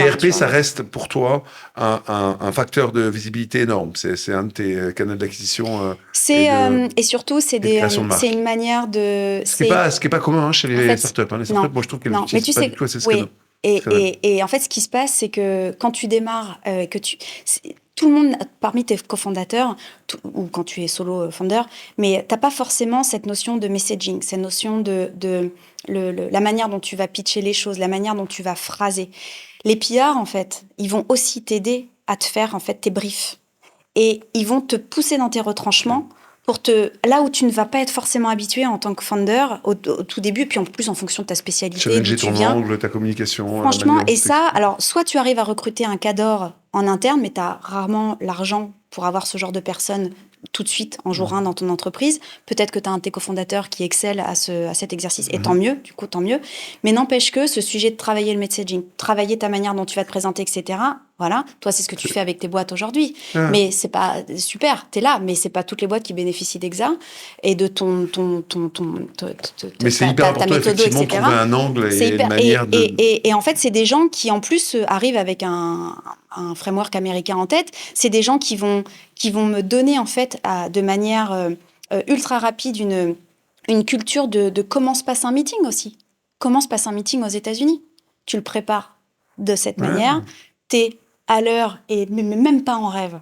RP, ça reste pour toi un facteur de visibilité énorme. C'est un de tes canaux d'acquisition. Et surtout c'est une manière de. Ce qui est pas commun chez les startups. Les startups, moi je trouve qu'elles n'utilisent pas du tout ces canaux. Et en fait, ce qui se passe, c'est que quand tu démarres, tout le monde, parmi tes cofondateurs, ou quand tu es solo founder, mais t'as pas forcément cette notion de messaging, cette notion de la manière dont tu vas pitcher les choses, la manière dont tu vas phraser. Les PR, en fait, ils vont aussi t'aider à te faire, en fait, tes briefs. Et ils vont te pousser dans tes retranchements là où tu ne vas pas être forcément habitué en tant que founder au tout début, puis en plus en fonction de ta spécialité, challenger ton angle, ta communication. Franchement, et ça, alors soit tu arrives à recruter un cadre en interne, mais tu as rarement l'argent pour avoir ce genre de personnes tout de suite en jour 1 dans ton entreprise. Peut-être que tu as un de tes cofondateurs qui excelle à cet exercice, et tant mieux, tant mieux. Mais n'empêche que ce sujet de travailler le messaging, travailler ta manière dont tu vas te présenter, etc., voilà, toi, c'est ce que tu fais avec tes boîtes aujourd'hui. Mais c'est pas super, t'es là, mais c'est pas toutes les boîtes qui bénéficient d'EXA et de mais c'est hyper important, effectivement, de trouver un angle et une manière de... Et en fait, c'est des gens qui, en plus, arrivent avec un framework américain en tête. C'est des gens qui vont me donner, en fait, de manière ultra rapide, une culture de comment se passe un meeting aussi. Comment se passe un meeting aux États-Unis? Tu le prépares de cette manière. T'es à l'heure, et même pas en rêve,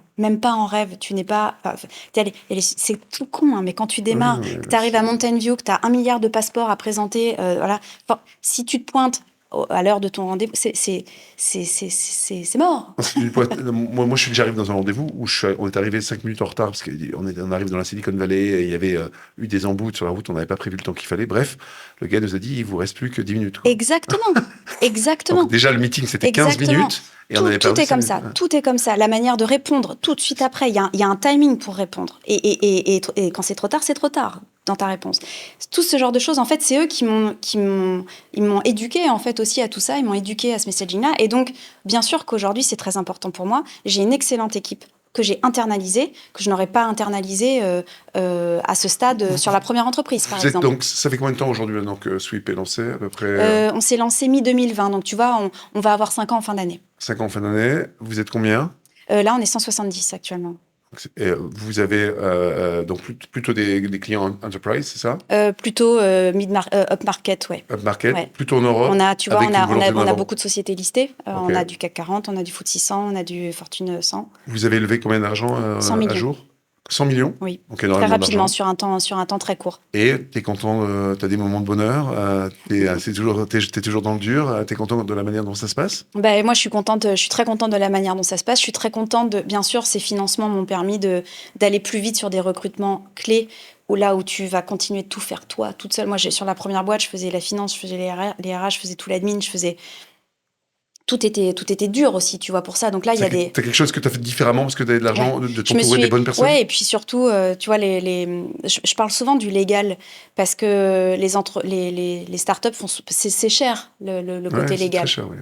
tu n'es pas... c'est tout con, hein, mais quand tu démarres, que tu arrives à Mountain View, que tu as 1 milliard de passeports à présenter, voilà. Enfin, si tu te pointes à l'heure de ton rendez-vous, c'est mort. Moi, j'arrive dans un rendez-vous où on est arrivé 5 minutes en retard parce qu'on arrive dans la Silicon Valley et il y avait eu des embouts sur la route, on n'avait pas prévu le temps qu'il fallait. Bref, le gars nous a dit, il vous reste plus que 10 minutes. Quoi. Exactement. Donc, déjà, le meeting, c'était 15 minutes. Et tout est comme ça. Tout est comme ça. La manière de répondre tout de suite après, il y a un timing pour répondre. Et quand c'est trop tard dans ta réponse. Tout ce genre de choses, en fait, c'est eux qui m'ont éduqué en fait aussi à tout ça. Ils m'ont éduqué à ce messaging-là. Et donc, bien sûr qu'aujourd'hui, c'est très important pour moi. J'ai une excellente équipe que j'ai internalisé, que je n'aurais pas internalisé à ce stade sur la première entreprise, par exemple. Donc, ça fait combien de temps aujourd'hui maintenant que Sweep est lancé, à peu près On s'est lancé mi-2020, donc tu vois, on va avoir 5 ans en fin d'année. 5 ans en fin d'année. Vous êtes combien ? Là, on est 170 actuellement. Et vous avez donc plutôt des clients enterprise, c'est ça ? Plutôt up-market, ouais. Up-market, ouais. Plutôt en Europe. On a beaucoup de sociétés listées. Okay. On a du CAC 40, on a du FTSE 600, on a du Fortune 100. Vous avez levé combien d'argent 100 millions. À jour ? 100 millions ? Oui, okay, très rapidement, sur un temps très court. Et tu es content, tu as des moments de bonheur, tu es toujours dans le dur, tu es content de la manière dont ça se passe ? Moi, je suis très contente de la manière dont ça se passe. Je suis très contente bien sûr, ces financements m'ont permis d'aller plus vite sur des recrutements clés, où tu vas continuer de tout faire toi, toute seule. Moi, sur la première boîte, je faisais la finance, je faisais les RH, je faisais tout l'admin, tout était dur aussi, tu vois, pour ça. Donc là, il y a des... T'as quelque chose que tu as fait différemment parce que tu avais de l'argent, de t'entourer des bonnes personnes. Ouais, et puis surtout, tu vois, je parle souvent du légal parce que les startups c'est cher, le côté légal. Très cher, oui.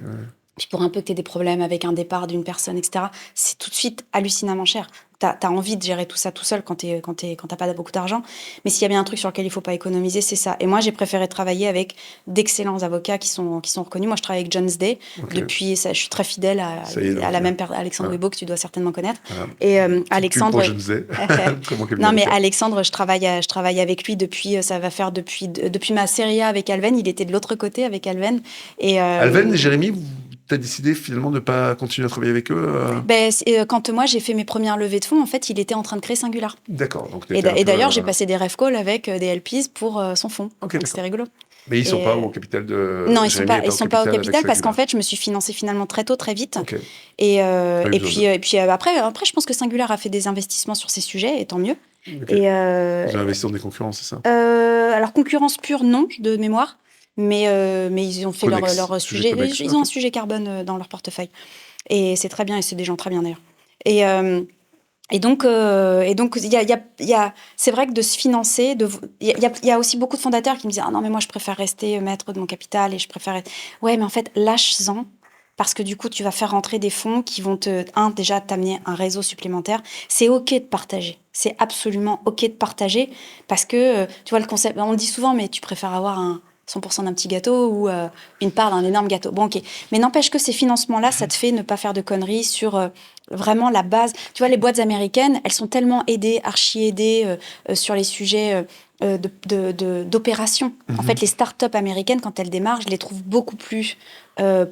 Puis pour un peu que tu aies des problèmes avec un départ d'une personne, etc., c'est tout de suite hallucinamment cher. T'as envie de gérer tout ça tout seul quand t'as pas beaucoup d'argent. Mais s'il y a bien un truc sur lequel il faut pas économiser, c'est ça. Et moi, j'ai préféré travailler avec d'excellents avocats qui sont reconnus. Moi, je travaille avec Jones Day. Okay. Depuis, je suis très fidèle à la même personne, Alexandre Wibo, que tu dois certainement connaître. Et Alexandre... Non, mais Alexandre, je travaille avec lui depuis ma série A avec Alven. Il était de l'autre côté avec Alven. Alven et Jérémy, tu as décidé finalement de ne pas continuer à travailler avec eux Quand moi j'ai fait mes premières levées de fonds, en fait, il était en train de créer Singular. D'accord. Donc et d'ailleurs, j'ai passé des ref calls avec des LPs pour son fonds. Okay, donc c'était rigolo. Mais ils ne sont pas au capital de... Non, ils ne sont pas au capital parce qu'en fait, je me suis financée finalement très tôt, très vite. Okay. Et puis après, je pense que Singular a fait des investissements sur ces sujets, et tant mieux. Okay. Ils ont investi dans des concurrents, c'est ça Alors, concurrence pure, non, de mémoire. Mais ils ont fait leur sujet. Ils ont un sujet carbone dans leur portefeuille. Et c'est très bien, et c'est des gens très bien d'ailleurs. Et donc, c'est vrai que de se financer, il y a aussi beaucoup de fondateurs qui me disent « Ah non, mais moi, je préfère rester maître de mon capital et je préfère être... » Ouais, mais en fait, lâche-en, parce que du coup, tu vas faire rentrer des fonds qui vont déjà t'amener un réseau supplémentaire. C'est OK de partager. C'est absolument OK de partager, parce que, tu vois, le concept, on le dit souvent, mais tu préfères avoir 100% d'un petit gâteau ou une part d'un énorme gâteau. Bon, ok. Mais n'empêche que ces financements-là, ça te fait ne pas faire de conneries sur vraiment la base. Tu vois, les boîtes américaines, elles sont tellement archi-aidées sur les sujets d'opération. En fait, les startups américaines, quand elles démarrent, je les trouve beaucoup plus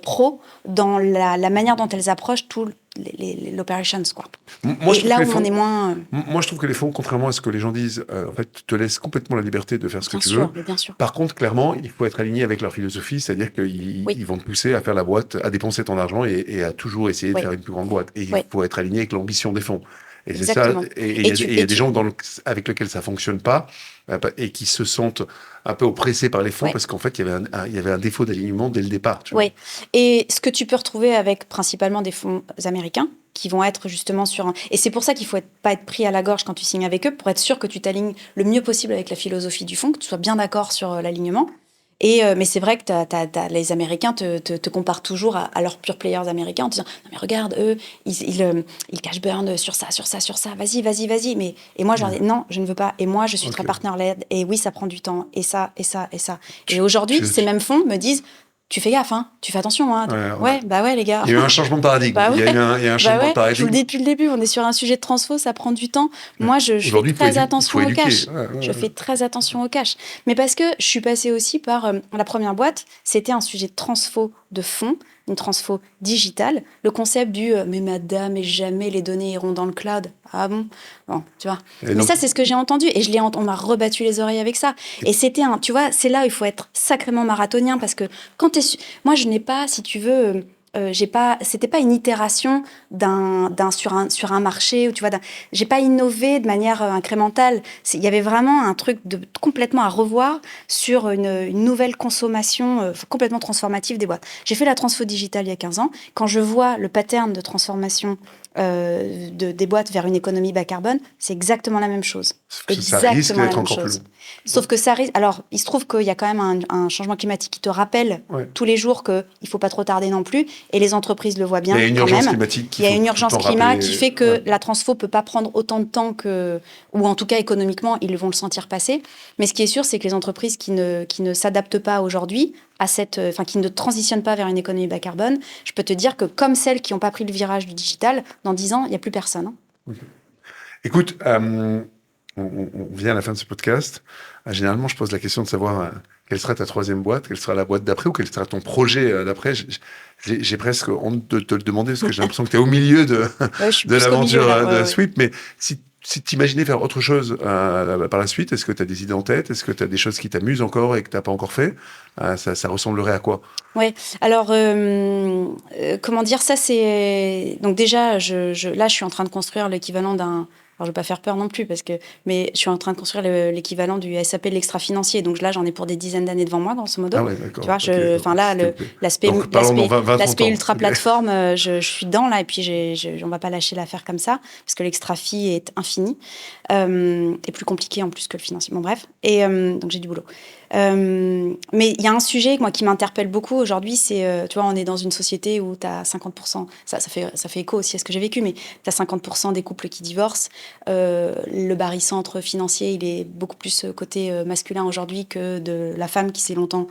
pro dans la manière dont elles approchent tout l'operations, quoi. Moi, et là où on est moins... Moi, je trouve que les fonds, contrairement à ce que les gens disent, en fait, te laissent complètement la liberté de faire ce que tu veux. Bien sûr. Par contre, clairement, il faut être aligné avec leur philosophie, c'est-à-dire qu'ils vont te pousser à faire la boîte, à dépenser ton argent et à toujours essayer de faire une plus grande boîte. Et il faut être aligné avec l'ambition des fonds. Et c'est ça. Et il y a des gens avec lesquels ça fonctionne pas et qui se sentent un peu oppressés par les fonds parce qu'en fait, il y avait un défaut d'alignement dès le départ. Oui. Et ce que tu peux retrouver avec principalement des fonds américains qui vont être justement sur et c'est pour ça qu'il faut pas être pris à la gorge quand tu signes avec eux, pour être sûr que tu t'alignes le mieux possible avec la philosophie du fonds, que tu sois bien d'accord sur l'alignement. Mais c'est vrai que les Américains te comparent toujours à leurs pure players américains en te disant « Non mais regarde, eux, ils cash burn sur ça, vas-y. » Et moi, je leur dis « Non, je ne veux pas. Et moi, je suis très partner-led. Et oui, ça prend du temps. Et ça. » Et aujourd'hui, ces mêmes fonds me disent « Tu fais gaffe, hein, tu fais attention. Hein. » Ouais, les gars. Il y a eu un changement de paradigme. Il y a un changement de paradigme. Je vous le dis depuis le début, on est sur un sujet de transfo, ça prend du temps. Moi, je fais très attention au cash. Je fais très attention au cash. Mais parce que je suis passée aussi par la première boîte, c'était un sujet de transfo de fonds, une transfo digitale. Le concept du « mais madame, et jamais les données iront dans le cloud ». Ah bon, tu vois. Mais ça, c'est ce que j'ai entendu. Et on m'a rebattu les oreilles avec ça. Et c'était tu vois, c'est là où il faut être sacrément marathonien, parce que quand moi, je n'ai pas, si tu veux... c'était pas une itération sur un marché, ou tu vois, j'ai pas innové de manière incrémentale. Il y avait vraiment un truc complètement à revoir sur une nouvelle consommation complètement transformative des boîtes. J'ai fait la transfo digitale il y a 15 ans. Quand je vois le pattern de transformation des boîtes vers une économie bas carbone, c'est exactement la même chose. Ça risque d'être encore plus long. Sauf que ça risque... Alors, il se trouve qu'il y a quand même un changement climatique qui te rappelle tous les jours qu'il ne faut pas trop tarder non plus, et les entreprises le voient bien. Il y a une urgence climatique. Il y a une urgence climat qui fait que la transfo ne peut pas prendre autant de temps ou en tout cas économiquement, ils vont le sentir passer. Mais ce qui est sûr, c'est que les entreprises qui ne s'adaptent pas aujourd'hui qui ne transitionnent pas vers une économie bas carbone, je peux te dire que comme celles qui n'ont pas pris le virage du digital, dans 10 ans, il n'y a plus personne. Hein. Okay. Écoute, on vient à la fin de ce podcast. Généralement, je pose la question de savoir quelle sera ta troisième boîte, quelle sera la boîte d'après ou quel sera ton projet d'après. J'ai presque honte de te le demander parce que j'ai l'impression que tu es au milieu de l'aventure de Sweep. Mais si tu imaginais faire autre chose par la suite, est-ce que tu as des idées en tête? Est-ce que tu as des choses qui t'amusent encore et que tu n'as pas encore fait? Ça ressemblerait à quoi? Oui, alors, comment dire, ça c'est... Donc déjà, là, je suis en train de construire l'équivalent d'un... Alors, je ne vais pas faire peur non plus, mais je suis en train de construire l'équivalent du SAP de l'extra-financier. Donc là, j'en ai pour des dizaines d'années devant moi, grosso modo. Ah ouais, d'accord. Tu vois, là, l'aspect ultra-plateforme, je suis dedans, là, et puis on ne va pas lâcher l'affaire comme ça, parce que l'extra-fi est infini, et plus compliqué en plus que le financier. Bon, bref, et donc j'ai du boulot. Mais il y a un sujet moi, qui m'interpelle beaucoup aujourd'hui, c'est, tu vois, on est dans une société où tu as 50%, ça fait écho aussi à ce que j'ai vécu, mais tu as 50% des couples qui divorcent. Le barycentre financier, il est beaucoup plus côté masculin aujourd'hui que de la femme qui s'est longtemps...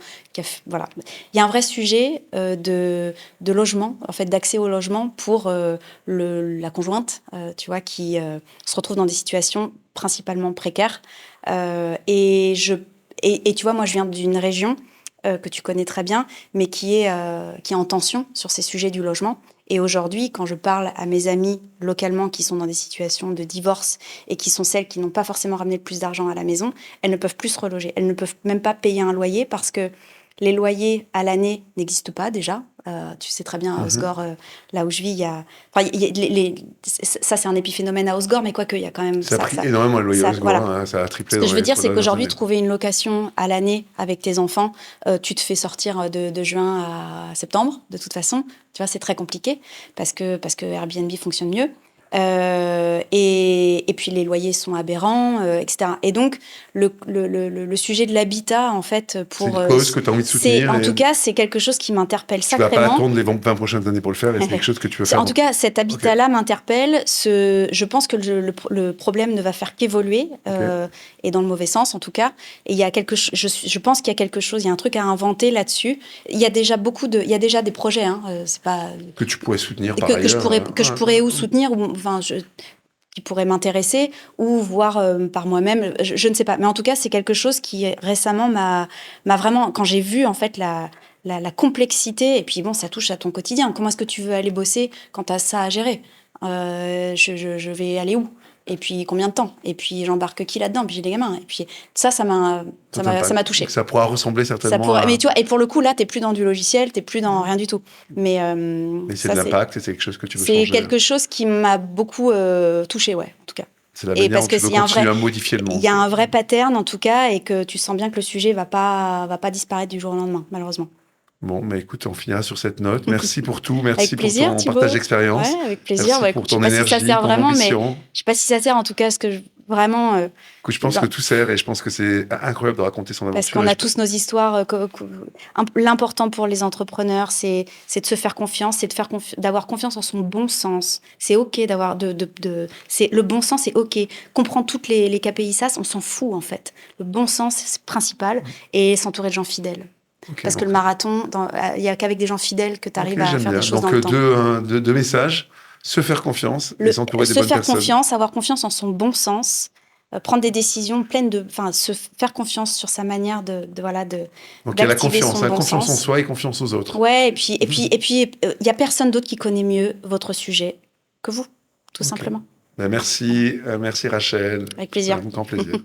voilà. Il y a un vrai sujet de logement, en fait, d'accès au logement pour la conjointe, tu vois, qui se retrouve dans des situations principalement précaires. Et tu vois, moi, je viens d'une région que tu connais très bien, mais qui est en tension sur ces sujets du logement. Et aujourd'hui, quand je parle à mes amis localement qui sont dans des situations de divorce et qui sont celles qui n'ont pas forcément ramené le plus d'argent à la maison, elles ne peuvent plus se reloger. Elles ne peuvent même pas payer un loyer parce que les loyers à l'année n'existent pas déjà. Tu sais très bien, à Osgore, là où je vis, il y a... ça, c'est un épiphénomène à Osgore, mais quoique, il y a quand même... Ça a pris énormément le loyer à Osgore, voilà. Ça a triplé. Ce que je veux dire, c'est qu'aujourd'hui, trouver une location à l'année avec tes enfants, tu te fais sortir de juin à septembre, de toute façon. Tu vois, c'est très compliqué, parce que Airbnb fonctionne mieux. Et puis les loyers sont aberrants, etc. Et donc le sujet de l'habitat, en fait, pour c'est une cause que tu as envie de soutenir. En tout cas, c'est quelque chose qui m'interpelle sacrément. Tu vas pas attendre les 20 prochaines années pour le faire, et c'est quelque chose que tu veux faire. En tout cas, cet habitat-là m'interpelle. Je pense que le problème ne va faire qu'évoluer, et dans le mauvais sens, en tout cas. Et il y a je pense qu'il y a quelque chose, il y a un truc à inventer là-dessus. Il y a déjà il y a déjà des projets, c'est pas que tu pourrais soutenir par ailleurs, je pourrais soutenir qui pourrait m'intéresser ou voir par moi-même, je ne sais pas. Mais en tout cas, c'est quelque chose qui récemment m'a vraiment, quand j'ai vu en fait la complexité, et puis bon, ça touche à ton quotidien. Comment est-ce que tu veux aller bosser quand tu as ça à gérer? Je vais aller où? Et puis combien de temps? Et puis j'embarque qui là-dedans? Puis j'ai des gamins. Et puis ça m'a touché. Ça pourra ressembler certainement. Mais tu vois, et pour le coup là, t'es plus dans du logiciel, t'es plus dans rien du tout. Mais c'est de l'impact, c'est quelque chose que tu veux changer. C'est quelque chose qui m'a beaucoup touché, ouais, en tout cas. C'est la manière dont tu veux continuer à modifier le monde. Il y a un vrai pattern en tout cas, et que tu sens bien que le sujet va pas disparaître du jour au lendemain, malheureusement. Bon, mais écoute, on finira sur cette note. Merci pour tout. Merci pour ton partage d'expérience. Ouais, avec plaisir. Merci pour ton énergie, si ça sert ton vraiment, ambition. Mais je sais pas si ça sert en tout cas, ce que vraiment. Écoute, je pense que tout sert, et je pense que c'est incroyable de raconter son aventure. Parce qu'on a tous nos histoires. L'important pour les entrepreneurs, c'est de se faire confiance, c'est d'avoir confiance en son bon sens. C'est ok d'avoir le bon sens, c'est ok. Comprendre toutes les KPI SAS, on s'en fout en fait. Le bon sens, c'est principal, et s'entourer de gens fidèles. Parce que le marathon, il n'y a qu'avec des gens fidèles que tu arrives à faire des choses dans le temps. Donc, deux messages. Se faire confiance et s'entourer des bonnes personnes. Se faire confiance, avoir confiance en son bon sens, prendre des décisions pleines de... Enfin, se faire confiance sur sa manière d'activer la confiance, son bon confiance sens. En soi et confiance aux autres. Ouais, et puis il n'y a personne d'autre qui connaît mieux votre sujet que vous, tout simplement. Merci Rachel. Avec plaisir. C'est un grand plaisir.